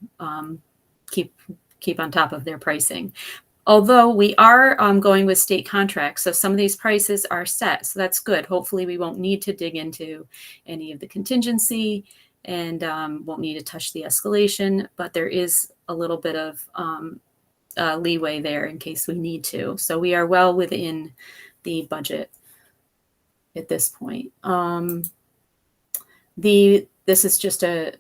Speaker 14: keep on top of their pricing. Although we are going with state contracts, so some of these prices are set, so that's good. Hopefully we won't need to dig into any of the contingency and won't need to touch the escalation, but there is a little bit of leeway there in case we need to. So we are well within the budget at this point. This is just a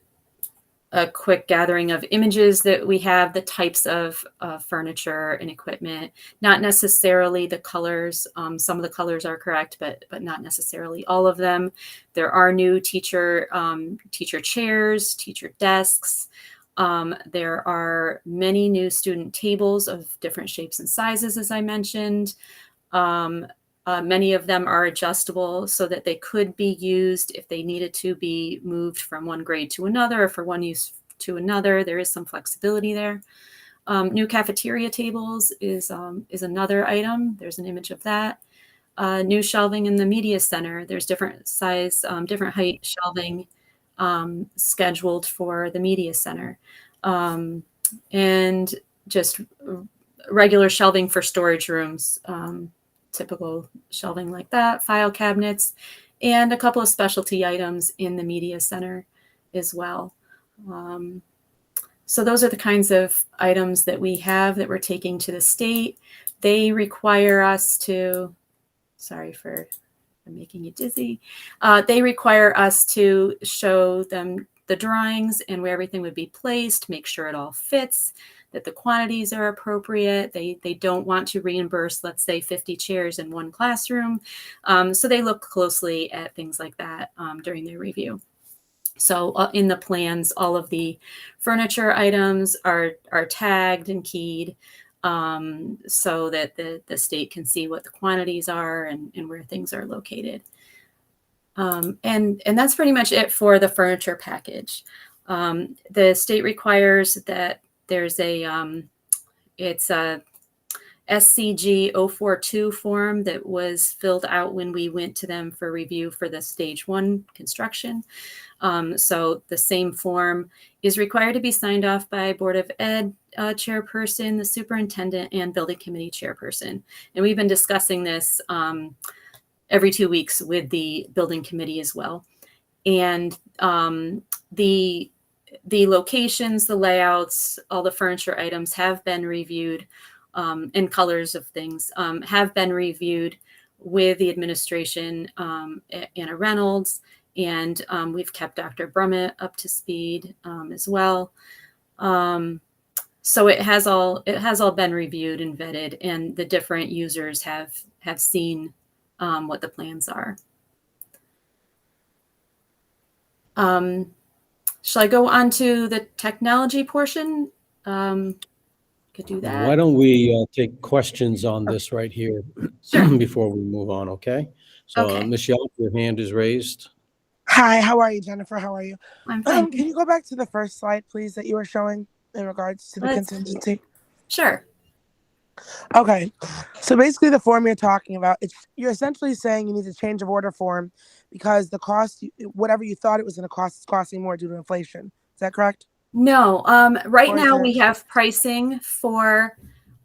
Speaker 14: quick gathering of images that we have, the types of furniture and equipment, not necessarily the colors. Some of the colors are correct, but not necessarily all of them. There are new teacher chairs, teacher desks. There are many new student tables of different shapes and sizes, as I mentioned. Many of them are adjustable so that they could be used if they needed to be moved from one grade to another or for one use to another. There is some flexibility there. New cafeteria tables is another item. There's an image of that. New shelving in the media center. There's different size, different height shelving scheduled for the media center. And just regular shelving for storage rooms. Typical shelving like that, file cabinets, and a couple of specialty items in the media center as well. So those are the kinds of items that we have that we're taking to the state. They require us to, sorry for making you dizzy. They require us to show them the drawings and where everything would be placed, make sure it all fits, that the quantities are appropriate. They don't want to reimburse, let's say, 50 chairs in one classroom. So they look closely at things like that during their review. So in the plans, all of the furniture items are tagged and keyed so that the state can see what the quantities are and where things are located. And that's pretty much it for the furniture package. The state requires that there's it's a SCG 042 form that was filled out when we went to them for review for the stage 1 construction. So the same form is required to be signed off by Board of Ed chairperson, the superintendent, and building committee chairperson. And we've been discussing this every 2 weeks with the building committee as well. And the locations, the layouts, all the furniture items have been reviewed, and colors of things have been reviewed with the administration, Anna Reynolds, and we've kept Dr. Brummett up to speed as well. So it has all been reviewed and vetted, and the different users have seen what the plans are. Shall I go on to the technology portion? Could do that.
Speaker 3: Why don't we take questions on this right here before we move on, okay? So
Speaker 14: Okay.
Speaker 3: Ms. Yelp, your hand is raised.
Speaker 13: Hi, how are you, Jennifer? How are you?
Speaker 14: I'm fine.
Speaker 13: Can you go back to the first slide, please, that you were showing in regards to the contingency?
Speaker 14: Sure.
Speaker 13: Okay, so basically the form you're talking about, you're essentially saying you need a change of order form because the cost, whatever you thought it was going to cost, is costing more due to inflation. Is that correct?
Speaker 14: No, right
Speaker 13: Or is
Speaker 14: now
Speaker 13: it-
Speaker 14: we have pricing for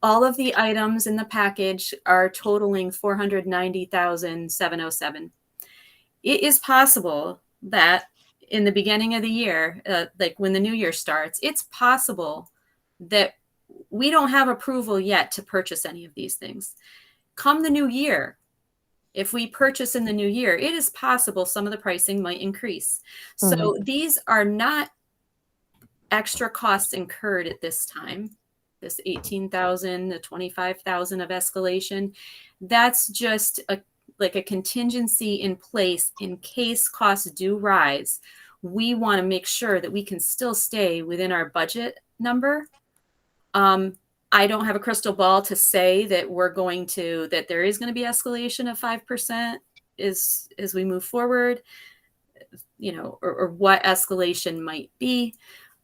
Speaker 14: all of the items in the package are totaling $490,707. It is possible that in the beginning of the year, like when the new year starts, it's possible that we don't have approval yet to purchase any of these things. Come the new year, if we purchase in the new year, it is possible some of the pricing might increase. So these are not extra costs incurred at this time. This $18,000, the $25,000 of escalation, that's just like a contingency in place in case costs do rise. We want to make sure that we can still stay within our budget number. I don't have a crystal ball to say that that there is going to be escalation of 5% as we move forward, or what escalation might be.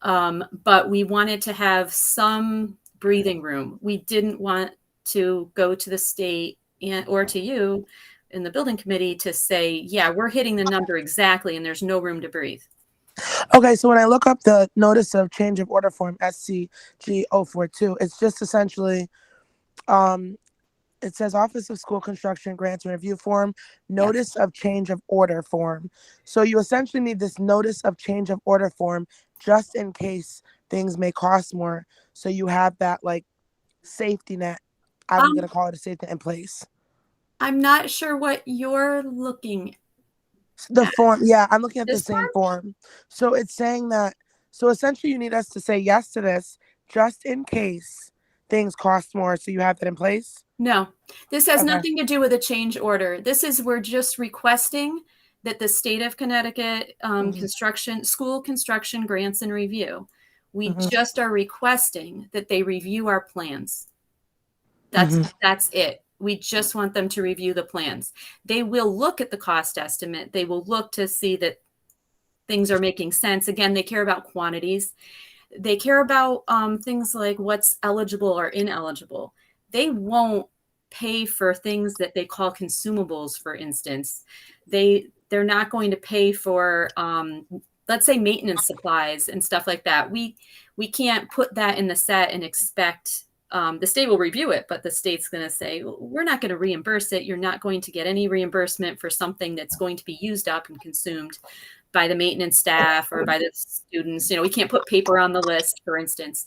Speaker 14: But we wanted to have some breathing room. We didn't want to go to the state or to you in the building committee to say, yeah, we're hitting the number exactly and there's no room to breathe.
Speaker 13: Okay, so when I look up the notice of change of order form, SCG 042, it's just essentially, it says Office of School Construction Grants and Review Form, Notice of Change of Order Form. So you essentially need this Notice of Change of Order Form just in case things may cost more. So you have that like safety net. I'm going to call it a safety net in place.
Speaker 14: I'm not sure what you're looking
Speaker 13: The form, yeah, I'm looking at the
Speaker 14: This
Speaker 13: same form. So it's saying that, so essentially you need us to say yes to this just in case things cost more. So you have that in place?
Speaker 14: No, this has
Speaker 13: Okay.
Speaker 14: nothing to do with a change order. We're just requesting that the state of Connecticut school construction grants and review, we just are requesting that they review our plans. That's it. We just want them to review the plans. They will look at the cost estimate. They will look to see that things are making sense. Again, they care about quantities. They care about things like what's eligible or ineligible. They won't pay for things that they call consumables, for instance. They're not going to pay for, let's say, maintenance supplies and stuff like that. We can't put that in the set and expect the state will review it, but the state's going to say, "Well, we're not going to reimburse it. You're not going to get any reimbursement for something that's going to be used up and consumed by the maintenance staff or by the students. You know, we can't put paper on the list, for instance.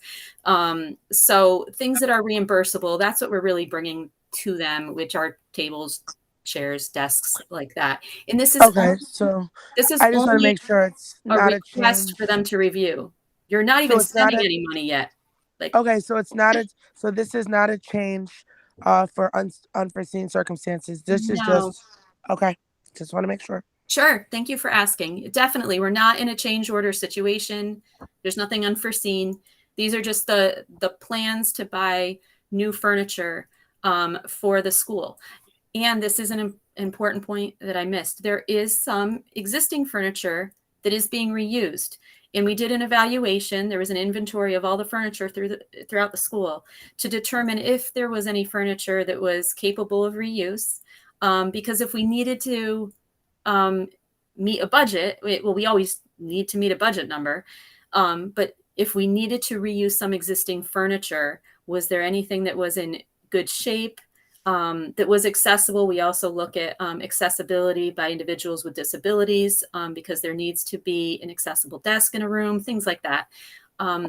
Speaker 14: So things that are reimbursable, that's what we're really bringing to them, which are tables, chairs, desks, like that. And this is
Speaker 13: Okay, so
Speaker 14: this is
Speaker 13: I just want to
Speaker 14: only
Speaker 13: make sure it's
Speaker 14: a
Speaker 13: not a
Speaker 14: request
Speaker 13: change.
Speaker 14: for them to review. You're not
Speaker 13: So
Speaker 14: even
Speaker 13: it's not
Speaker 14: spending
Speaker 13: a
Speaker 14: any money yet. Like,
Speaker 13: okay, so it's not a so this is not a change for unforeseen circumstances. This is
Speaker 14: no.
Speaker 13: just okay. Just want to make sure.
Speaker 14: Sure. Thank you for asking. Definitely. We're not in a change order situation. There's nothing unforeseen. These are just the plans to buy new furniture for the school. And this is an important point that I missed. There is some existing furniture that is being reused. And we did an evaluation. There was an inventory of all the furniture throughout the school to determine if there was any furniture that was capable of reuse. Because if we needed to meet a budget, we always need to meet a budget number. But if we needed to reuse some existing furniture, was there anything that was in good shape, that was accessible? We also look at accessibility by individuals with disabilities, because there needs to be an accessible desk in a room, things like that.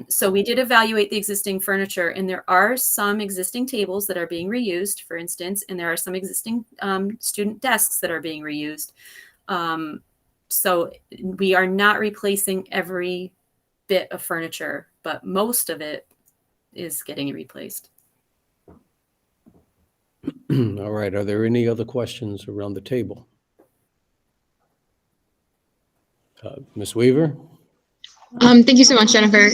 Speaker 14: So we did evaluate the existing furniture, and there are some existing tables that are being reused, for instance, and there are some existing student desks that are being reused. So we are not replacing every bit of furniture, but most of it is getting replaced.
Speaker 3: All right. Are there any other questions around the table? Ms. Weaver?
Speaker 10: Thank you so much, Jennifer.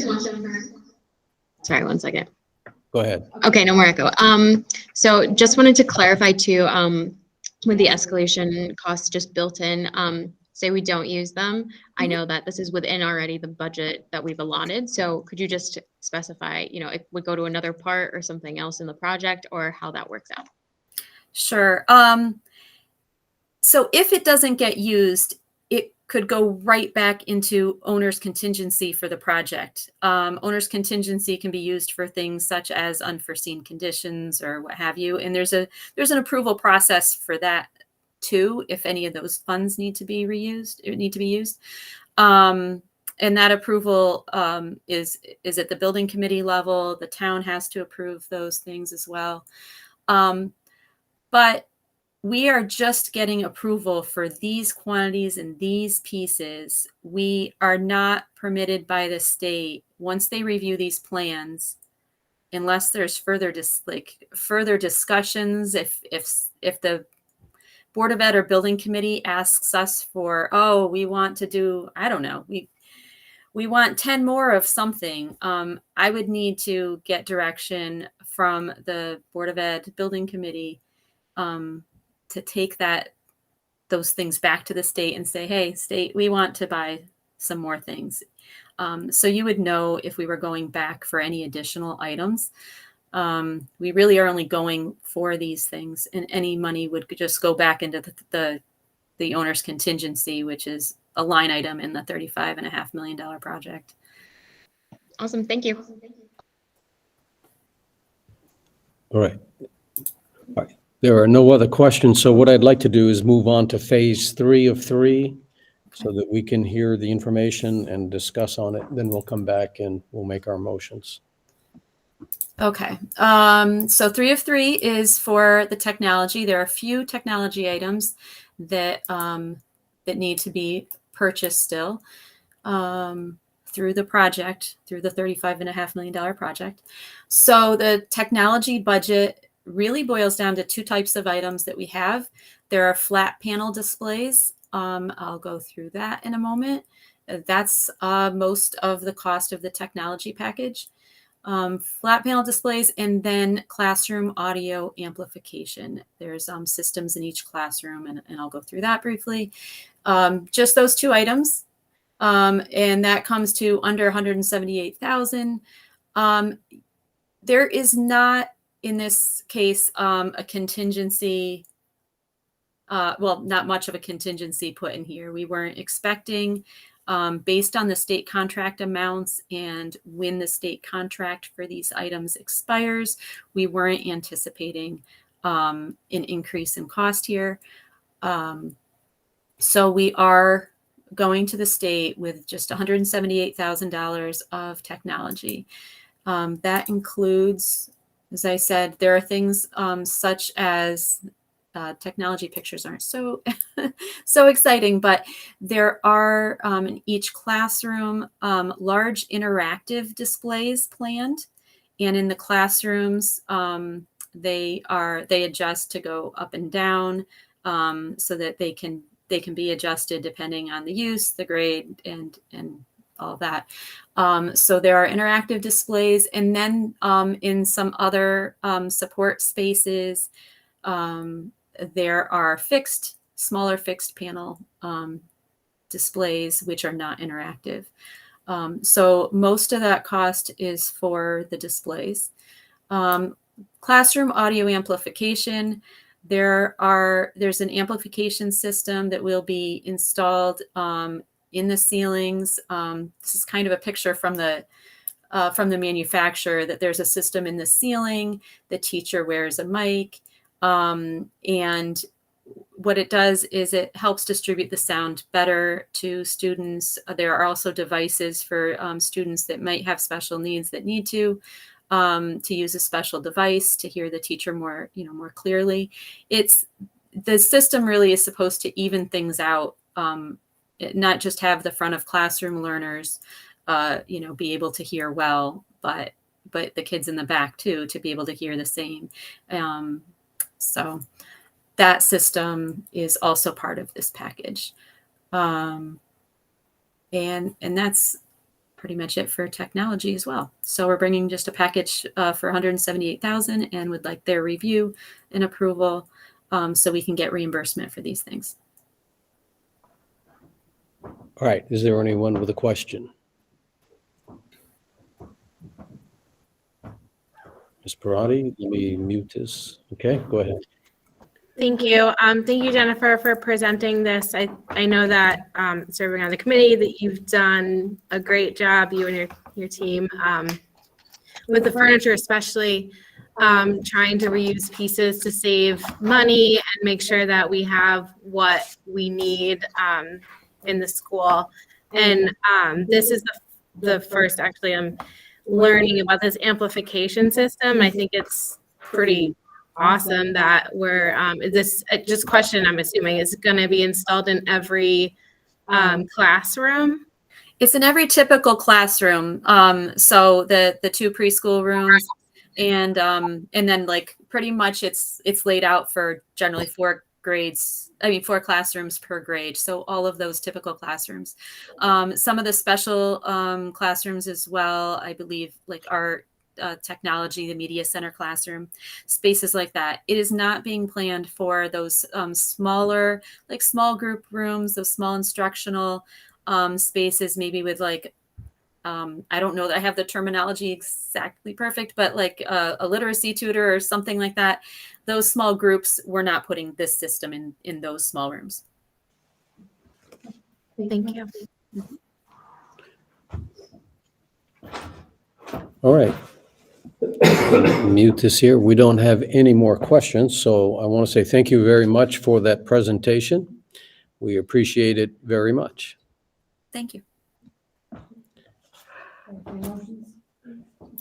Speaker 10: Sorry, one second.
Speaker 3: Go ahead.
Speaker 10: Okay, no more echo. So just wanted to clarify too, with the escalation costs just built in, say we don't use them. I know that this is within already the budget that we've allotted. So could you just specify, you know, it would go to another part or something else in the project, or how that works out?
Speaker 14: Sure. So if it doesn't get used, it could go right back into owner's contingency for the project. Owner's contingency can be used for things such as unforeseen conditions or what have you. And there's an approval process for that too, if any of those funds need to be used. And that approval is at the building committee level. The town has to approve those things as well. But we are just getting approval for these quantities and these pieces. We are not permitted by the state, once they review these plans, unless there's further discussions. If the Board of Ed or building committee asks us for, oh, we want to do, I don't know, we want 10 more of something, I would need to get direction from the Board of Ed building committee to take those things back to the state and say, hey, state, we want to buy some more things. So you would know if we were going back for any additional items. We really are only going for these things, and any money would just go back into the owner's contingency, which is a line item in the $35.5 million project.
Speaker 10: Awesome. Thank you.
Speaker 3: All right. All right. There are no other questions. So what I'd like to do is move on to phase 3 of 3 so that we can hear the information and discuss on it. Then we'll come back and we'll make our motions.
Speaker 14: Okay. So 3 of 3 is for the technology. There are a few technology items that need to be purchased still through the project, through the $35.5 million project. So the technology budget really boils down to 2 types of items that we have. There are flat panel displays. I'll go through that in a moment. That's most of the cost of the technology package. Flat panel displays, and then classroom audio amplification. There's systems in each classroom, and I'll go through that briefly. Just those 2 items, and that comes to under $178,000. There is not, in this case, a contingency, well, not much of a contingency put in here. We weren't expecting Based on the state contract amounts and when the state contract for these items expires, we weren't anticipating an increase in cost here. So we are going to the state with just $178,000 of technology. That includes, as I said, there are things such as technology pictures aren't so so exciting, but there are in each classroom large interactive displays planned, and in the classrooms they adjust to go up and down so that they can be adjusted depending on the use, the grade, and all that. So there are interactive displays, and then in some other support spaces, there are smaller fixed panel displays, which are not interactive. So most of that cost is for the displays. Classroom audio amplification. There's an amplification system that will be installed in the ceilings. This is kind of a picture from the manufacturer, that there's a system in the ceiling. The teacher wears a mic, and what it does is it helps distribute the sound better to students. There are also devices for students that might have special needs that need to use a special device to hear the teacher more clearly. The system really is supposed to even things out, not just have the front of classroom learners, be able to hear well, but the kids in the back too, to be able to hear the same. So that system is also part of this package. And that's pretty much it for technology as well. So we're bringing just a package for $178,000 and would like their review and approval so we can get reimbursement for these things.
Speaker 3: All right. Is there anyone with a question? Ms. Parati, let me mute this. Okay, go ahead.
Speaker 11: Thank you. Thank you, Jennifer, for presenting this. I know that serving on the committee that you've done a great job, you and your team, with the furniture, especially trying to reuse pieces to save money and make sure that we have what we need in the school. And this is the first, actually, I'm learning about this amplification system. I think it's pretty awesome that we're just question, I'm assuming, is going to be installed in every classroom.
Speaker 14: It's in every typical classroom. So the two preschool rooms, and then like pretty much it's laid out for generally 4 classrooms per grade. So all of those typical classrooms. Some of the special classrooms as well, I believe, like art, technology, the media center classroom, spaces like that. It is not being planned for those smaller, like small group rooms, those small instructional spaces, maybe with like, I don't know that I have the terminology exactly perfect, but like a literacy tutor or something like that. Those small groups, we're not putting this system in those small rooms.
Speaker 11: Thank you.
Speaker 3: All right. Mute this here. We don't have any more questions, so I want to say thank you very much for that presentation. We appreciate it very much.
Speaker 14: Thank you.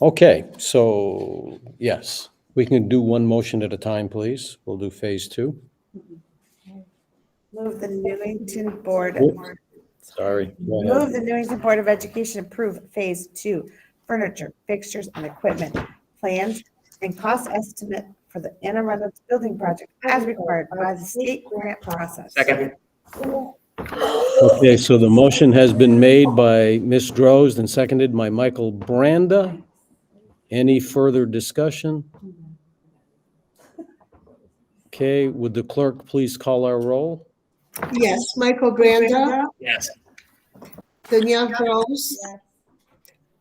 Speaker 3: Okay, so yes, we can do one motion at a time, please. We'll do phase 2.
Speaker 12: Move the Newington Board.
Speaker 3: Oops, sorry. Go ahead.
Speaker 12: Move the Newington Board of Education approve phase 2 furniture, fixtures, and equipment plans and cost estimate for the Anna Reynolds building project as required by the state grant process.
Speaker 8: Second.
Speaker 3: Okay, so the motion has been made by Ms. Drozd and seconded by Michael Branda. Any further discussion? Okay, would the clerk please call our roll?
Speaker 6: Yes, Michael Branda,
Speaker 8: Yes.
Speaker 6: Danielle Gross,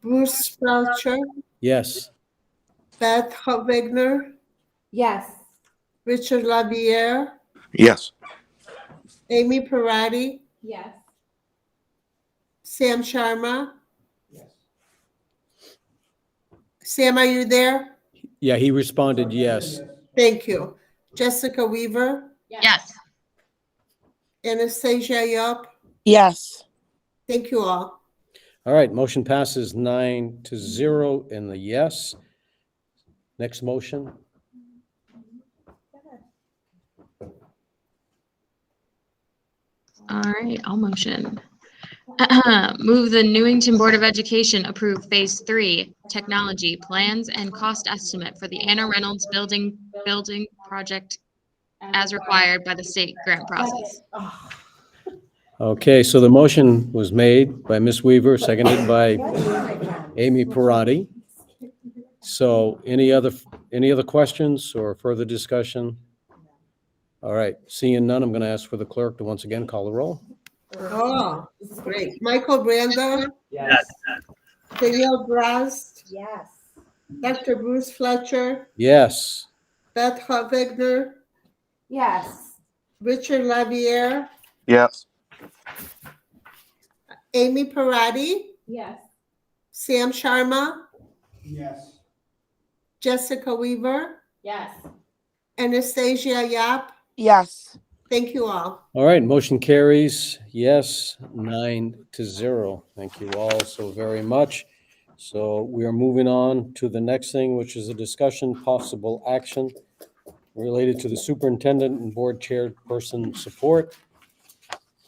Speaker 6: Bruce Belcher,
Speaker 3: Yes.
Speaker 6: Beth Wagner,
Speaker 19: Yes.
Speaker 6: Richard Laviere,
Speaker 16: Yes.
Speaker 6: Amy Parati,
Speaker 19: Yes.
Speaker 6: Sam Sharma? Sam, are you there?
Speaker 3: Yeah, he responded yes.
Speaker 6: Thank you. Jessica Weaver?
Speaker 10: Yes.
Speaker 6: Anastasia Yop?
Speaker 13: Yes.
Speaker 6: Thank you all.
Speaker 3: All right, motion passes 9-0 in the yes. Next motion.
Speaker 10: All right, I'll motion. Move the Newington Board of Education approve Phase 3 technology plans and cost estimate for the Anna Reynolds building project as required by the state grant process.
Speaker 3: Okay, so the motion was made by Ms. Weaver, seconded by Amy Parati. So any other questions or further discussion? All right, seeing none, I'm going to ask for the clerk to once again call the roll.
Speaker 6: Oh, this is great. Michael Branda?
Speaker 8: Yes.
Speaker 6: Danielle Brast?
Speaker 19: Yes.
Speaker 6: Dr. Bruce Fletcher?
Speaker 3: Yes.
Speaker 6: Beth Hovigner?
Speaker 19: Yes.
Speaker 6: Richard Laviere?
Speaker 16: Yes.
Speaker 6: Amy Parati?
Speaker 19: Yes.
Speaker 6: Sam Sharma?
Speaker 9: Yes.
Speaker 6: Jessica Weaver?
Speaker 19: Yes.
Speaker 6: Anastasia Yap?
Speaker 13: Yes.
Speaker 6: Thank you all.
Speaker 3: All right, motion carries yes, 9-0. Thank you all so very much. So we are moving on to the next thing, which is a discussion, possible action related to the superintendent and board chairperson support.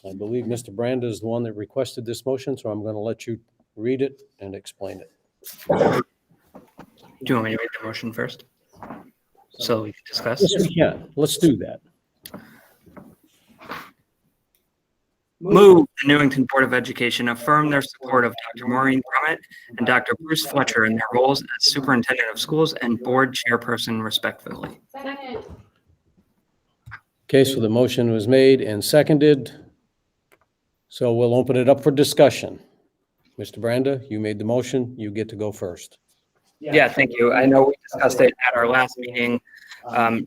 Speaker 3: I believe Mr. Branda is the one that requested this motion, so I'm going to let you read it and explain it.
Speaker 15: Do you want me to read the motion first? So we can discuss?
Speaker 3: Yes, we can. Let's do that.
Speaker 15: Move the Newington Board of Education affirm their support of Dr. Maureen Brummett and Dr. Bruce Fletcher in their roles as superintendent of schools and board chairperson respectively.
Speaker 19: Second.
Speaker 3: Okay, so the motion was made and seconded. So we'll open it up for discussion. Mr. Branda, you made the motion. You get to go first.
Speaker 15: Yeah, thank you. I know we discussed it at our last meeting,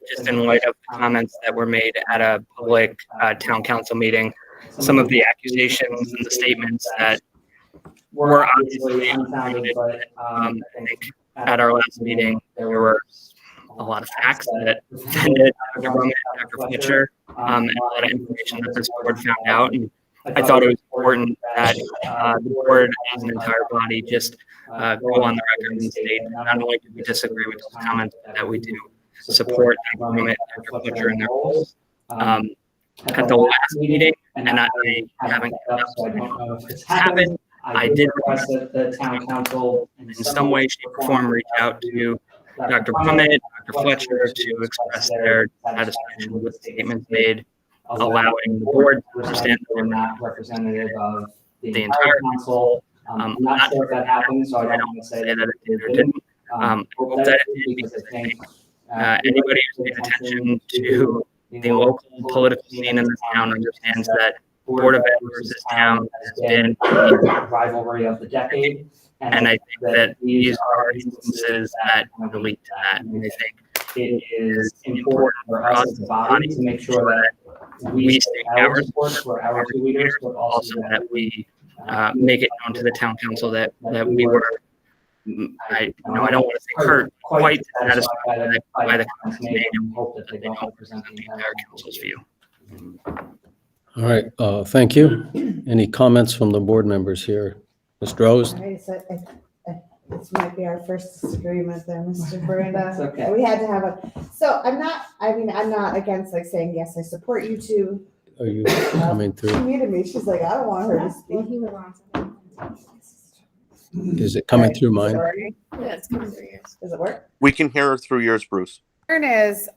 Speaker 15: just in light of the comments that were made at a public town council meeting. Some of the accusations and the statements that were obviously unfounded, but I think at our last meeting, there were a lot of facts that defended Dr. Brummett and Dr. Fletcher, and a lot of information that this board found out. And I thought it was important that the board as an entire body just go on the record and state that not only do we disagree with those comments, but that we do support Dr. Brummett and Dr. Fletcher in their roles. At the last meeting, and I haven't kept up, so I don't know if it's happened. I did request that the town council in some way, shape, or form reach out to Dr. Brummett, Dr. Fletcher to express their satisfaction with statements made, allowing the board to understand that they're not representative of the entire council. I'm not sure if that happened, so I don't want to say that it did or didn't. I hope that it did, because I think anybody who's paid attention to the local political scene in this town understands that Board of Ed versus town has been
Speaker 8: the rivalry of the decade.
Speaker 15: And I think that these are instances that relate to that. And I think
Speaker 8: it is important for us as a body to make sure that we
Speaker 15: state
Speaker 8: our support for our two leaders, but
Speaker 15: also that we make it known to the town council that we were, I don't want to say hurt, quite satisfied by the comments made, and hope that they don't represent the entire council's view.
Speaker 3: All right, thank you. Any comments from the board members here? Ms. Droz?
Speaker 19: All right, so this might be our first disagreement there, Mr. Branda.
Speaker 8: It's okay.
Speaker 19: We had to have I'm not against like saying, yes, I support you two.
Speaker 3: Are you coming
Speaker 19: She
Speaker 3: through?
Speaker 19: muted me. She's like, I don't want her to speak.
Speaker 3: Is it coming through mine?
Speaker 19: Sorry. Yeah, it's coming through yours. Does it work?
Speaker 16: We can hear her through yours, Bruce.
Speaker 12: Is,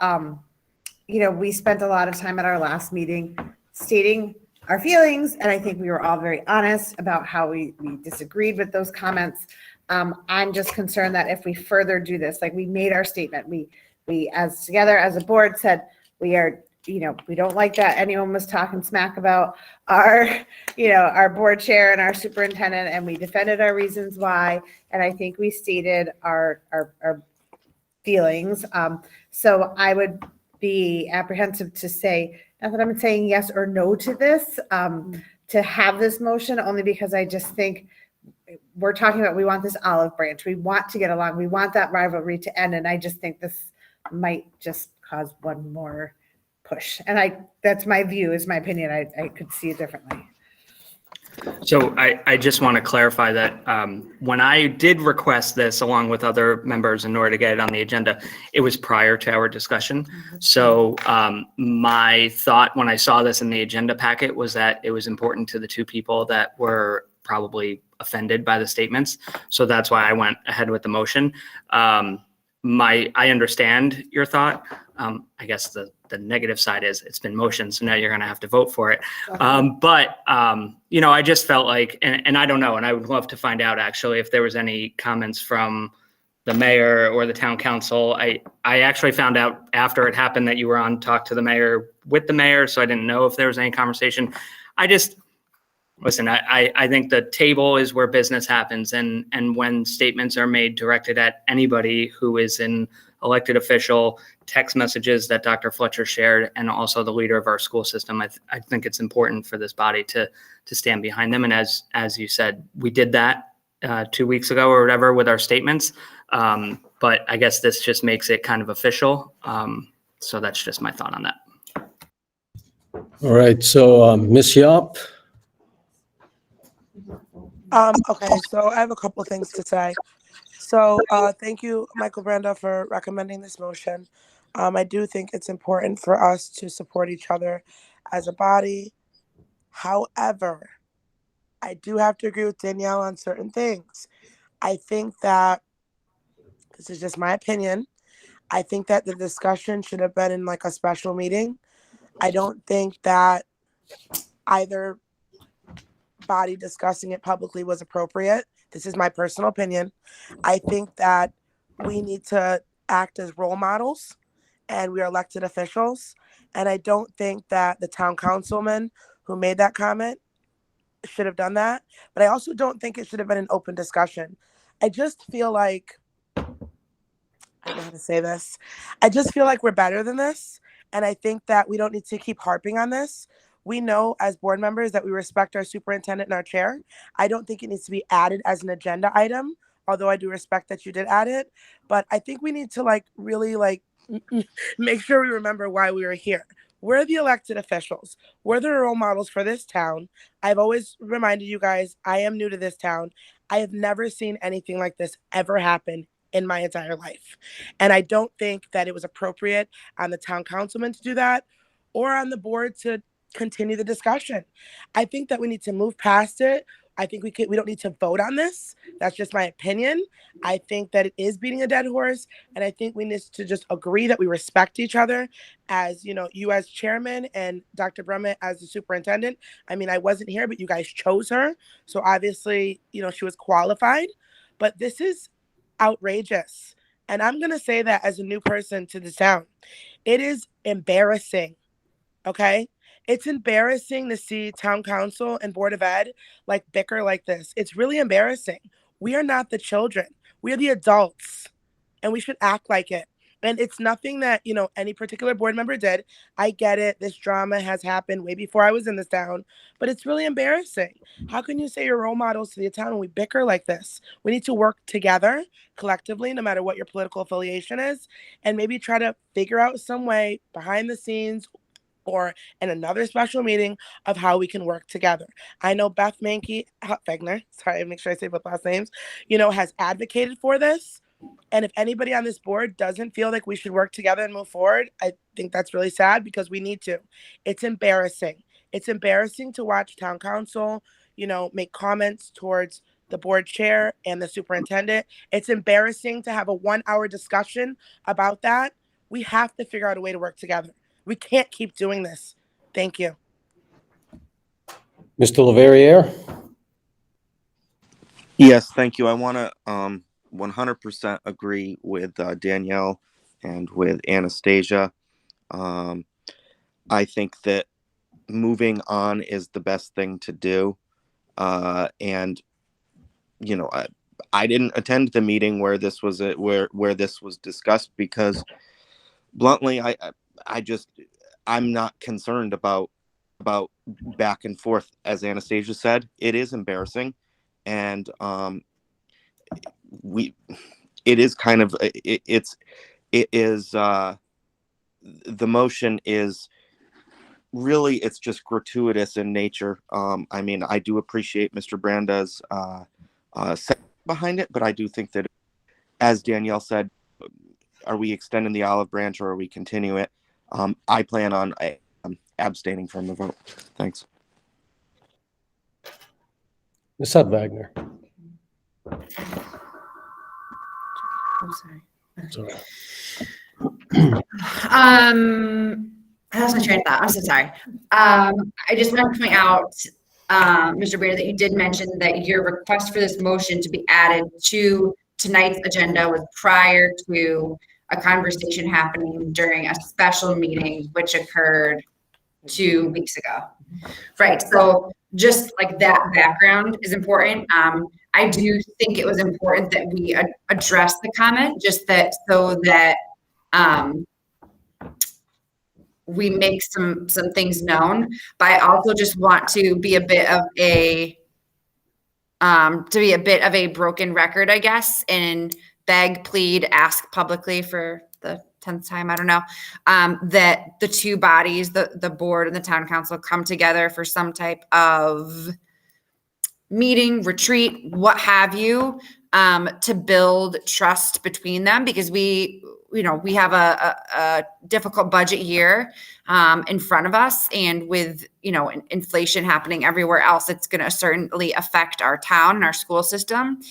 Speaker 12: we spent a lot of time at our last meeting stating our feelings, and I think we were all very honest about how we disagreed with those comments. I'm just concerned that if we further do this, like we made our statement, we as together as a board said, we are, we don't like that anyone was talking smack about our, our board chair and our superintendent, and we defended our reasons why. And I think we stated our feelings. So I would be apprehensive to say, not that I'm saying yes or no to this, to have this motion, only because I just think we're talking about, we want this olive branch. We want to get along. We want that rivalry to end. And I just think this might just cause one more push. And that's my view, is my opinion. I could see it differently.
Speaker 15: So I just want to clarify that when I did request this along with other members in order to get it on the agenda, it was prior to our discussion. So my thought when I saw this in the agenda packet was that it was important to the two people that were probably offended by the statements. So that's why I went ahead with the motion. I understand your thought. I guess the negative side is it's been motioned, so now you're going to have to vote for it. But I just felt like, and I don't know, and I would love to find out actually if there was any comments from the mayor or the town council. I actually found out after it happened that you were on Talk to the Mayor with the mayor, so I didn't know if there was any conversation. Listen, I think the table is where business happens, and when statements are made directed at anybody who is an elected official, text messages that Dr. Fletcher shared, and also the leader of our school system, I think it's important for this body to stand behind them. And as you said, we did that 2 weeks ago or whatever with our statements, but I guess this just makes it kind of official. So that's just my thought on that.
Speaker 3: All right, so Ms. Yop.
Speaker 13: Okay, so I have a couple of things to say. So thank you, Michael Branda, for recommending this motion. I do think it's important for us to support each other as a body. However, I do have to agree with Danielle on certain things. I think that, this is just my opinion, I think that the discussion should have been in like a special meeting. I don't think that either body discussing it publicly was appropriate. This is my personal opinion. I think that we need to act as role models, and we are elected officials. And I don't think that the town councilman who made that comment should have done that. But I also don't think it should have been an open discussion. I just feel like, I don't know how to say this. I just feel like we're better than this. And I think that we don't need to keep harping on this. We know as board members that we respect our superintendent and our chair. I don't think it needs to be added as an agenda item, although I do respect that you did add it. But I think we need to really make sure we remember why we were here. We're the elected officials. We're the role models for this town. I've always reminded you guys, I am new to this town. I have never seen anything like this ever happen in my entire life. And I don't think that it was appropriate on the town councilman to do that, or on the board to continue the discussion. I think that we need to move past it. I think we don't need to vote on this. That's just my opinion. I think that it is beating a dead horse. And I think we need to just agree that we respect each other as, you as chairman and Dr. Brummett as the superintendent. I mean, I wasn't here, but you guys chose her. So obviously, she was qualified. But this is outrageous. And I'm going to say that as a new person to the town, it is embarrassing. Okay? It's embarrassing to see town council and board of ed bicker like this. It's really embarrassing. We are not the children. We are the adults, and we should act like it. And it's nothing that, any particular board member did. I get it. This drama has happened way before I was in this town, but it's really embarrassing. How can you say you're role models to the town when we bicker like this? We need to work together collectively, no matter what your political affiliation is, and maybe try to figure out some way behind the scenes or in another special meeting of how we can work together. I know Beth Fegner, sorry, make sure I say both last names, has advocated for this. And if anybody on this board doesn't feel like we should work together and move forward, I think that's really sad, because we need to. It's embarrassing. It's embarrassing to watch town council, make comments towards the board chair and the superintendent. It's embarrassing to have a 1-hour discussion about that. We have to figure out a way to work together. We can't keep doing this. Thank you.
Speaker 3: Mr. Leverrier?
Speaker 16: Yes, thank you. I want to 100% agree with Danielle and with Anastasia. I think that moving on is the best thing to do. And I didn't attend the meeting where this was where this was discussed, because bluntly, I'm not concerned about back and forth. As Anastasia said, it is embarrassing, and it is kind of it is the motion is really, it's just gratuitous in nature. I mean, I do appreciate Mr. Branda's behind it, but I do think that, as Danielle said, are we extending the olive branch or are we continuing it? I plan on abstaining from the vote. Thanks.
Speaker 3: Ms. Hudwagner.
Speaker 7: I'm sorry.
Speaker 3: Sorry.
Speaker 7: I lost my train of thought. I'm so sorry. I just want to point out, Mr. Bader, that you did mention that your request for this motion to be added to tonight's agenda was prior to a conversation happening during a special meeting, which occurred 2 weeks ago. Right. So just like that background is important. I do think it was important that we address the comment, just that so that we make some things known. But I also just want to be a bit of a broken record, I guess, and beg, plead, ask publicly for the 10th time, I don't know, that the two bodies, the board and the town council, come together for some type of meeting, retreat, what have you, to build trust between them, because we have a difficult budget year in front of us, and with inflation happening everywhere else, it's going to certainly affect our town and our school system.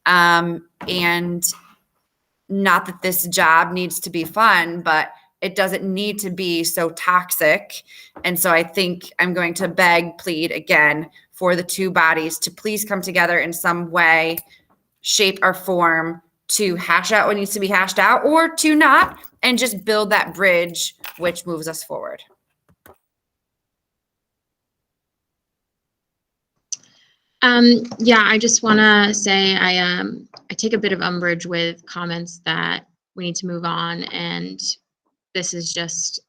Speaker 7: And not that this job needs to be fun, but it doesn't need to be so toxic. And so I think I'm going to beg, plead again for the two bodies to please come together in some way, shape or form, to hash out what needs to be hashed out, or to not, and just build that bridge which moves us forward.
Speaker 10: Yeah, I just want to say I take a bit of umbrage with comments that we need to move on, and this is just,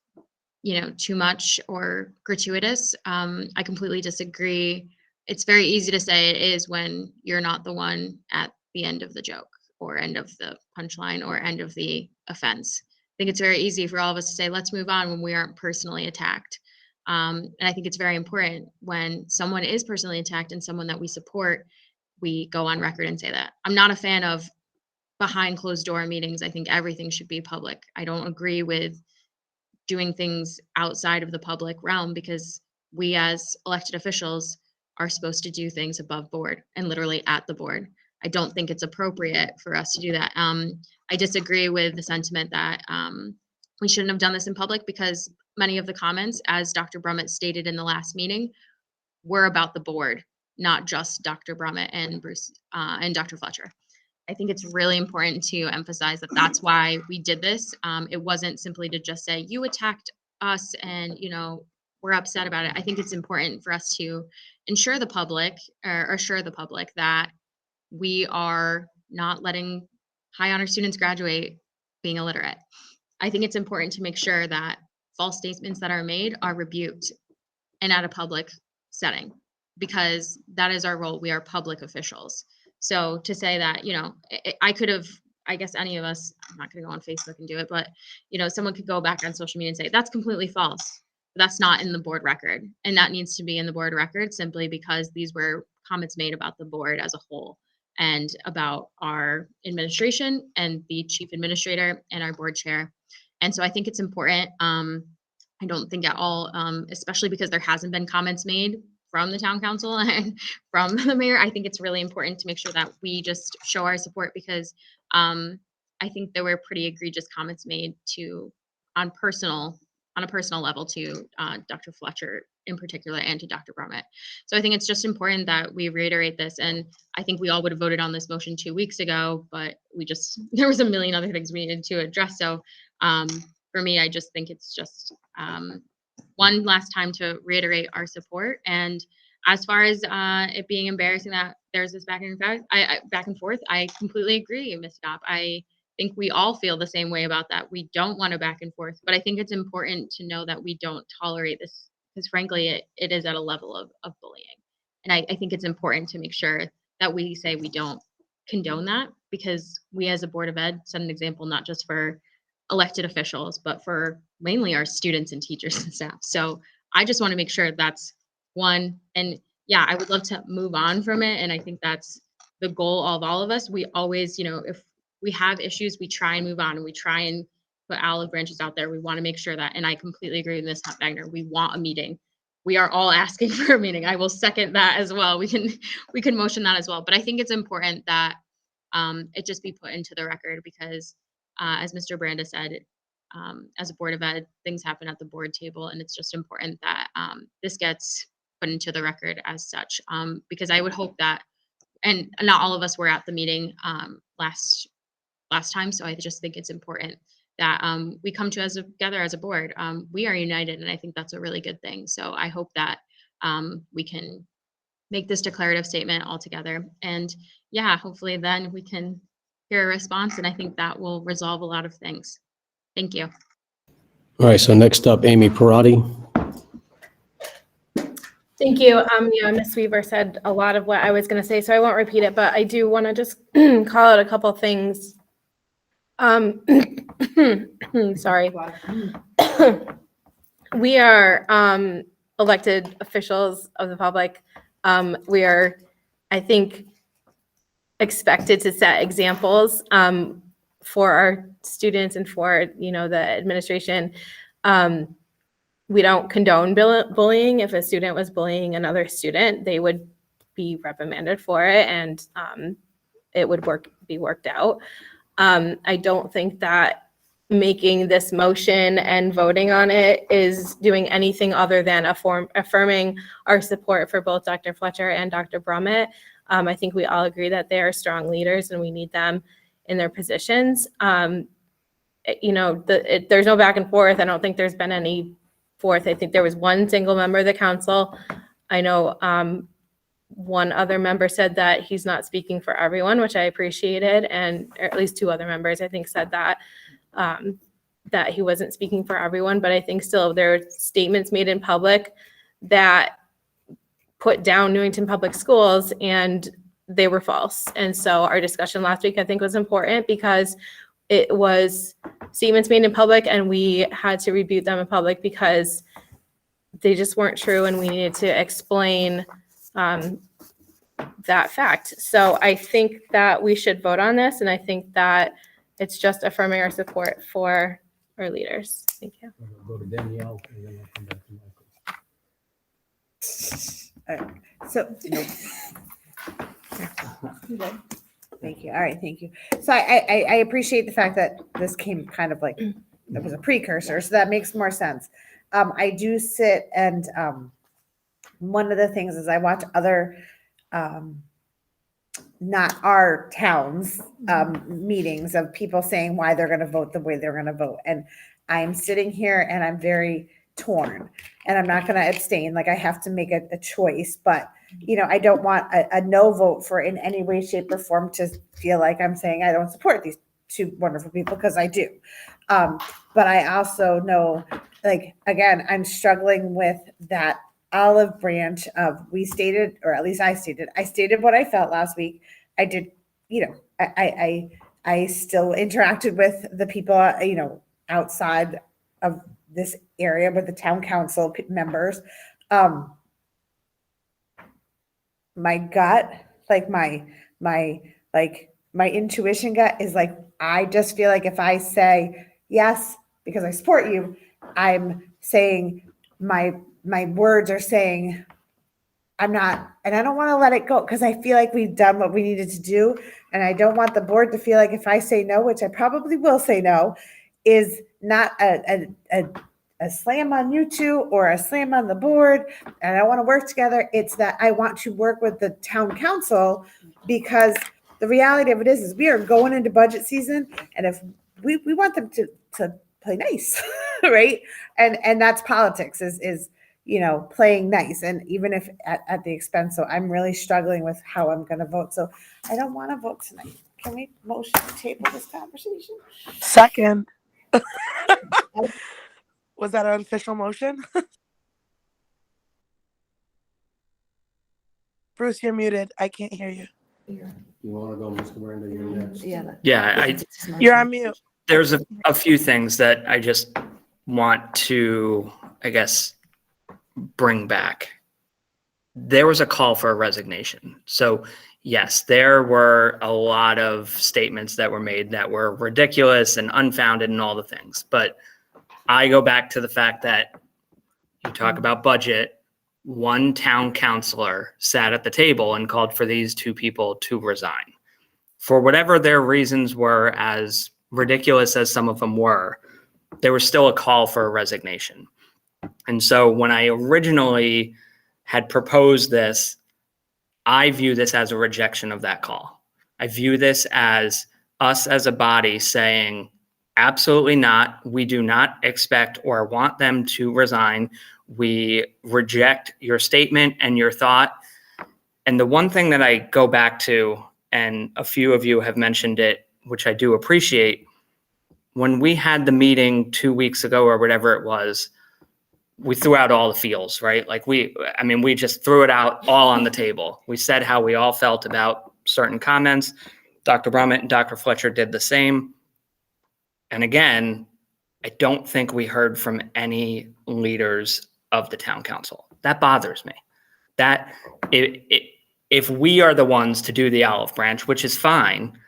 Speaker 10: too much or gratuitous. I completely disagree. It's very easy to say it is when you're not the one at the end of the joke or end of the punchline or end of the offense. I think it's very easy for all of us to say, let's move on when we aren't personally attacked. And I think it's very important when someone is personally attacked and someone that we support, we go on record and say that. I'm not a fan of behind closed door meetings. I think everything should be public. I don't agree with doing things outside of the public realm, because we as elected officials are supposed to do things above board and literally at the board. I don't think it's appropriate for us to do that. I disagree with the sentiment that we shouldn't have done this in public, because many of the comments, as Dr. Brummett stated in the last meeting, were about the board, not just Dr. Brummett and Bruce and Dr. Fletcher. I think it's really important to emphasize that that's why we did this. It wasn't simply to just say, you attacked us and, we're upset about it. I think it's important for us to assure the public that we are not letting high honor students graduate being illiterate. I think it's important to make sure that false statements that are made are rebuked and at a public setting, because that is our role. We are public officials. So to say that, I could have, I guess any of us, I'm not going to go on Facebook and do it, but, someone could go back on social media and say, that's completely false. But that's not in the board record. And that needs to be in the board record, simply because these were comments made about the board as a whole and about our administration and the chief administrator and our board chair. And so I think it's important. I don't think at all, especially because there hasn't been comments made from the town council and from the mayor. I think it's really important to make sure that we just show our support, because I think there were pretty egregious comments made on a personal level to Dr. Fletcher in particular and to Dr. Brummett. So I think it's just important that we reiterate this. And I think we all would have voted on this motion 2 weeks ago, but there was a million other things we needed to address. So for me, I just think it's just one last time to reiterate our support. And as far as it being embarrassing that there's this back and forth, I completely agree, Ms. Dopp. I think we all feel the same way about that. We don't want a back and forth, but I think it's important to know that we don't tolerate this because frankly, it is at a level of bullying. And I think it's important to make sure that we say we don't condone that because we as a Board of Ed set an example, not just for elected officials, but for mainly our students and teachers and staff. So I just want to make sure that's one. And yeah, I would love to move on from it. And I think that's the goal of all of us. We always, if we have issues, we try and move on and we try and put olive branches out there. We want to make sure that, and I completely agree with Ms. Wagner, we want a meeting. We are all asking for a meeting. I will second that as well. We can motion that as well. But I think it's important that it just be put into the record because as Mr. Branda said, as a Board of Ed, things happen at the board table, and it's just important that this gets put into the record as such. Because I would hope that, and not all of us were at the meeting last time, so I just think it's important that we come together as a board. We are united, and I think that's a really good thing. So I hope that we can make this declarative statement all together, and yeah, hopefully then we can hear a response, and I think that will resolve a lot of things. Thank you.
Speaker 3: All right, so next up, Amy Parati.
Speaker 11: Thank you. Ms. Weaver said a lot of what I was going to say, so I won't repeat it, but I do want to just call out a couple things. Sorry. We are elected officials of the public. We are, I think, expected to set examples for our students and for, the administration. We don't condone bullying. If a student was bullying another student, they would be reprimanded for it, and it would be worked out. I don't think that making this motion and voting on it is doing anything other than affirming our support for both Dr. Fletcher and Dr. Brummett. I think we all agree that they are strong leaders and we need them in their positions. There's no back and forth. I don't think there's been any forth. I think there was one single member of the council. I know one other member said that he's not speaking for everyone, which I appreciated, and or at least two other members, I think, said that that he wasn't speaking for everyone. But I think still there are statements made in public that put down Newington Public Schools, and they were false. And so our discussion last week, I think, was important because it was statements made in public, and we had to rebuke them in public because they just weren't true, and we needed to explain that fact. So I think that we should vote on this, and I think that it's just affirming our support for our leaders. Thank you.
Speaker 3: Go to Danielle, and then I'll come back to Michael.
Speaker 12: So, thank you. All right, thank you. So I appreciate the fact that this came kind of like, it was a precursor, so that makes more sense. I do sit and one of the things is I watch other, not our towns, meetings of people saying why they're going to vote the way they're going to vote. And I'm sitting here and I'm very torn, and I'm not going to abstain. Like, I have to make a choice, but I don't want a no vote for in any way, shape, or form to feel like I'm saying I don't support these two wonderful people, because I do. But I also know, like, again, I'm struggling with that olive branch of we stated, or at least I stated what I felt last week. I did, I still interacted with the people, outside of this area with the town council members. My gut, like my intuition gut is like, I just feel like if I say yes, because I support you, I'm saying my words are saying I'm not, and I don't want to let it go because I feel like we've done what we needed to do. And I don't want the board to feel like if I say no, which I probably will say no, is not a slam on you two or a slam on the board. And I want to work together. It's that I want to work with the town council, because the reality of it is we are going into budget season. And if we want them to play nice, right? And that's politics is playing nice. And even if at the expense, so I'm really struggling with how I'm going to vote. So I don't want to vote tonight. Can we motion to table this conversation?
Speaker 13: Second. Was that an official motion? Bruce, you're muted. I can't hear you.
Speaker 3: You want to go, Mr. Miranda? You're next.
Speaker 15: Yeah,
Speaker 13: You're on mute.
Speaker 15: there's a few things that I just want to, I guess, bring back. There was a call for a resignation. So yes, there were a lot of statements that were made that were ridiculous and unfounded and all the things. But I go back to the fact that you talk about budget. One town councilor sat at the table and called for these two people to resign. For whatever their reasons were, as ridiculous as some of them were, there was still a call for a resignation. And so when I originally had proposed this, I view this as a rejection of that call. I view this as us as a body saying, absolutely not. We do not expect or want them to resign. We reject your statement and your thought. And the one thing that I go back to, and a few of you have mentioned it, which I do appreciate, when we had the meeting 2 weeks ago or whatever it was, we threw out all the feels, right? Like we just threw it out all on the table. We said how we all felt about certain comments. Dr. Brummett and Dr. Fletcher did the same. And again, I don't think we heard from any leaders of the town council. That bothers me. That if we are the ones to do the olive branch, which is fine,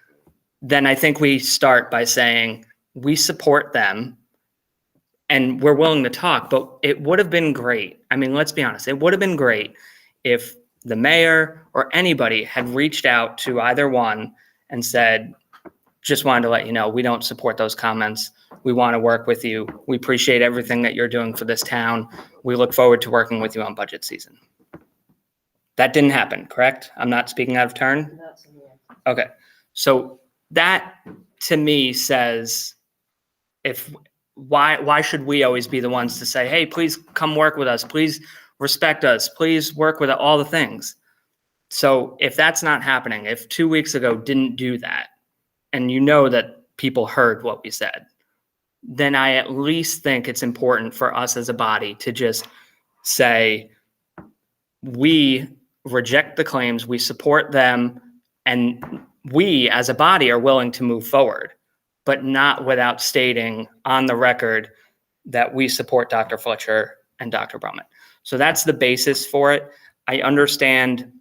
Speaker 15: then I think we start by saying we support them and we're willing to talk, but it would have been great. I mean, let's be honest. It would have been great if the mayor or anybody had reached out to either one and said, just wanted to let you know, we don't support those comments. We want to work with you. We appreciate everything that you're doing for this town. We look forward to working with you on budget season. That didn't happen, correct? I'm not speaking out of turn? Okay. So that to me says, why should we always be the ones to say, hey, please come work with us. Please respect us. Please work with all the things. So if that's not happening, if 2 weeks ago didn't do that, and you know that people heard what we said, then I at least think it's important for us as a body to just say, we reject the claims, we support them, and we as a body are willing to move forward, but not without stating on the record that we support Dr. Fletcher and Dr. Brummett. So that's the basis for it. I understand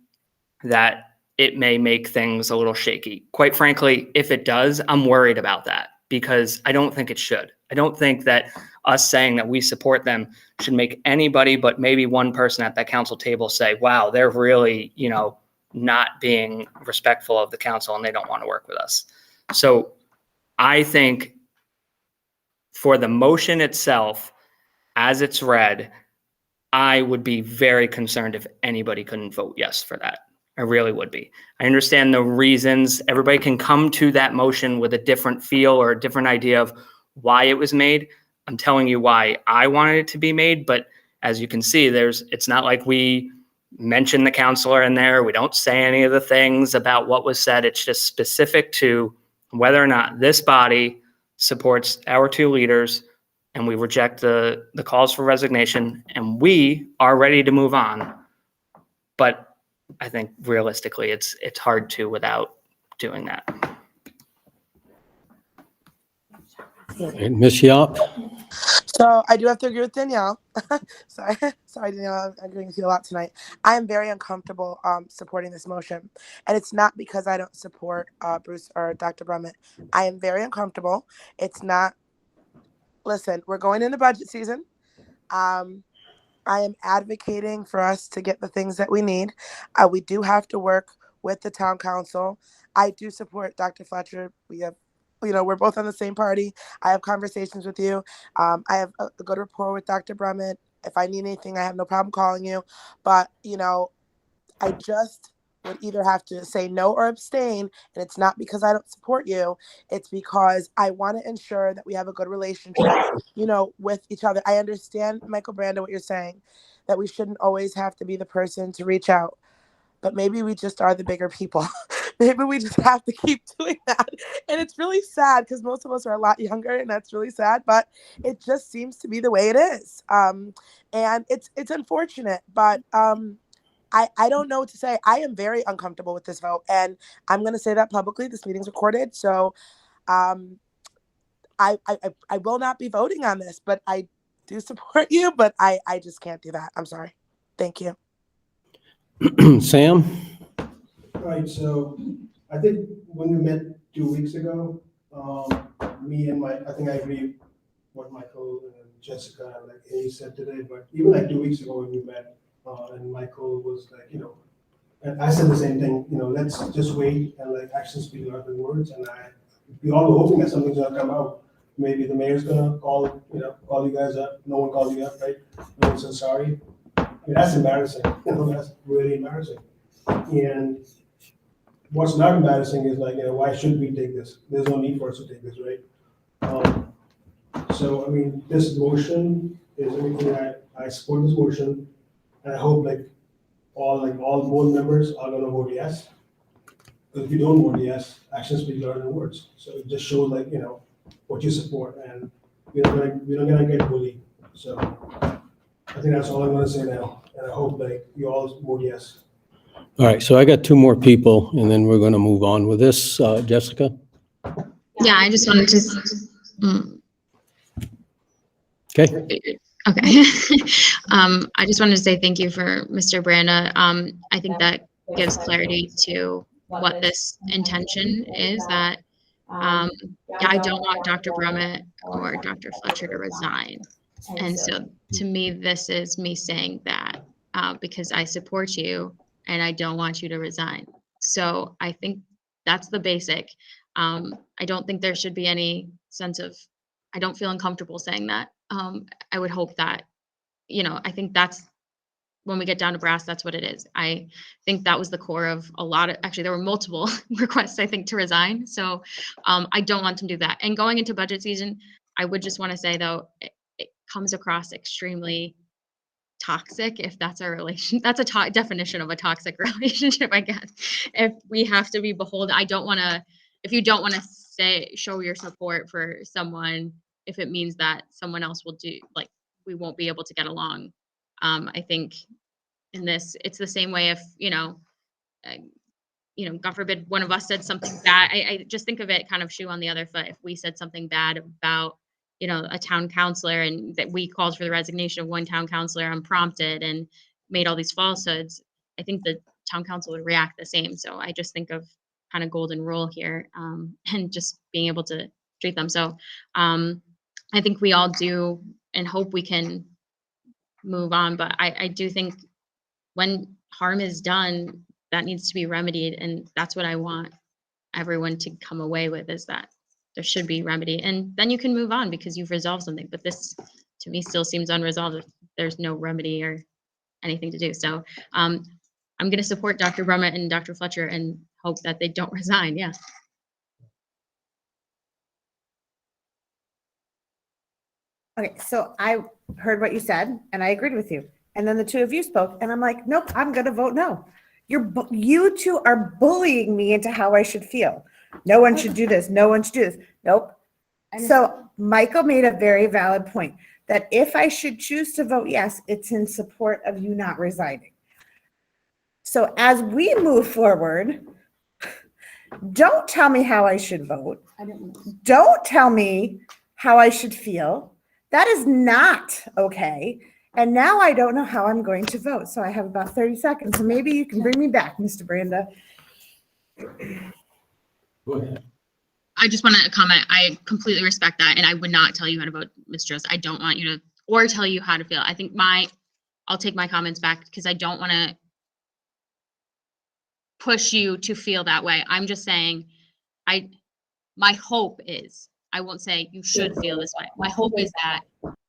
Speaker 15: that it may make things a little shaky. Quite frankly, if it does, I'm worried about that because I don't think it should. I don't think that us saying that we support them should make anybody but maybe one person at that council table say, wow, they're really, not being respectful of the council and they don't want to work with us. So I think for the motion itself, as it's read, I would be very concerned if anybody couldn't vote yes for that. I really would be. I understand the reasons. Everybody can come to that motion with a different feel or a different idea of why it was made. I'm telling you why I wanted it to be made, but as you can see, it's not like we mention the counselor in there. We don't say any of the things about what was said. It's just specific to whether or not this body supports our two leaders, and we reject the calls for resignation, and we are ready to move on. But I think realistically, it's hard to without doing that.
Speaker 3: Ms. Yap?
Speaker 13: So I do have to agree with Danielle. Sorry, Danielle, I'm agreeing with you a lot tonight. I am very uncomfortable supporting this motion. And it's not because I don't support Bruce or Dr. Brummett. I am very uncomfortable. It's not, listen, we're going into budget season. I am advocating for us to get the things that we need. We do have to work with the town council. I do support Dr. Fletcher. We have, we're both on the same party. I have conversations with you. I have a good rapport with Dr. Brummett. If I need anything, I have no problem calling you. But, I just would either have to say no or abstain. And it's not because I don't support you. It's because I want to ensure that we have a good relationship, with each other. I understand, Michael Brando, what you're saying, that we shouldn't always have to be the person to reach out. But maybe we just are the bigger people maybe we just have to keep doing that. And it's really sad because most of us are a lot younger, and that's really sad, but it just seems to be the way it is. And it's unfortunate, but I don't know what to say. I am very uncomfortable with this vote, and I'm going to say that publicly. This meeting's recorded, so I will not be voting on this, but I do support you, but I just can't do that. I'm sorry. Thank you.
Speaker 3: Sam?
Speaker 9: Right, so I think when we met 2 weeks ago, me and I think I agree what Michael and Jessica and like Amy said today, but even like 2 weeks ago when we met, and Michael was like, and I said the same thing, let's just wait and like actions speak louder than words, and we all were hoping that something's gonna come out. Maybe the mayor's gonna call you guys up. No one called you up, right? No one said sorry. I mean, that's embarrassing. That's really embarrassing. And what's not embarrassing is like, why should we take this? There's no need for us to take this, right? So, I mean, this motion is everything. I support this motion, and I hope all board members are gonna vote yes. Because if you don't vote yes, actions speak louder than words. So it just shows what you support, and we're not gonna get bullied. So I think that's all I'm gonna say now, and I hope you all vote yes.
Speaker 3: All right, so I got two more people, and then we're going to move on with this. Jessica?
Speaker 10: Yeah, I just wanted to.
Speaker 3: Okay.
Speaker 10: Okay. I just wanted to say thank you for Mr. Branda. I think that gives clarity to what this intention is, that yeah, I don't want Dr. Brummett or Dr. Fletcher to resign. And so to me, this is me saying that because I support you and I don't want you to resign. So I think that's the basic. I don't think there should be any sense of, I don't feel uncomfortable saying that. I would hope that, I think that's, when we get down to brass, that's what it is. I think that was the core of a lot of, actually, there were multiple requests, I think, to resign. So I don't want them to do that. And going into budget season, I would just want to say, though, it comes across extremely toxic, if that's a relation. That's a definition of a toxic relationship, I guess. If we have to be beholden, I don't want to, if you don't want to show your support for someone, if it means that someone else will do, like, we won't be able to get along. I think in this, it's the same way if, God forbid, one of us said something bad. I just think of it kind of shoe on the other foot. If we said something bad about, a town councilor, and that we called for the resignation of one town councilor unprompted and made all these falsehoods, I think the town council would react the same. So I just think of kind of golden rule here, and just being able to treat them. So I think we all do and hope we can move on. But I do think when harm is done, that needs to be remedied. And that's what I want everyone to come away with, is that there should be remedy. And then you can move on because you've resolved something. But this, to me, still seems unresolved if there's no remedy or anything to do. So I'm going to support Dr. Brummett and Dr. Fletcher and hope that they don't resign. Yeah.
Speaker 12: Okay, so I heard what you said and I agreed with you. And then the two of you spoke and I'm like, nope, I'm going to vote no. You two are bullying me into how I should feel. No one should do this. No one should do this. Nope. So Michael made a very valid point that if I should choose to vote yes, it's in support of you not resigning. So as we move forward, don't tell me how I should vote. Don't tell me how I should feel. That is not okay. And now I don't know how I'm going to vote. So I have about 30 seconds. So maybe you can bring me back, Mr. Branda.
Speaker 3: Go ahead.
Speaker 10: I just want to comment. I completely respect that. And I would not tell you how to vote, Ms. Jones. I don't want you to, or tell you how to feel. I think I'll take my comments back because I don't want to push you to feel that way. I'm just saying, my hope is, I won't say you should feel this way. My hope is that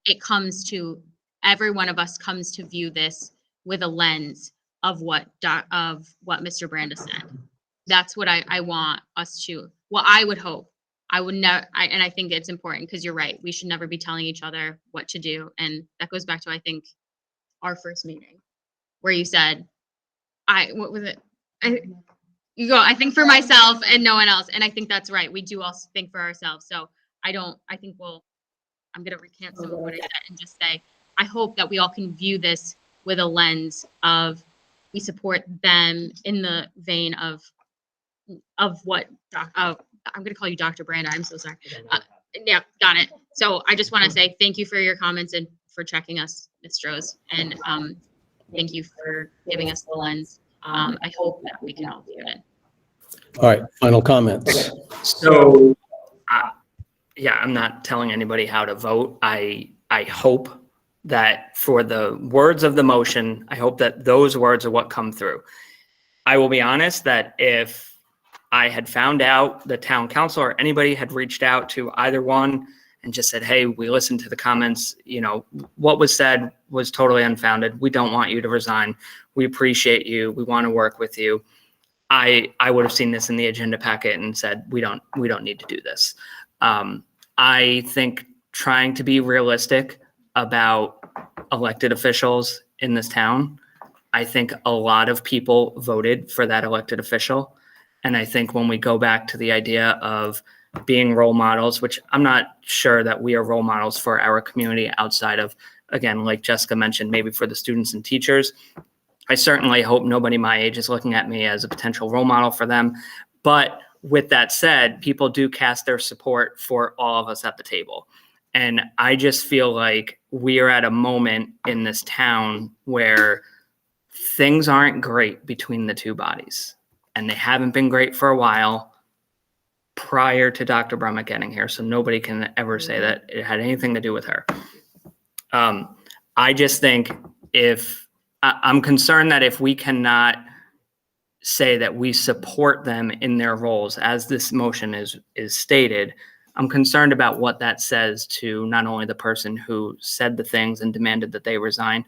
Speaker 10: it comes to, every one of us comes to view this with a lens of what Mr. Branda said. That's what I want us to, well, I would hope. I would never, and I think it's important because you're right. We should never be telling each other what to do. And that goes back to, I think, our first meeting where you said, what was it? You go, I think for myself and no one else. And I think that's right. We do also think for ourselves. So I think I'm going to recant some of what I said and just say, I hope that we all can view this with a lens of we support them in the vein of what, I'm going to call you Dr. Branda. I'm so sorry. Yeah, got it. So I just want to say thank you for your comments and for checking us, Ms. Strohs. And thank you for giving us the lens. I hope that we can all view it.
Speaker 3: All right, final comments.
Speaker 15: So, yeah, I'm not telling anybody how to vote. I hope that for the words of the motion, I hope that those words are what come through. I will be honest that if I had found out the town council or anybody had reached out to either one and just said, hey, we listened to the comments, you know, what was said was totally unfounded. We don't want you to resign. We appreciate you. We want to work with you. I would have seen this in the agenda packet and said, we don't need to do this. I think trying to be realistic about elected officials in this town, I think a lot of people voted for that elected official. And I think when we go back to the idea of being role models, which I'm not sure that we are role models for our community outside of, again, like Jessica mentioned, maybe for the students and teachers. I certainly hope nobody my age is looking at me as a potential role model for them. But with that said, people do cast their support for all of us at the table. And I just feel like we are at a moment in this town where things aren't great between the two bodies. And they haven't been great for a while prior to Dr. Brummett getting here. So nobody can ever say that it had anything to do with her. I just think I'm concerned that if we cannot say that we support them in their roles, as this motion is stated, I'm concerned about what that says to not only the person who said the things and demanded that they resign,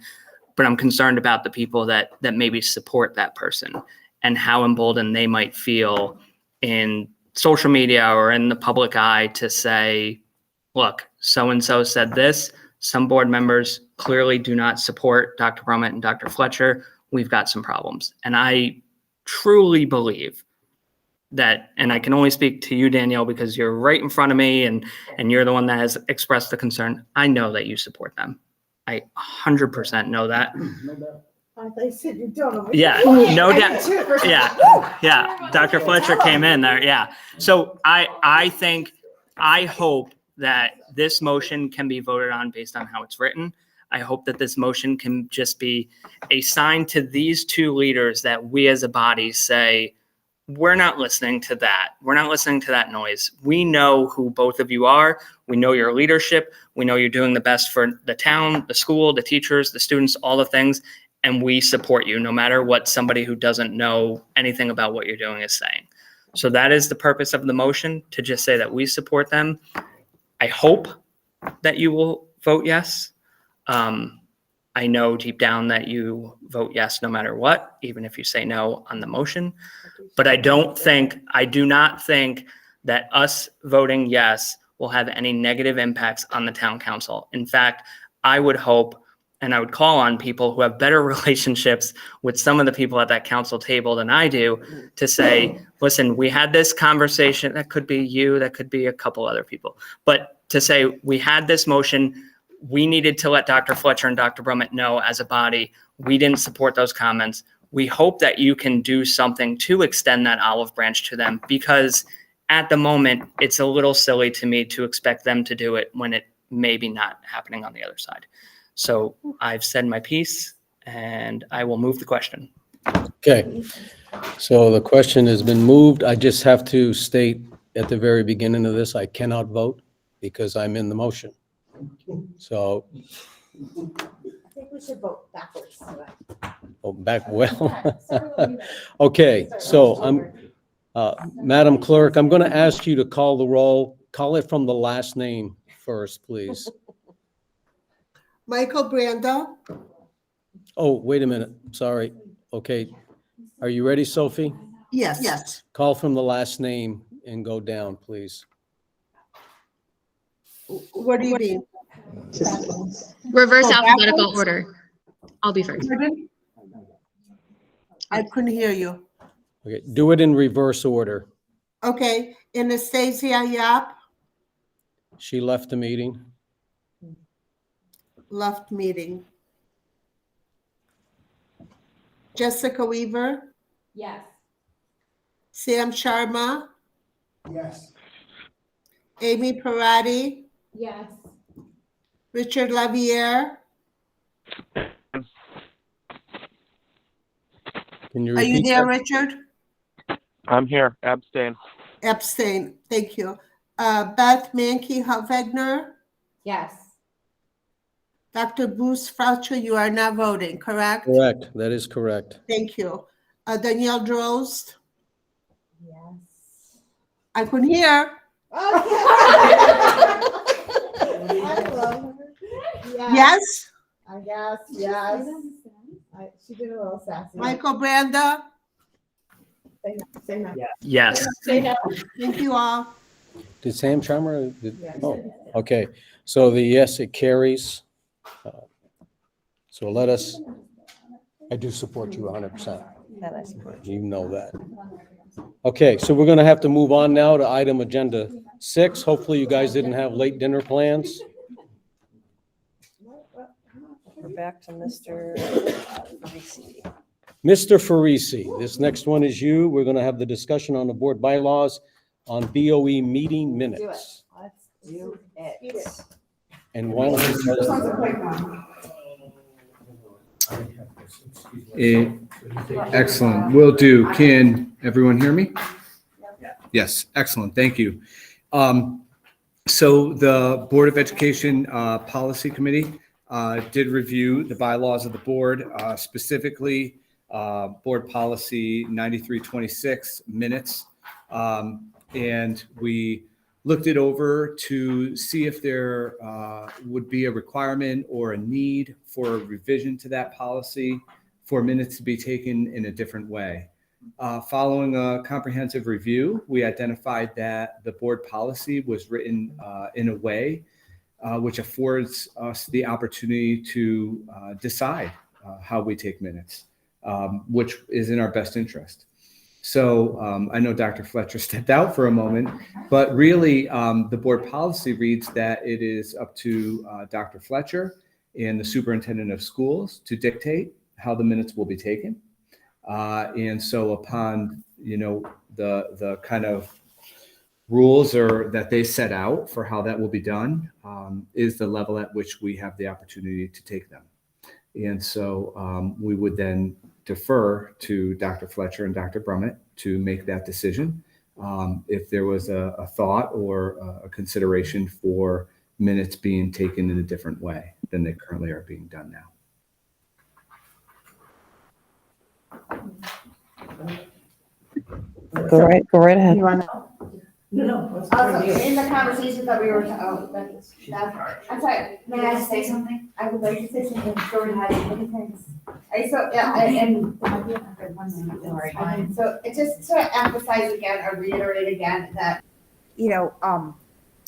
Speaker 15: but I'm concerned about the people that maybe support that person and how emboldened they might feel in social media or in the public eye to say, look, so-and-so said this. Some board members clearly do not support Dr. Brummett and Dr. Fletcher. We've got some problems. And I truly believe that, and I can only speak to you, Danielle, because you're right in front of me and you're the one that has expressed the concern. I know that you support them. I 100% know that.
Speaker 19: I thought you said you don't.
Speaker 15: Yeah, no doubt. Yeah. Dr. Fletcher came in there. Yeah. So I hope that this motion can be voted on based on how it's written. I hope that this motion can just be a sign to these two leaders that we as a body say, we're not listening to that. We're not listening to that noise. We know who both of you are. We know your leadership. We know you're doing the best for the town, the school, the teachers, the students, all the things. And we support you no matter what somebody who doesn't know anything about what you're doing is saying. So that is the purpose of the motion, to just say that we support them. I hope that you will vote yes. I know deep down that you vote yes no matter what, even if you say no on the motion. But I do not think that us voting yes will have any negative impacts on the town council. In fact, I would hope, and I would call on people who have better relationships with some of the people at that council table than I do to say, listen, we had this conversation. That could be you, that could be a couple other people. But to say, we had this motion, we needed to let Dr. Fletcher and Dr. Brummett know as a body, we didn't support those comments. We hope that you can do something to extend that olive branch to them, because at the moment, it's a little silly to me to expect them to do it when it may be not happening on the other side. So I've said my piece and I will move the question.
Speaker 3: Okay. So the question has been moved. I just have to state at the very beginning of this, I cannot vote because I'm in the motion. So,
Speaker 19: I think we should vote backwards.
Speaker 3: Okay, so Madam Clerk, I'm going to ask you to call the roll. Call it from the last name first, please.
Speaker 6: Michael Brando.
Speaker 3: Oh, wait a minute. Sorry. Okay. Are you ready, Sophie?
Speaker 6: Yes.
Speaker 3: Call from the last name and go down, please.
Speaker 6: What do you mean?
Speaker 10: Reverse
Speaker 6: Go
Speaker 10: alphabetical
Speaker 6: backwards?
Speaker 10: order. I'll be first.
Speaker 6: I couldn't hear you.
Speaker 3: Okay, do it in reverse order.
Speaker 6: Okay, Anastasia Yap,
Speaker 3: She left the meeting.
Speaker 6: left meeting. Jessica Weaver,
Speaker 20: Yes.
Speaker 6: Sam Sharma,
Speaker 9: Yes.
Speaker 6: Amy Parati,
Speaker 20: Yes.
Speaker 6: Richard Laviere.
Speaker 3: Can you
Speaker 6: Are you
Speaker 3: repeat
Speaker 6: there,
Speaker 3: that?
Speaker 6: Richard?
Speaker 16: I'm here. Abstain.
Speaker 6: Abstain. Thank you. Beth Mankey Wagner,
Speaker 20: Yes.
Speaker 6: Dr. Bruce Faucher, you are not voting, correct?
Speaker 3: Correct, that is correct.
Speaker 6: Thank you. Danielle Drost,
Speaker 19: Yes.
Speaker 6: I couldn't hear.
Speaker 19: I love her.
Speaker 6: Yes?
Speaker 19: I guess, yes. She did a little sassy.
Speaker 6: Michael Branda,
Speaker 19: Say no.
Speaker 15: Yes.
Speaker 19: Say no.
Speaker 6: thank you all.
Speaker 3: Did Sam Sharma?
Speaker 19: Yes.
Speaker 3: Oh, okay. So the yes, it carries. So let us, I do support you 100%.
Speaker 1: That I support.
Speaker 3: You know that. Okay, so we're going to have to move on now to item agenda 6. Hopefully you guys didn't have late dinner plans.
Speaker 1: We're back to Mr. Parisi.
Speaker 3: Mr. Farisi, this next one is you. We're going to have the discussion on the board bylaws on BOE meeting minutes.
Speaker 20: Let's do it.
Speaker 3: And why don't you
Speaker 19: This one's a quick one.
Speaker 4: Excellent. Will do. Can everyone hear me? Yes, excellent. Thank you. So the Board of Education Policy Committee did review the bylaws of the board, specifically Board Policy 9326 minutes. And we looked it over to see if there would be a requirement or a need for a revision to that policy for minutes to be taken in a different way. Following a comprehensive review, we identified that the board policy was written in a way which affords us the opportunity to decide how we take minutes, which is in our best interest. So I know Dr. Fletcher stepped out for a moment, but really the board policy reads that it is up to Dr. Fletcher and the superintendent of schools to dictate how the minutes will be taken. And so upon, the kind of rules or that they set out for how that will be done is the level at which we have the opportunity to take them. And so we would then defer to Dr. Fletcher and Dr. Brummett to make that decision if there was a thought or a consideration for minutes being taken in a different way than they currently are being done now.
Speaker 1: Go right ahead.
Speaker 19: You want to?
Speaker 20: No.
Speaker 19: In the conversations that we were, I'm sorry, may I say something? I would like to say something. Go ahead. Thanks. So, yeah, and so it just to emphasize again or reiterate again that,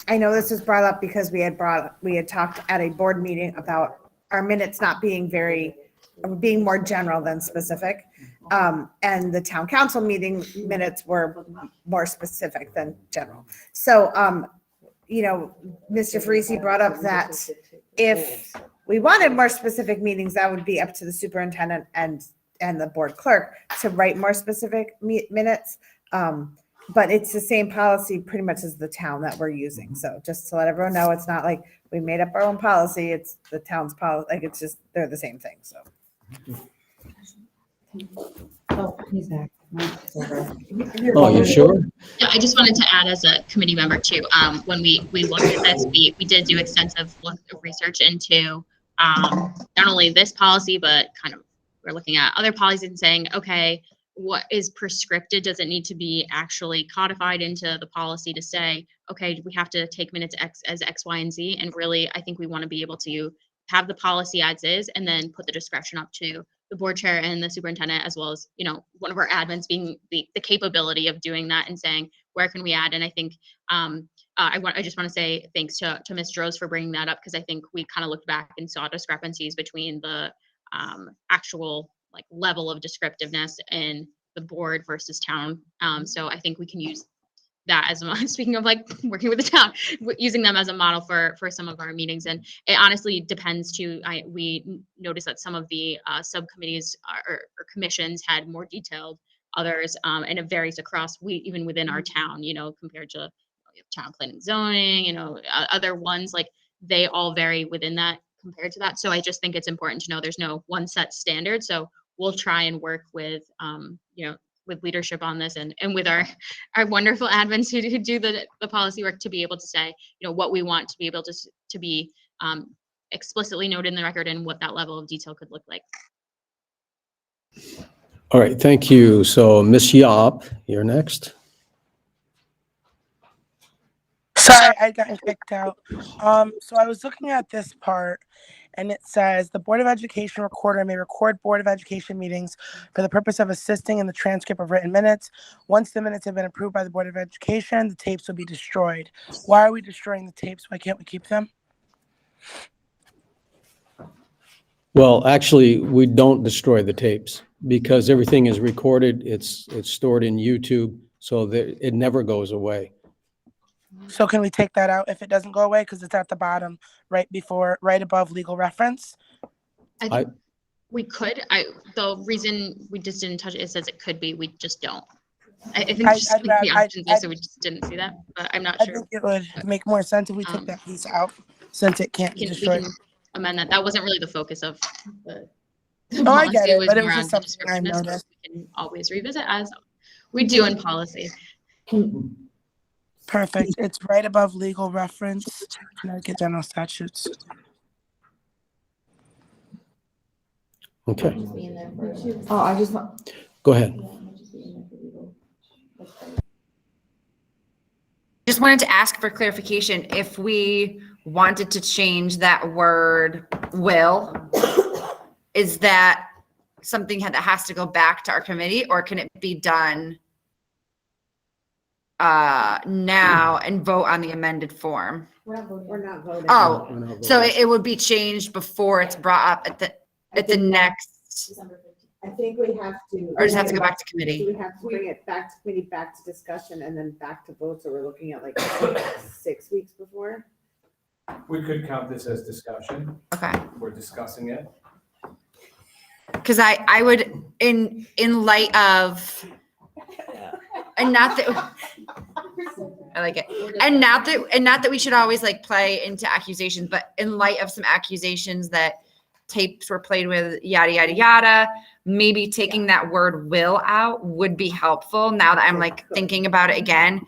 Speaker 12: I know this was brought up because we had talked at a board meeting about our minutes not being being more general than specific. And the town council meeting minutes were more specific than general. So, Mr. Farisi brought up that if we wanted more specific meetings, that would be up to the superintendent and the board clerk to write more specific minutes. But it's the same policy pretty much as the town that we're using. So just to let everyone know, it's not like we made up our own policy. It's the town's policy. Like it's just, they're the same thing. So.
Speaker 20: Oh, he's back.
Speaker 3: Oh, you sure?
Speaker 10: Yeah, I just wanted to add as a committee member too, when we looked at this, we did do extensive research into not only this policy, but kind of we're looking at other policies and saying, okay, what is prescripted? Does it need to be actually codified into the policy to say, okay, we have to take minutes as X, Y, and Z? And really, I think we want to be able to have the policy as is and then put the discretion up to the board chair and the superintendent, as well as, one of our admins being the capability of doing that and saying, where can we add? And I think I just want to say thanks to Ms. Droz for bringing that up, because I think we kind of looked back and saw discrepancies between the actual level of descriptiveness in the board versus town. So I think we can use that as a model. Speaking of like working with the town, using them as a model for some of our meetings. And it honestly depends too. We noticed that some of the subcommittees or commissions had more detailed, others, and it varies across even within our town, compared to town planning, zoning, other ones, like they all vary within that compared to that. So I just think it's important to know there's no one set standard. So we'll try and work with, with leadership on this and with our wonderful admins who do the policy work to be able to say, what we want to be able to be explicitly noted in the record and what that level of detail could look like.
Speaker 3: All right, thank you. So Ms. Yap, you're next.
Speaker 13: Sorry, I'd gotten kicked out. So I was looking at this part, and it says the Board of Education recorder may record Board of Education meetings for the purpose of assisting in the transcript of written minutes. Once the minutes have been approved by the Board of Education, the tapes will be destroyed. Why are we destroying the tapes? Why can't we keep them?
Speaker 3: Well, actually, we don't destroy the tapes because everything is recorded. It's stored in YouTube, so that it never goes away.
Speaker 13: So can we take that out if it doesn't go away? Because it's at the bottom, right above legal reference.
Speaker 10: I think we could. The reason we just didn't touch it, it says it could be. We just don't. I think just like the options there, so we just didn't see that. But I'm not sure.
Speaker 13: I think it would make more sense if we took that piece out, since it can't be destroyed.
Speaker 10: We can amend that. That wasn't really the focus of the
Speaker 13: Oh, I get
Speaker 10: policy.
Speaker 13: it, but it
Speaker 10: more
Speaker 13: was
Speaker 10: on
Speaker 13: just
Speaker 10: the
Speaker 13: something I
Speaker 10: description, so
Speaker 13: noticed.
Speaker 10: we can always revisit as we do in policy.
Speaker 13: Perfect. It's right above legal reference, Connecticut General Statutes.
Speaker 3: Okay,
Speaker 20: Oh, I just want.
Speaker 3: go ahead.
Speaker 7: Just wanted to ask for clarification if we wanted to change that word will, is that something that has to go back to our committee, or can it be done now and vote on the amended form?
Speaker 20: We're not voting.
Speaker 7: Oh, so it would be changed before it's brought up at the next,
Speaker 20: I think we have to.
Speaker 7: or does it have to go back to committee?
Speaker 20: We have to bring it back to committee, back to discussion, and then back to vote. So we're looking at like 6 weeks before.
Speaker 2: We could count this as discussion.
Speaker 7: Okay.
Speaker 2: We're discussing it.
Speaker 7: Because I would, in light of, and not that, I like it, and not that we should always like play into accusations, but in light of some accusations that tapes were played with, yada, yada, yada, maybe taking that word will out would be helpful now that I'm like thinking about it again.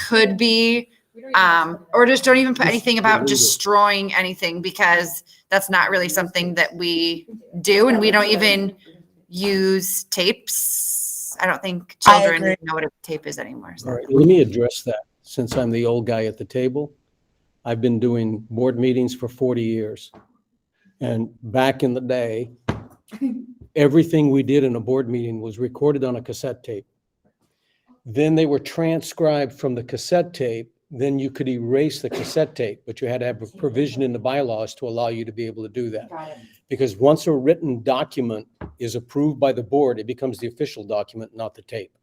Speaker 7: Could be, or just don't even put anything about destroying anything, because that's not really something that we do, and we don't even use tapes. I don't think children even know what a tape is anymore. So.
Speaker 3: All right, let me address that since I'm the old guy at the table. I've been doing board meetings for 40 years. And back in the day, everything we did in a board meeting was recorded on a cassette tape. Then they were transcribed from the cassette tape. Then you could erase the cassette tape, but you had to have a provision in the bylaws to allow you to be able to do that. Because once a written document is approved by the board, it becomes the official document, not the tape.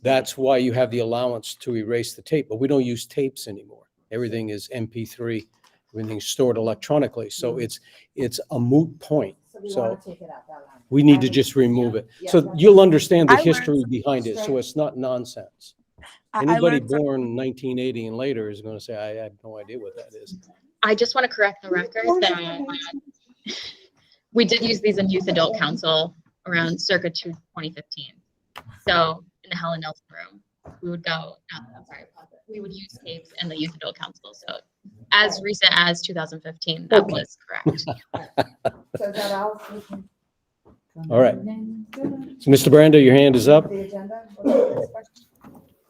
Speaker 3: That's why you have the allowance to erase the tape, but we don't use tapes anymore. Everything is MP3, everything's stored electronically. So it's a moot point. So we need to just remove it. So you'll understand the history behind it. So it's not nonsense. Anybody born 1980 and later is going to say, I have no idea what that is.
Speaker 10: I just want to correct the record that we did use these in Youth Adult Council around circa 2015. So in the Helen Nelson room, we would go, we would use tapes in the Youth Adult Council. So as recent as 2015, that was correct.
Speaker 20: So is that all?
Speaker 3: All right. So Mr. Brando, your hand is up.
Speaker 20: The agenda?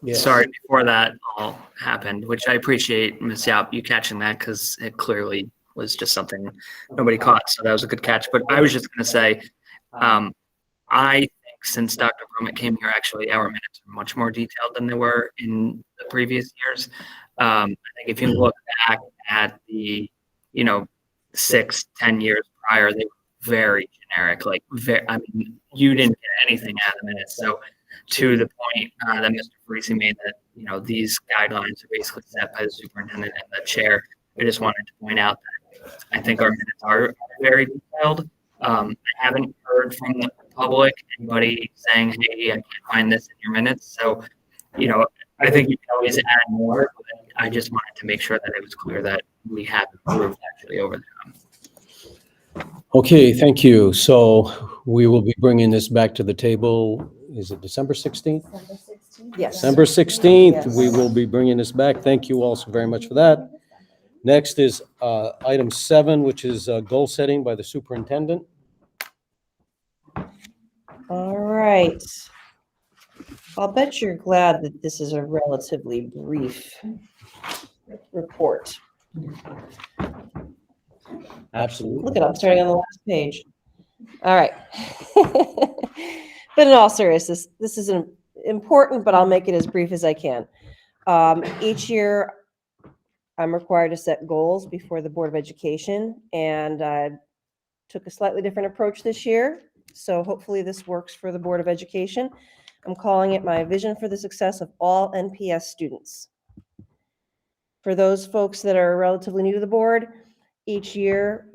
Speaker 3: Yeah.
Speaker 15: Sorry, before that all happened, which I appreciate, Ms. Yap, you catching that, because it clearly was just something nobody caught. So that was a good catch. But I was just going to say, I think since Dr. Brumett came here, actually, our minutes are much more detailed than they were in the previous years. I think if you look back at the, 6-10 years prior, they were very generic. Like, I mean, you didn't get anything out of it. So, to the point that Mr. Parisi made, that these guidelines are basically set by the superintendent and the chair. I just wanted to point out that I think our minutes are very detailed. I haven't heard from the public anybody saying, "Hey, I can't find this in your minutes." So, I think you can always add more. But I just wanted to make sure that it was clear that we have improved actually over time.
Speaker 3: Okay, thank you. So we will be bringing this back to the table. Is it December 16th?
Speaker 1: December 16th? Yes.
Speaker 3: December 16th,
Speaker 1: Yes.
Speaker 3: we will be bringing this back. Thank you all so very much for that. Next is item 7, which is goal setting by the superintendent.
Speaker 1: All right. I'll bet you're glad that this is a relatively brief report.
Speaker 3: Absolutely.
Speaker 1: Look at it, I'm starting on the last page. All right. But in all seriousness, this is important, but I'll make it as brief as I can. Each year, I'm required to set goals before the Board of Education, and I took a slightly different approach this year. So hopefully this works for the Board of Education. I'm calling it my vision for the success of all NPS students. For those folks that are relatively new to the board, each year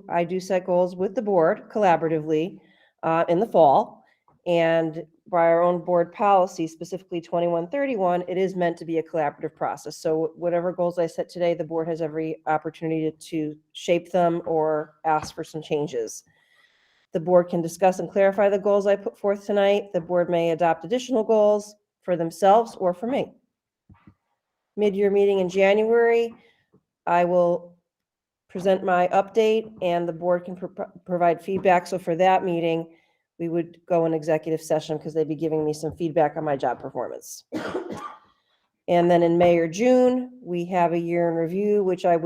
Speaker 1: I do set goals with the board collaboratively in the fall. And by our own board policy, specifically 2131, it is meant to be a collaborative process. So whatever goals I set today, the board has every opportunity to shape them or ask for some changes. The board can discuss and clarify the goals I put forth tonight. The board may adopt additional goals for themselves or for me. Mid-year meeting in January, I will present my update and the board can provide feedback. So for that meeting, we would go in executive session because they'd be giving me some feedback on my job performance. And then in May or June, we have a year in review, which I'd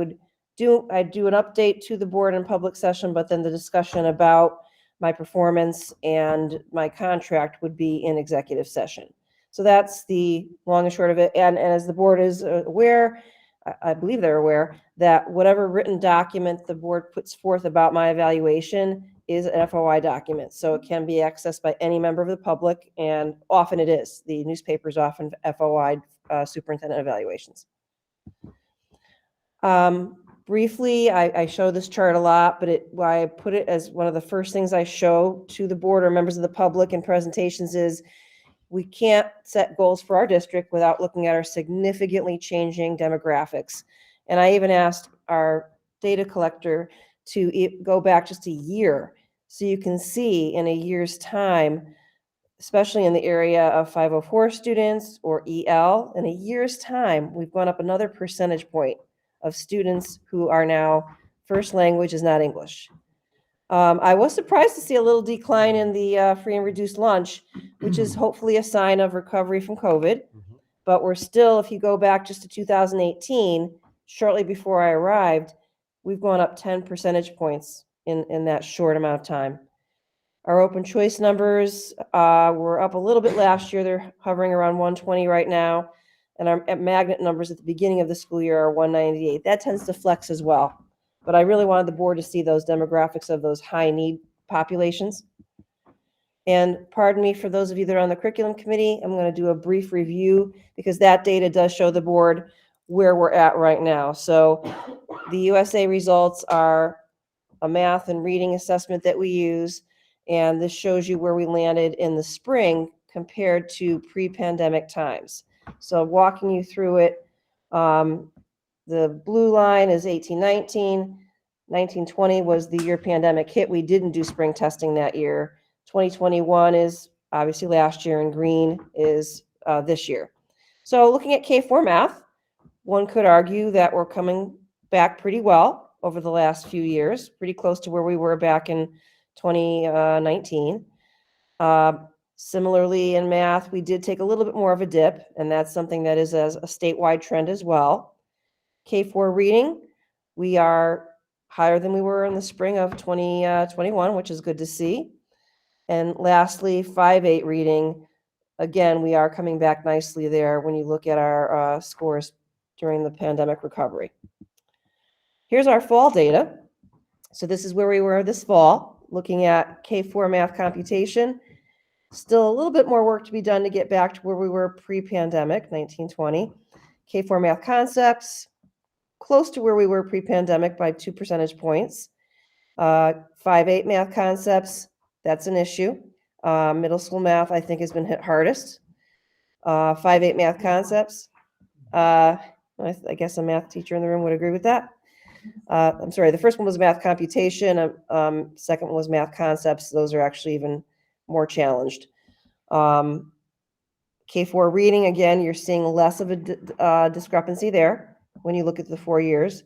Speaker 1: do an update to the board in public session, but then the discussion about my performance and my contract would be in executive session. So that's the long and short of it. And as the board is aware, I believe they're aware that whatever written document the board puts forth about my evaluation is an FOI document. So it can be accessed by any member of the public, and often it is. The newspapers often FOI superintendent evaluations. Briefly, I show this chart a lot, but why I put it as one of the first things I show to the board or members of the public in presentations is we can't set goals for our district without looking at our significantly changing demographics. And I even asked our data collector to go back just a year so you can see in a year's time, especially in the area of 504 students or EL, in a year's time, we've gone up another percentage point of students who are now first language is not English. I was surprised to see a little decline in the free and reduced lunch, which is hopefully a sign of recovery from COVID. But we're still, if you go back just to 2018, shortly before I arrived, we've gone up 10 percentage points in that short amount of time. Our open choice numbers were up a little bit last year. They're hovering around 120 right now. And our magnet numbers at the beginning of the school year are 198. That tends to flex as well. But I really wanted the board to see those demographics of those high need populations. And pardon me, for those of you that are on the curriculum committee, I'm going to do a brief review because that data does show the board where we're at right now. So the USA results are a math and reading assessment that we use. And this shows you where we landed in the spring compared to pre-pandemic times. So walking you through it, the blue line is 18-19. 19-20 was the year pandemic hit. We didn't do spring testing that year. 2021 is obviously last year, and green is this year. So looking at K4 math, one could argue that we're coming back pretty well over the last few years, pretty close to where we were back in 2019. Similarly, in math, we did take a little bit more of a dip, and that's something that is a statewide trend as well. K4 reading, we are higher than we were in the spring of 2021, which is good to see. And lastly, 5-8 reading, again, we are coming back nicely there when you look at our scores during the pandemic recovery. Here's our fall data. So this is where we were this fall, looking at K4 math computation. Still a little bit more work to be done to get back to where we were pre-pandemic, 1920. K4 math concepts, close to where we were pre-pandemic by 2 percentage points. 5-8 math concepts, that's an issue. Middle school math, I think, has been hit hardest. 5-8 math concepts. I guess a math teacher in the room would agree with that. I'm sorry, the first one was math computation. Second one was math concepts. Those are actually even more challenged. K4 reading, again, you're seeing less of a discrepancy there when you look at the 4 years.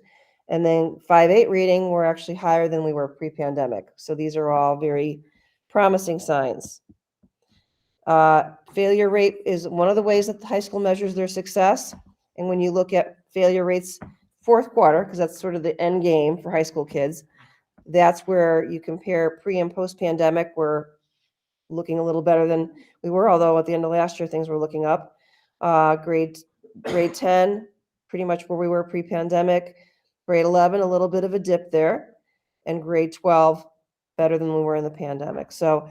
Speaker 1: And then 5-8 reading, we're actually higher than we were pre-pandemic. So these are all very promising signs. Failure rate is one of the ways that the high school measures their success. And when you look at failure rates fourth quarter, because that's sort of the end game for high school kids, that's where you compare pre and post pandemic. We're looking a little better than we were, although at the end of last year things were looking up. Grade 10, pretty much where we were pre-pandemic. Grade 11, a little bit of a dip there, and grade 12, better than we were in the pandemic. So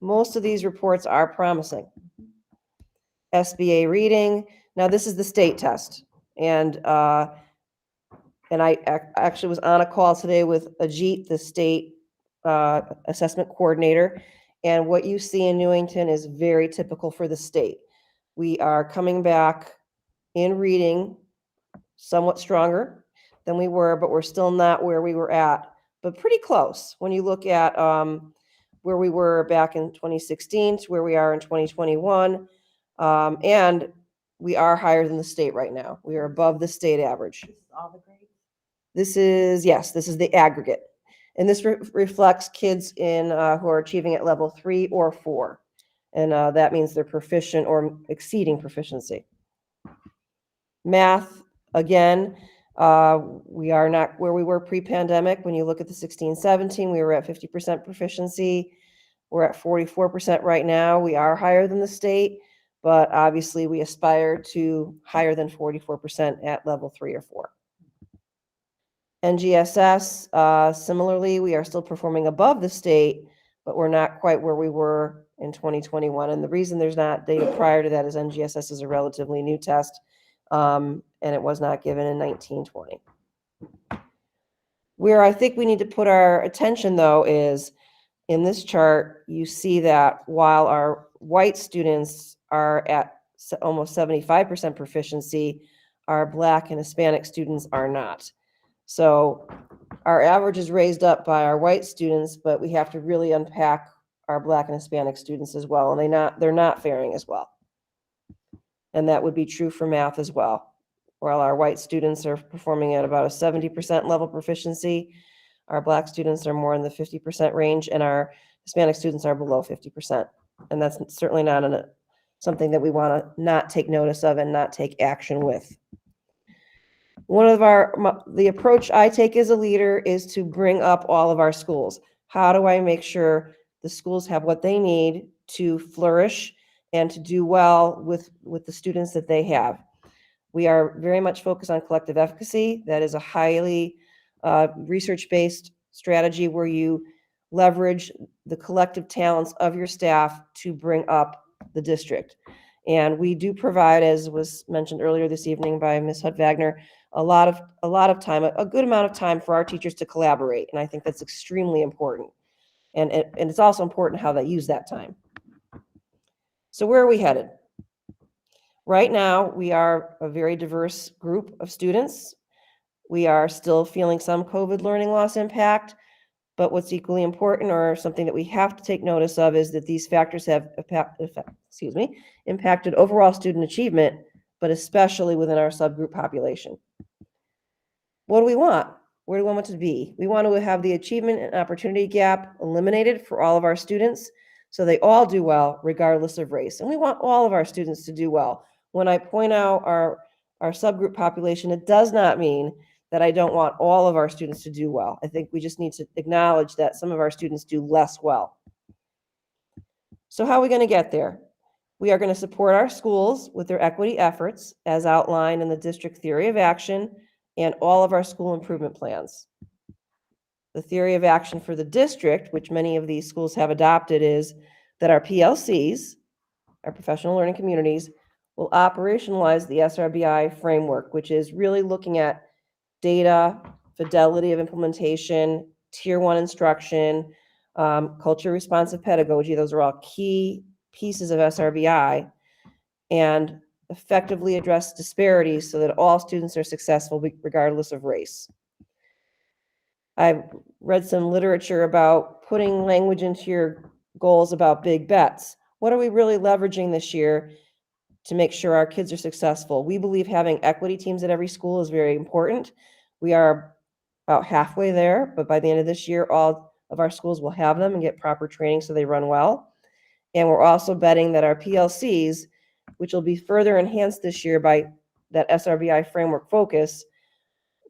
Speaker 1: most of these reports are promising. SBA reading, now this is the state test, and I actually was on a call today with Ajit, the state assessment coordinator, and what you see in Newington is very typical for the state. We are coming back in reading somewhat stronger than we were, but we're still not where we were at, but pretty close when you look at where we were back in 2016 to where we are in 2021. And we are higher than the state right now. We are above the state average. This is, yes, this is the aggregate. And this reflects kids in who are achieving at level 3 or 4. And that means they're proficient or exceeding proficiency. Math, again, we are not where we were pre-pandemic. When you look at the 16-17, we were at 50% proficiency. We're at 44% right now. We are higher than the state, but obviously we aspire to higher than 44% at level 3 or 4. NGSS, similarly, we are still performing above the state, but we're not quite where we were in 2021. And the reason there's not data prior to that is NGSS is a relatively new test, and it was not given in 1920. Where I think we need to put our attention, though, is in this chart, you see that while our white students are at almost 75% proficiency, our Black and Hispanic students are not. So our average is raised up by our white students, but we have to really unpack our Black and Hispanic students as well, and they're not faring as well. And that would be true for math as well. While our white students are performing at about a 70% level proficiency, our Black students are more in the 50% range, and our Hispanic students are below 50%. And that's certainly not something that we want to not take notice of and not take action with. One of the approach I take as a leader is to bring up all of our schools. How do I make sure the schools have what they need to flourish and to do well with the students that they have? We are very much focused on collective efficacy. That is a highly research-based strategy where you leverage the collective talents of your staff to bring up the district. And we do provide, as was mentioned earlier this evening by Ms. Hutt-Wagner, a lot of time, a good amount of time for our teachers to collaborate. And I think that's extremely important. And it's also important how they use that time. So where are we headed? Right now, we are a very diverse group of students. We are still feeling some COVID learning loss impact, but what's equally important, or something that we have to take notice of, is that these factors have impacted overall student achievement, but especially within our subgroup population. What do we want? Where do we want it to be? We want to have the achievement and opportunity gap eliminated for all of our students so they all do well regardless of race. And we want all of our students to do well. When I point out our subgroup population, it does not mean that I don't want all of our students to do well. I think we just need to acknowledge that some of our students do less well. So how are we going to get there? We are going to support our schools with their equity efforts as outlined in the district theory of action and all of our school improvement plans. The theory of action for the district, which many of these schools have adopted, is that our PLCs, our professional learning communities, will operationalize the SRBI framework, which is really looking at data, fidelity of implementation, tier 1 instruction, culture responsive pedagogy. Those are all key pieces of SRBI, and effectively address disparities so that all students are successful regardless of race. I've read some literature about putting language into your goals about big bets. What are we really leveraging this year to make sure our kids are successful? We believe having equity teams at every school is very important. We are about halfway there, but by the end of this year, all of our schools will have them and get proper training so they run well. And we're also betting that our PLCs, which will be further enhanced this year by that SRBI framework focus,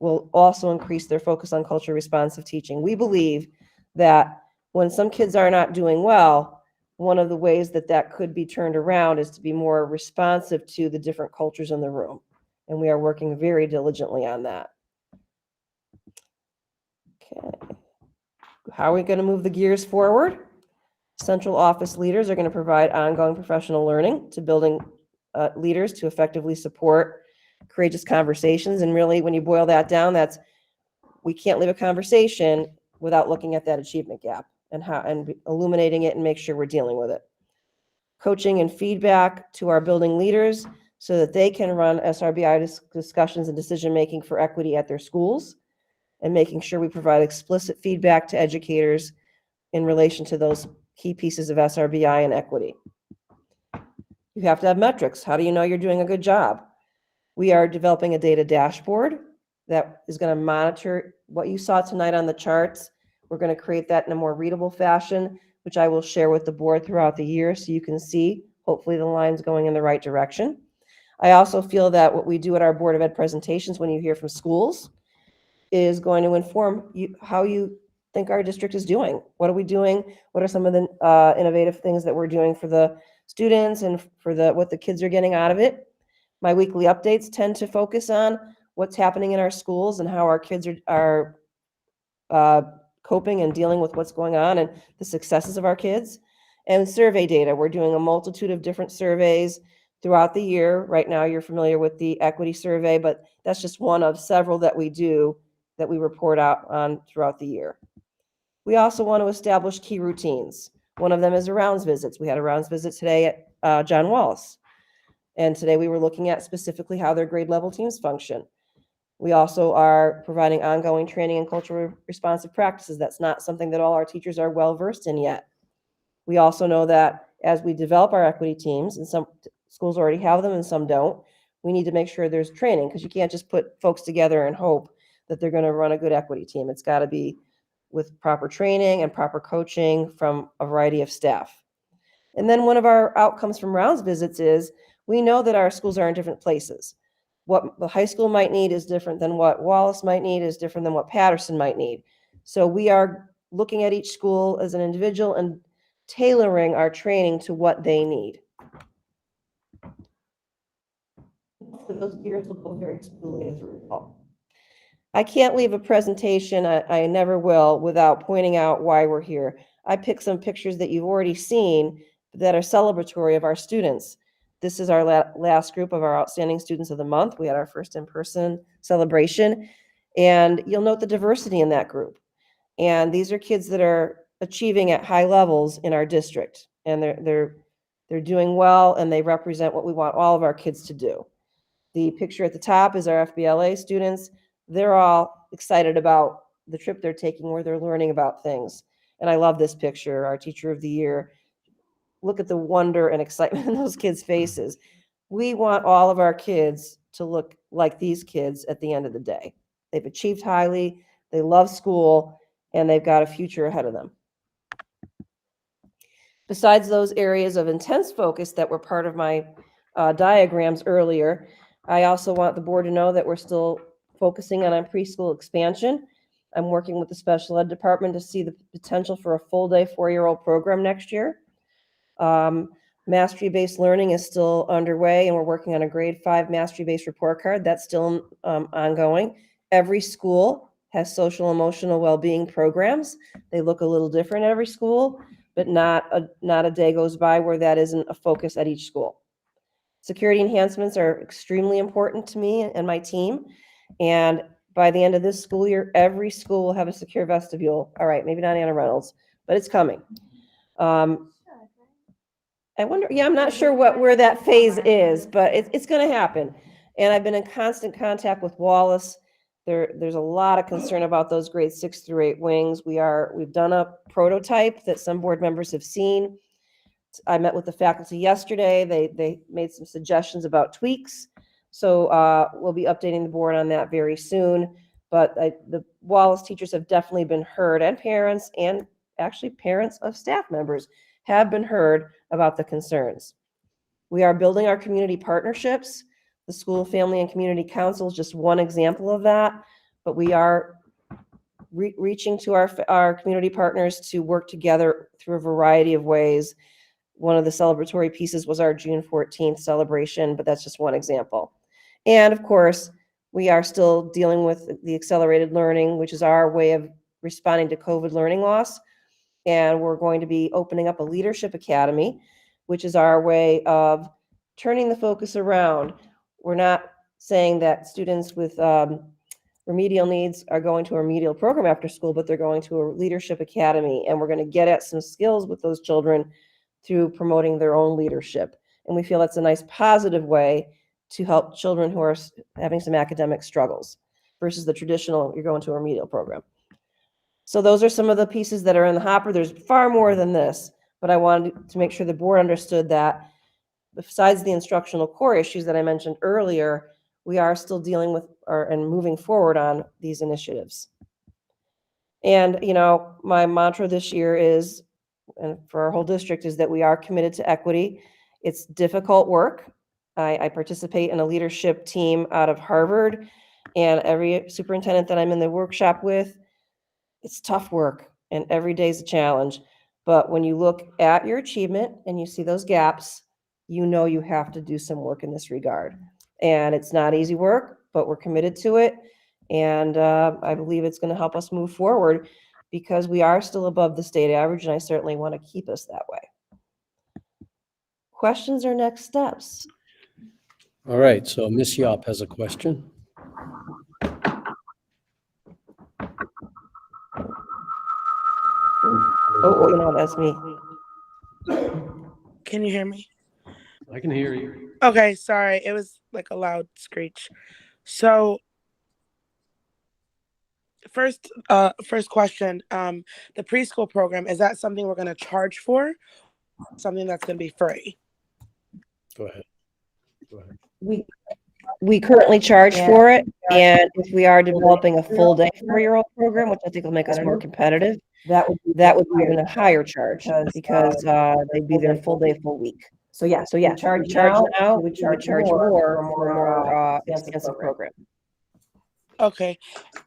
Speaker 1: will also increase their focus on culture responsive teaching. We believe that when some kids are not doing well, one of the ways that that could be turned around is to be more responsive to the different cultures in the room. And we are working very diligently on that. Okay. How are we going to move the gears forward? Central office leaders are going to provide ongoing professional learning to building leaders to effectively support courageous conversations. And really, when you boil that down, that's we can't leave a conversation without looking at that achievement gap and illuminating it and make sure we're dealing with it. Coaching and feedback to our building leaders so that they can run SRBI discussions and decision-making for equity at their schools, and making sure we provide explicit feedback to educators in relation to those key pieces of SRBI and equity. You have to have metrics. How do you know you're doing a good job? We are developing a data dashboard that is going to monitor what you saw tonight on the charts. We're going to create that in a more readable fashion, which I will share with the board throughout the year so you can see, hopefully, the lines going in the right direction. I also feel that what we do at our Board of Ed presentations when you hear from schools is going to inform you how you think our district is doing. What are we doing? What are some of the innovative things that we're doing for the students and for what the kids are getting out of it? My weekly updates tend to focus on what's happening in our schools and how our kids are coping and dealing with what's going on and the successes of our kids. And survey data. We're doing a multitude of different surveys throughout the year. Right now, you're familiar with the equity survey, but that's just one of several that we do that we report out on throughout the year. We also want to establish key routines. One of them is rounds visits. We had a rounds visit today at John Wallace. And today we were looking at specifically how their grade level teams function. We also are providing ongoing training in culturally responsive practices. That's not something that all our teachers are well versed in yet. We also know that as we develop our equity teams, and some schools already have them and some don't, we need to make sure there's training, because you can't just put folks together and hope that they're going to run a good equity team. It's got to be with proper training and proper coaching from a variety of staff. And then one of our outcomes from rounds visits is we know that our schools are in different places. What the high school might need is different than what Wallace might need, is different than what Patterson might need. So we are looking at each school as an individual and tailoring our training to what they need. Those gears will go very smoothly as a result. I can't leave a presentation, I never will, without pointing out why we're here. I picked some pictures that you've already seen that are celebratory of our students. This is our last group of our outstanding students of the month. We had our first in-person celebration, and you'll note the diversity in that group. And these are kids that are achieving at high levels in our district, and they're doing well, and they represent what we want all of our kids to do. The picture at the top is our FBLA students. They're all excited about the trip they're taking where they're learning about things. And I love this picture, our Teacher of the Year. Look at the wonder and excitement in those kids' faces. We want all of our kids to look like these kids at the end of the day. They've achieved highly, they love school, and they've got a future ahead of them. Besides those areas of intense focus that were part of my diagrams earlier, I also want the board to know that we're still focusing on preschool expansion. I'm working with the special ed department to see the potential for a full day 4-year-old program next year. Mastery-based learning is still underway, and we're working on a grade 5 mastery-based report card. That's still ongoing. Every school has social emotional well-being programs. They look a little different at every school, but not a day goes by where that isn't a focus at each school. Security enhancements are extremely important to me and my team. And by the end of this school year, every school will have a secure vestibule. All right, maybe not Anna Reynolds, but it's coming. I wonder, yeah, I'm not sure where that phase is, but it's going to happen. And I've been in constant contact with Wallace. There's a lot of concern about those grades 6 through 8 wings. We've done a prototype that some board members have seen. I met with the faculty yesterday. They made some suggestions about tweaks. So we'll be updating the board on that very soon. But the Wallace teachers have definitely been heard, and parents, and actually parents of staff members have been heard about the concerns. We are building our community partnerships. The School, Family, and Community Council is just one example of that, but we are reaching to our community partners to work together through a variety of ways. One of the celebratory pieces was our June 14th celebration, but that's just one example. And of course, we are still dealing with the accelerated learning, which is our way of responding to COVID learning loss. And we're going to be opening up a leadership academy, which is our way of turning the focus around. We're not saying that students with remedial needs are going to a remedial program after school, but they're going to a leadership academy. And we're going to get at some skills with those children through promoting their own leadership. And we feel that's a nice positive way to help children who are having some academic struggles versus the traditional, you're going to a remedial program. So those are some of the pieces that are in the hopper. There's far more than this, but I wanted to make sure the board understood that besides the instructional core issues that I mentioned earlier, we are still dealing with and moving forward on these initiatives. And, you know, my mantra this year is, and for our whole district, is that we are committed to equity. It's difficult work. I participate in a leadership team out of Harvard, and every superintendent that I'm in the workshop with, it's tough work, and every day is a challenge. But when you look at your achievement and you see those gaps, you know you have to do some work in this regard. And it's not easy work, but we're committed to it. And I believe it's going to help us move forward because we are still above the state average, and I certainly want to keep us that way. Questions or next steps?
Speaker 3: All right, so Ms. Yop has a question.
Speaker 1: Oh, no, that's me.
Speaker 13: Can you hear me?
Speaker 3: I can hear you.
Speaker 13: Okay, sorry. It was like a loud screech. So first question, the preschool program, is that something we're going to charge for? Something that's going to be free?
Speaker 3: Go ahead.
Speaker 1: We currently charge for it, and if we are developing a full day 4-year-old program, which I think will make us more competitive, that would be even a higher charge because they'd be there full day, full week. So yeah, we charge now, we would charge more for a more expensive program.
Speaker 13: Okay.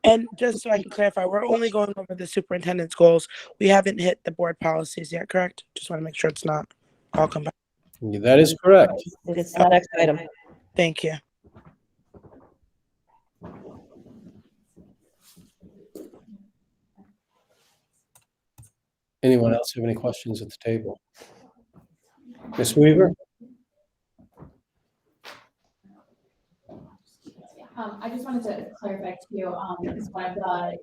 Speaker 13: And just so I can clarify, we're only going over the superintendent's goals. We haven't hit the board policies yet, correct? Just want to make sure it's not all combined.
Speaker 3: That is correct.
Speaker 1: It's the next item.
Speaker 13: Thank you.
Speaker 3: Anyone else have any questions at the table? Ms. Weaver?
Speaker 18: I just wanted to clarify too, because one of the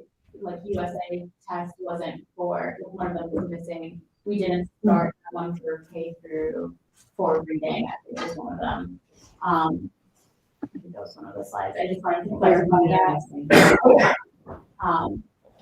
Speaker 18: USA tests wasn't for, one of them was missing. We didn't start one for K through 4 reading. I think it was one of them. I think that was one of the slides. I just wanted to clarify that.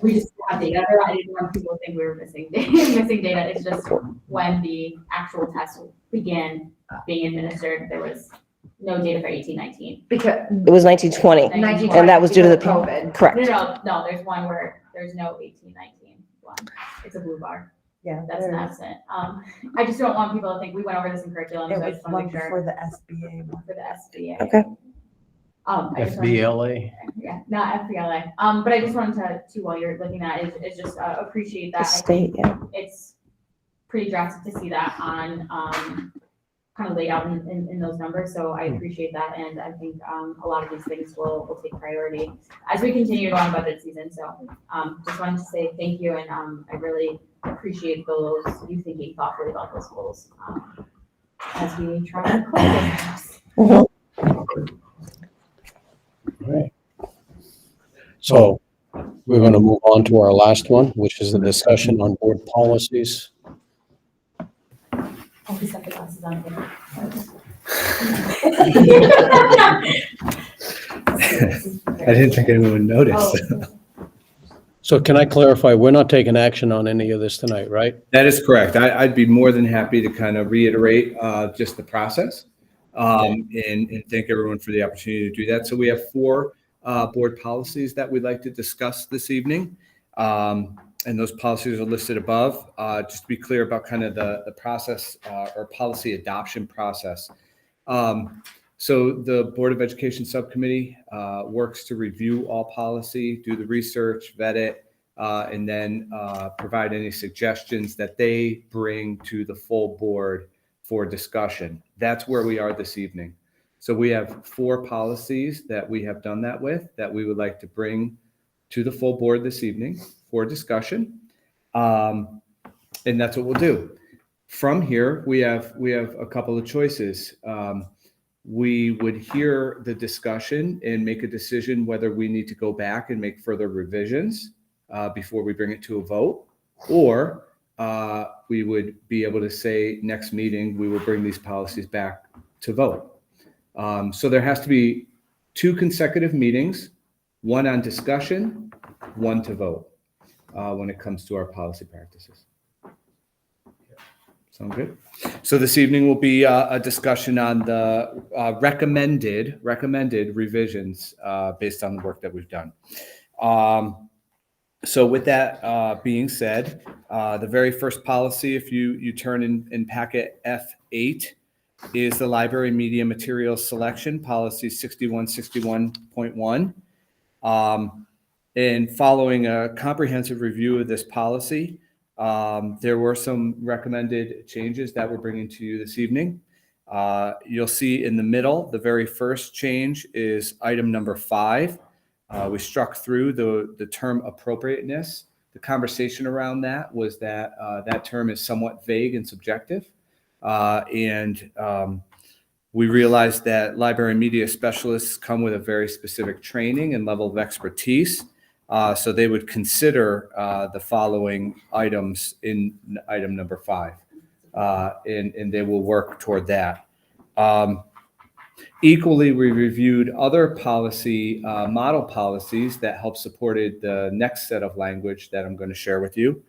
Speaker 18: We just have data there. I didn't want people to think we were missing data. It's just when the actual test began being administered, there was no data for 18-19.
Speaker 1: Because it was 1920, and that was due to the COVID. Correct.
Speaker 18: No, there's one where there's no 18-19 one. It's a blue bar.
Speaker 20: Yeah,
Speaker 18: that's an absent. I just don't want people to think we went over this in curriculum.
Speaker 20: It
Speaker 18: So I
Speaker 20: was
Speaker 18: just want to
Speaker 20: one
Speaker 18: make sure.
Speaker 20: for the SBA one.
Speaker 18: For the SBA.
Speaker 1: Okay.
Speaker 18: I just
Speaker 3: FBLA.
Speaker 18: yeah, not FBLA. But I just wanted to while you're looking at it, is just appreciate that.
Speaker 1: The state, yeah.
Speaker 18: It's pretty drastic to see that on kind of laid out in those numbers. So I appreciate that. And I think a lot of these things will take priority as we continue to go on budget season. So just wanted to say thank you. And I really appreciate you thinking thoughtfully about those goals as we try to close those.
Speaker 3: All right. So we're going to move on to our last one, which is the discussion on board policies.
Speaker 18: Oh, we set the glasses on again.
Speaker 4: I didn't think anyone would notice.
Speaker 3: So can I clarify, we're not taking action on any of this tonight, right?
Speaker 4: That is correct. I'd be more than happy to kind of reiterate just the process and thank everyone for the opportunity to do that. So we have 4 board policies that we'd like to discuss this evening. And those policies are listed above. Just to be clear about kind of the process or policy adoption process. So the Board of Education Subcommittee works to review all policy, do the research, vet it, and then provide any suggestions that they bring to the full board for discussion. That's where we are this evening. So we have 4 policies that we have done that with that we would like to bring to the full board this evening for discussion. And that's what we'll do. From here, we have a couple of choices. We would hear the discussion and make a decision whether we need to go back and make further revisions before we bring it to a vote, or we would be able to say next meeting, we will bring these policies back to vote. So there has to be 2 consecutive meetings, 1 on discussion, 1 to vote when it comes to our policy practices. Sound good? So this evening will be a discussion on the recommended revisions based on the work that we've done. So with that being said, the very first policy, if you turn in packet F8, is the library media materials selection policy 6161.1. And following a comprehensive review of this policy, there were some recommended changes that we're bringing to you this evening. You'll see in the middle, the very first change is item number 5. We struck through the term appropriateness. The conversation around that was that that term is somewhat vague and subjective. We realized that library media specialists come with a very specific training and level of expertise. So they would consider the following items in item number 5, and they will work toward that. Equally, we reviewed other policy, model policies that help supported the next set of language that I'm going to share with you,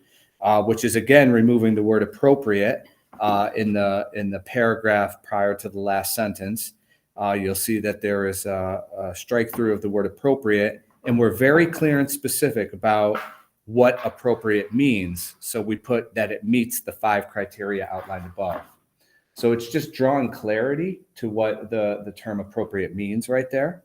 Speaker 4: which is again removing the word appropriate in the paragraph prior to the last sentence. You'll see that there is a strike through of the word appropriate, and we're very clear and specific about what appropriate means. So we put that it meets the 5 criteria outlined above. So it's just drawing clarity to what the term appropriate means right there.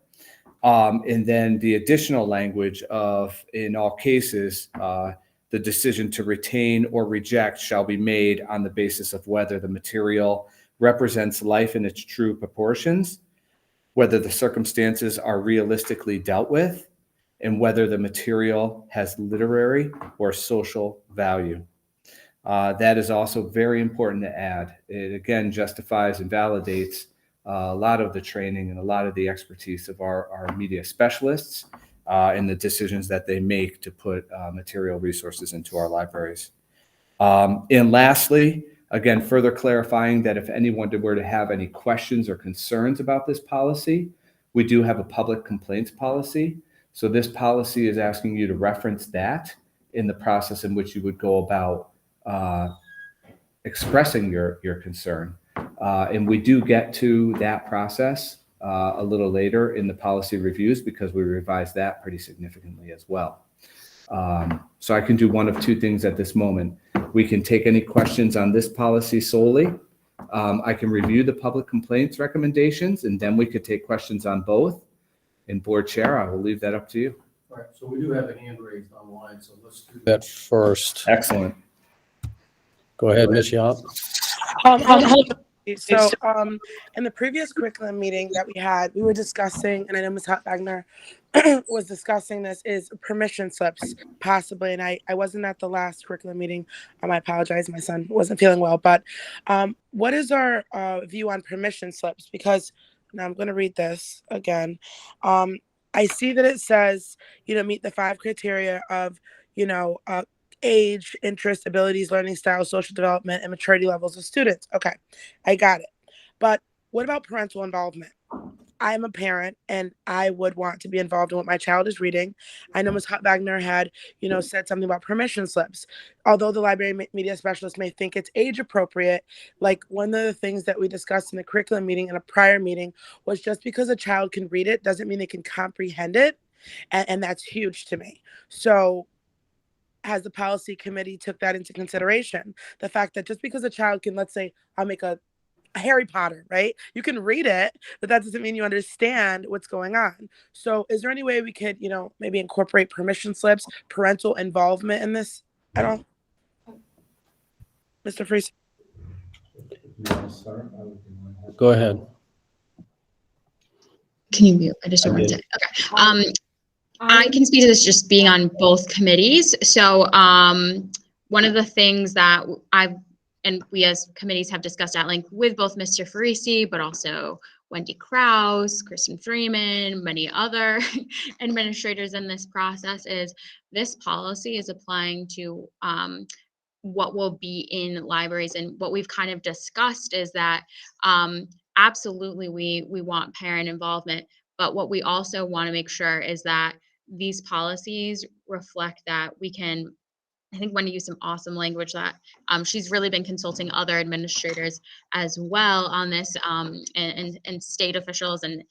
Speaker 4: And then the additional language of, in all cases, the decision to retain or reject shall be made on the basis of whether the material represents life in its true proportions, whether the circumstances are realistically dealt with, and whether the material has literary or social value. That is also very important to add. It again justifies and validates a lot of the training and a lot of the expertise of our media specialists and the decisions that they make to put material resources into our libraries. And lastly, again, further clarifying that if anyone were to have any questions or concerns about this policy, we do have a public complaints policy. So this policy is asking you to reference that in the process in which you would go about expressing your concern. And we do get to that process a little later in the policy reviews because we revised that pretty significantly as well. So I can do one of 2 things at this moment. We can take any questions on this policy solely. I can review the public complaints recommendations, and then we could take questions on both. And board chair, I will leave that up to you.
Speaker 3: All right, so we do have a hand raised online, so let's do that first.
Speaker 4: Excellent.
Speaker 3: Go ahead, Ms. Yap.
Speaker 13: So, in the previous curriculum meeting that we had, we were discussing, and I know Ms. Wagner was discussing this, is permission slips possibly. And I wasn't at the last curriculum meeting. I apologize. My son wasn't feeling well. But what is our view on permission slips? Because now I'm going to read this again. I see that it says, meet the 5 criteria of, age, interest, abilities, learning styles, social development, and maturity levels of students. Okay, I got it. But what about parental involvement? I'm a parent and I would want to be involved in what my child is reading. I know Ms. Wagner had, said something about permission slips. Although the library media specialist may think it's age appropriate, like one of the things that we discussed in the curriculum meeting in a prior meeting was just because a child can read it doesn't mean they can comprehend it. And that's huge to me. So has the policy committee took that into consideration? The fact that just because a child can, let's say, I'll make a Harry Potter, right? You can read it, but that doesn't mean you understand what's going on. So is there any way we could, maybe incorporate permission slips, parental involvement in this at all? Mr. Freese?
Speaker 3: Go ahead.
Speaker 10: Can you mute? I just don't want to. Okay. I can speak to this just being on both committees. So one of the things that we as committees have discussed at length with both Mr. Farisi, but also Wendy Krause, Kristen Freeman, many other administrators in this process, is this policy is applying to what will be in libraries. And what we've kind of discussed is that absolutely we want parent involvement, but what we also want to make sure is that these policies reflect that we can, I think Wendy used some awesome language that she's really been consulting other administrators as well on this, and state officials, and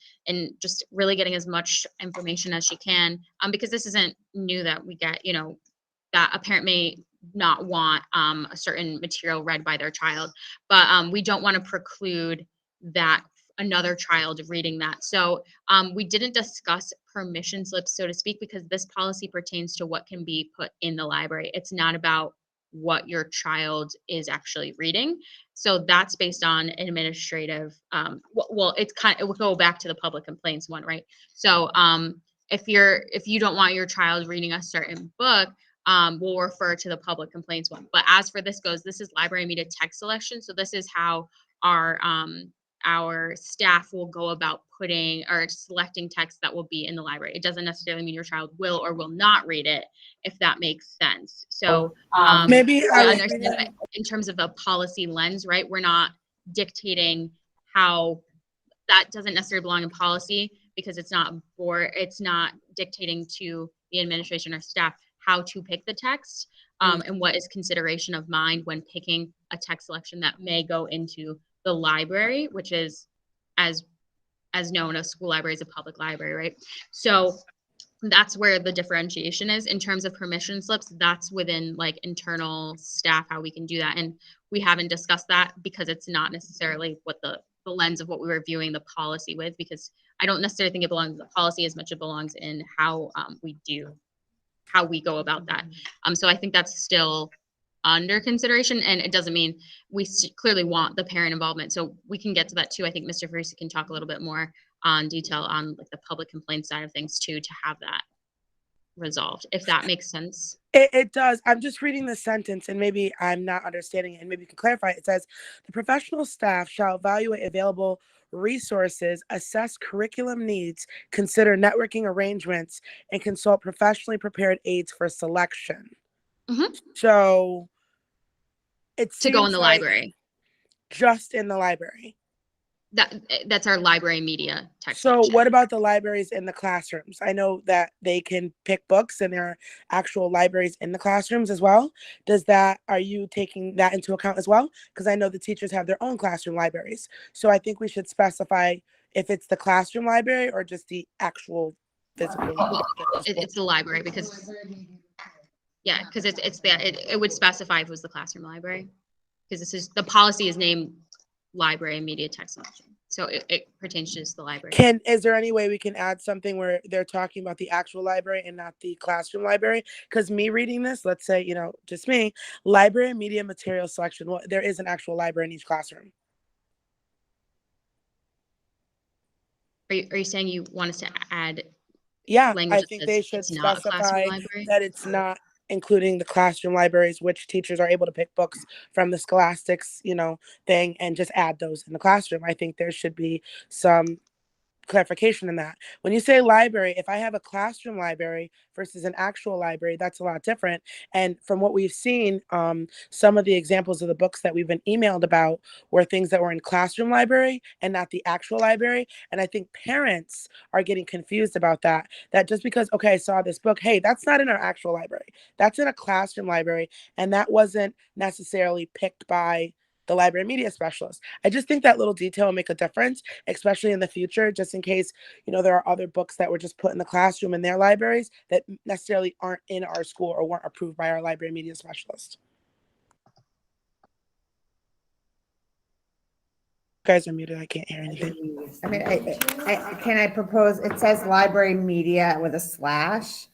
Speaker 10: just really getting as much information as she can, because this isn't new that we get, that a parent may not want a certain material read by their child, but we don't want to preclude that another child reading that. So we didn't discuss permission slips, so to speak, because this policy pertains to what can be put in the library. It's not about what your child is actually reading. So that's based on administrative, well, it will go back to the public complaints one, right? So if you don't want your child reading a certain book, we'll refer to the public complaints one. But as for this goes, this is library media text selection. So this is how our staff will go about putting or selecting text that will be in the library. It doesn't necessarily mean your child will or will not read it, if that makes sense. So
Speaker 13: maybe
Speaker 10: I understand that in terms of a policy lens, right? We're not dictating how that doesn't necessarily belong in policy, because it's not dictating to the administration or staff how to pick the text, and what is consideration of mind when picking a text selection that may go into the library, which is as known, a school library is a public library, right? So that's where the differentiation is. In terms of permission slips, that's within like internal staff, how we can do that. And we haven't discussed that because it's not necessarily what the lens of what we were viewing the policy with, because I don't necessarily think it belongs in the policy as much as it belongs in how we go about that. So I think that's still under consideration, and it doesn't mean we clearly want the parent involvement. So we can get to that too. I think Mr. Farisi can talk a little bit more on detail on like the public complaint side of things too, to have that resolved, if that makes sense.
Speaker 13: It does. I'm just reading the sentence and maybe I'm not understanding it, and maybe you can clarify. It says the professional staff shall evaluate available resources, assess curriculum needs, consider networking arrangements, and consult professionally prepared aids for selection.
Speaker 10: Mm-hmm.
Speaker 13: So it's
Speaker 10: to go in the library.
Speaker 13: Just in the library.
Speaker 10: That's our library media text.
Speaker 13: So what about the libraries in the classrooms? I know that they can pick books and there are actual libraries in the classrooms as well. Are you taking that into account as well? Because I know the teachers have their own classroom libraries. So I think we should specify if it's the classroom library or just the actual physical.
Speaker 10: Well, it's the library, because it would specify if it was the classroom library, because the policy is named library media text selection, so it pertains to just the library.
Speaker 13: Is there any way we can add something where they're talking about the actual library and not the classroom library? Because me reading this, let's say, just me, library media material selection, well, there is an actual library in each classroom.
Speaker 10: Are you saying you want us to add
Speaker 13: Yeah,
Speaker 10: language
Speaker 13: I
Speaker 10: that
Speaker 13: think
Speaker 10: says
Speaker 13: they should
Speaker 10: it's not a classroom
Speaker 13: specify
Speaker 10: library?
Speaker 13: that it's not including the classroom libraries, which teachers are able to pick books from the scholastics, thing, and just add those in the classroom. I think there should be some clarification in that. When you say library, if I have a classroom library versus an actual library, that's a lot different. And from what we've seen, some of the examples of the books that we've been emailed about were things that were in classroom library and not the actual library. And I think parents are getting confused about that. That just because, okay, I saw this book, hey, that's not in our actual library. That's in a classroom library. And that wasn't necessarily picked by the library media specialist. I just think that little detail will make a difference, especially in the future, just in case, there are other books that were just put in the classroom in their libraries that necessarily aren't in our school or weren't approved by our library media specialist. You guys are muted. I can't hear anything.
Speaker 12: I mean, can I propose, it says library media with a slash.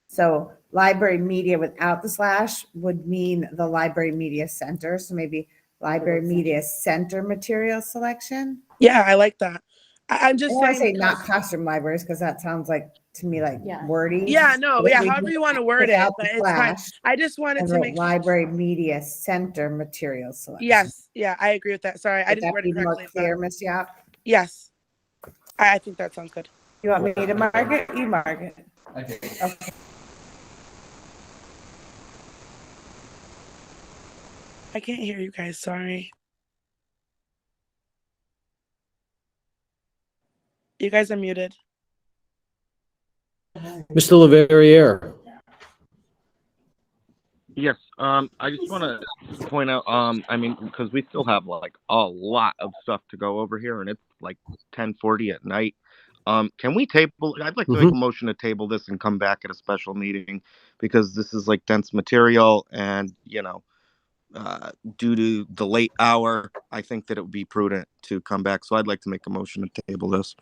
Speaker 12: So library media without the slash would mean the library media center. So maybe library media center material selection.
Speaker 13: Yeah, I like that. I'm just
Speaker 12: I
Speaker 13: saying
Speaker 12: say not classroom libraries because that sounds like to me like wordy.
Speaker 13: Yeah, no,
Speaker 12: But
Speaker 13: yeah,
Speaker 12: we
Speaker 13: however
Speaker 12: just
Speaker 13: you want to word it,
Speaker 12: without
Speaker 13: but
Speaker 12: the
Speaker 13: it's fine.
Speaker 12: slash
Speaker 13: I just wanted
Speaker 12: and
Speaker 13: to
Speaker 12: wrote
Speaker 13: make
Speaker 12: library media center material selection.
Speaker 13: Yes, yeah, I agree with that. Sorry, I
Speaker 12: Would
Speaker 13: didn't
Speaker 12: that
Speaker 13: word
Speaker 12: be
Speaker 13: it
Speaker 12: more
Speaker 13: correctly.
Speaker 12: clear, Ms. Yap?
Speaker 13: Yes, I think that sounds good.
Speaker 12: You want me to mark it? You mark it.
Speaker 2: Okay.
Speaker 12: Okay.
Speaker 13: I can't hear you guys. Sorry. You guys are muted.
Speaker 3: Mr. Leverrier.
Speaker 16: Yes, I just want to point out, I mean, because we still have like a lot of stuff to go over here, and it's like 10:40 at night. Can we table? I'd like to make a motion to table this and come back at a special meeting because this is like dense material, and due to the late hour, I think that it would be prudent to come back. So I'd like to make a motion to table this.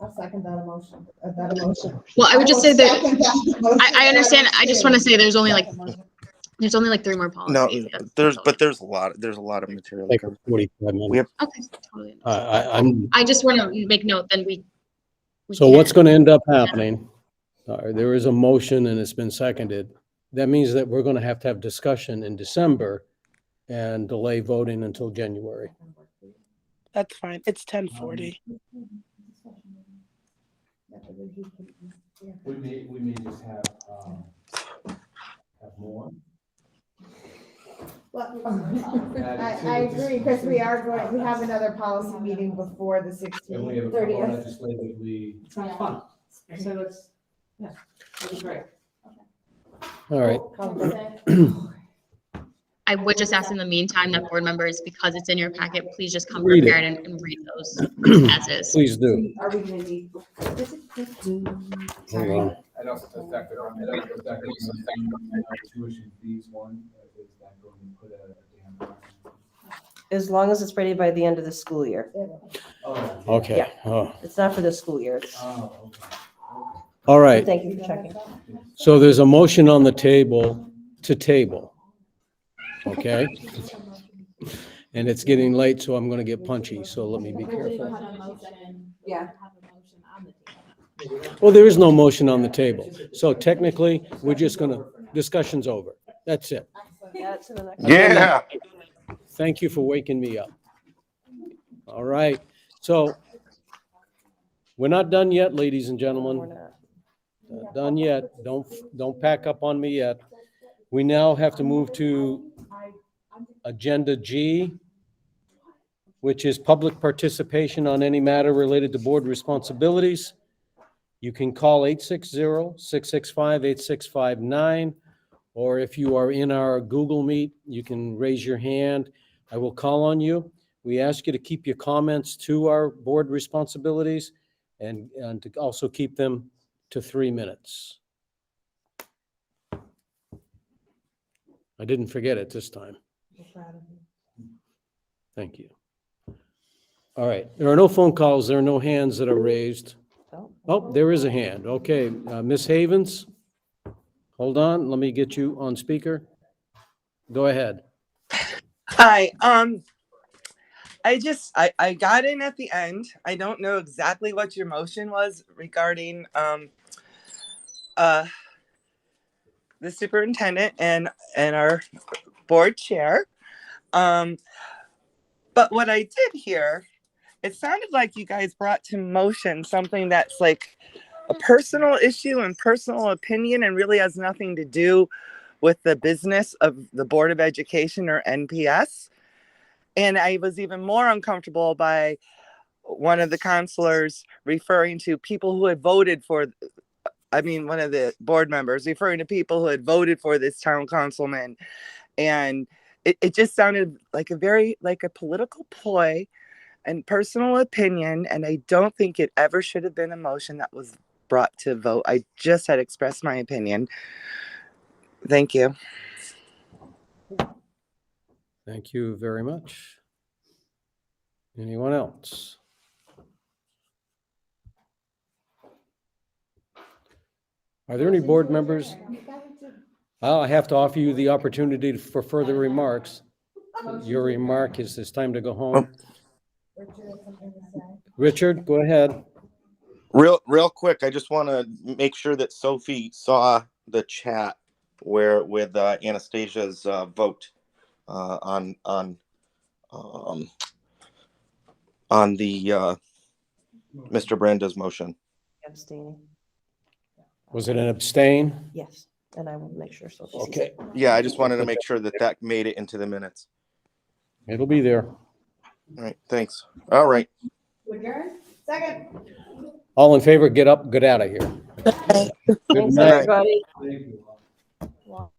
Speaker 12: I'll second that emotion.
Speaker 10: Well, I would just say that I understand. I just want to say there's only like 3 more
Speaker 16: No,
Speaker 10: policies.
Speaker 16: there's a lot of material.
Speaker 3: Like 45 minutes.
Speaker 16: We have,
Speaker 10: Okay, totally.
Speaker 3: I'm.
Speaker 10: I just want to make note that we
Speaker 3: So what's going to end up happening? There is a motion and it's been seconded. That means that we're going to have discussion in December and delay voting until January.
Speaker 13: That's fine. It's 10:40.
Speaker 2: We may just have more.
Speaker 12: Well, I agree, because we have another policy meeting before the 16th.
Speaker 2: And we have a couple legislatively.
Speaker 8: It's not fun. So it's, yeah, that'd be great.
Speaker 3: All right.
Speaker 10: I would just ask in the meantime that board members, because it's in your packet, please just come
Speaker 3: Read it.
Speaker 10: prepared and read those as is.
Speaker 3: Please do.
Speaker 20: Are we gonna need?
Speaker 3: Hold on.
Speaker 2: And also affect tuition fees one, is that going to put a damper on?
Speaker 1: As long as it's ready by the end of the school year.
Speaker 3: Okay.
Speaker 1: Yeah.
Speaker 3: Oh.
Speaker 1: It's not for this school year. It's-
Speaker 3: All right.
Speaker 1: Thank you for checking.
Speaker 3: So there's a motion on the table to table. Okay? And it's getting late, so I'm going to get punchy, so let me be careful.
Speaker 20: Yeah.
Speaker 3: Well, there is no motion on the table. So technically, we're just going to, discussion's over. That's it.
Speaker 1: Yeah, to the next.
Speaker 16: Yeah.
Speaker 3: Thank you for waking me up. All right. So we're not done yet, ladies and gentlemen. Not done yet. Don't pack up on me yet. We now have to move to Agenda G, which is public participation on any matter related to board responsibilities. You can call 860-665-8659, or if you are in our Google Meet, you can raise your hand. I will call on you. We ask you to keep your comments to our board responsibilities and to also keep them to 3 minutes. I didn't forget it this time. Thank you. All right, there are no phone calls, there are no hands that are raised. Oh, there is a hand. Okay, Ms. Havens, hold on, let me get you on speaker. Go ahead.
Speaker 13: Hi,
Speaker 21: I got in at the end. I don't know exactly what your motion was regarding the superintendent and our board chair. But what I did hear, it sounded like you guys brought to motion something that's like a personal issue and personal opinion and really has nothing to do with the business of the Board of Education or NPS. And I was even more uncomfortable by one of the counselors referring to people who had voted for, one of the board members referring to people who had voted for this town councilman. And it just sounded like a political ploy and personal opinion. And I don't think it ever should have been a motion that was brought to vote. I just had expressed my opinion. Thank you.
Speaker 3: Thank you very much. Anyone else? Are there any board members? I have to offer you the opportunity for further remarks. Your remark is it's time to go home. Richard, go ahead.
Speaker 16: Real quick, I just want to make sure that Sophie saw the chat with Anastasia's vote on the Mr. Branda's motion.
Speaker 1: Abstaining.
Speaker 3: Was it an abstain?
Speaker 1: Yes, and I will make sure so.
Speaker 3: Okay.
Speaker 16: Yeah, I just wanted to make sure that made it into the minutes.
Speaker 3: It'll be there.
Speaker 16: All right, thanks. All right.
Speaker 19: Adjourn? Second.
Speaker 3: All in favor, get up, get out of here. Good
Speaker 1: Thanks,
Speaker 3: night.
Speaker 1: everybody.
Speaker 3: Thank you.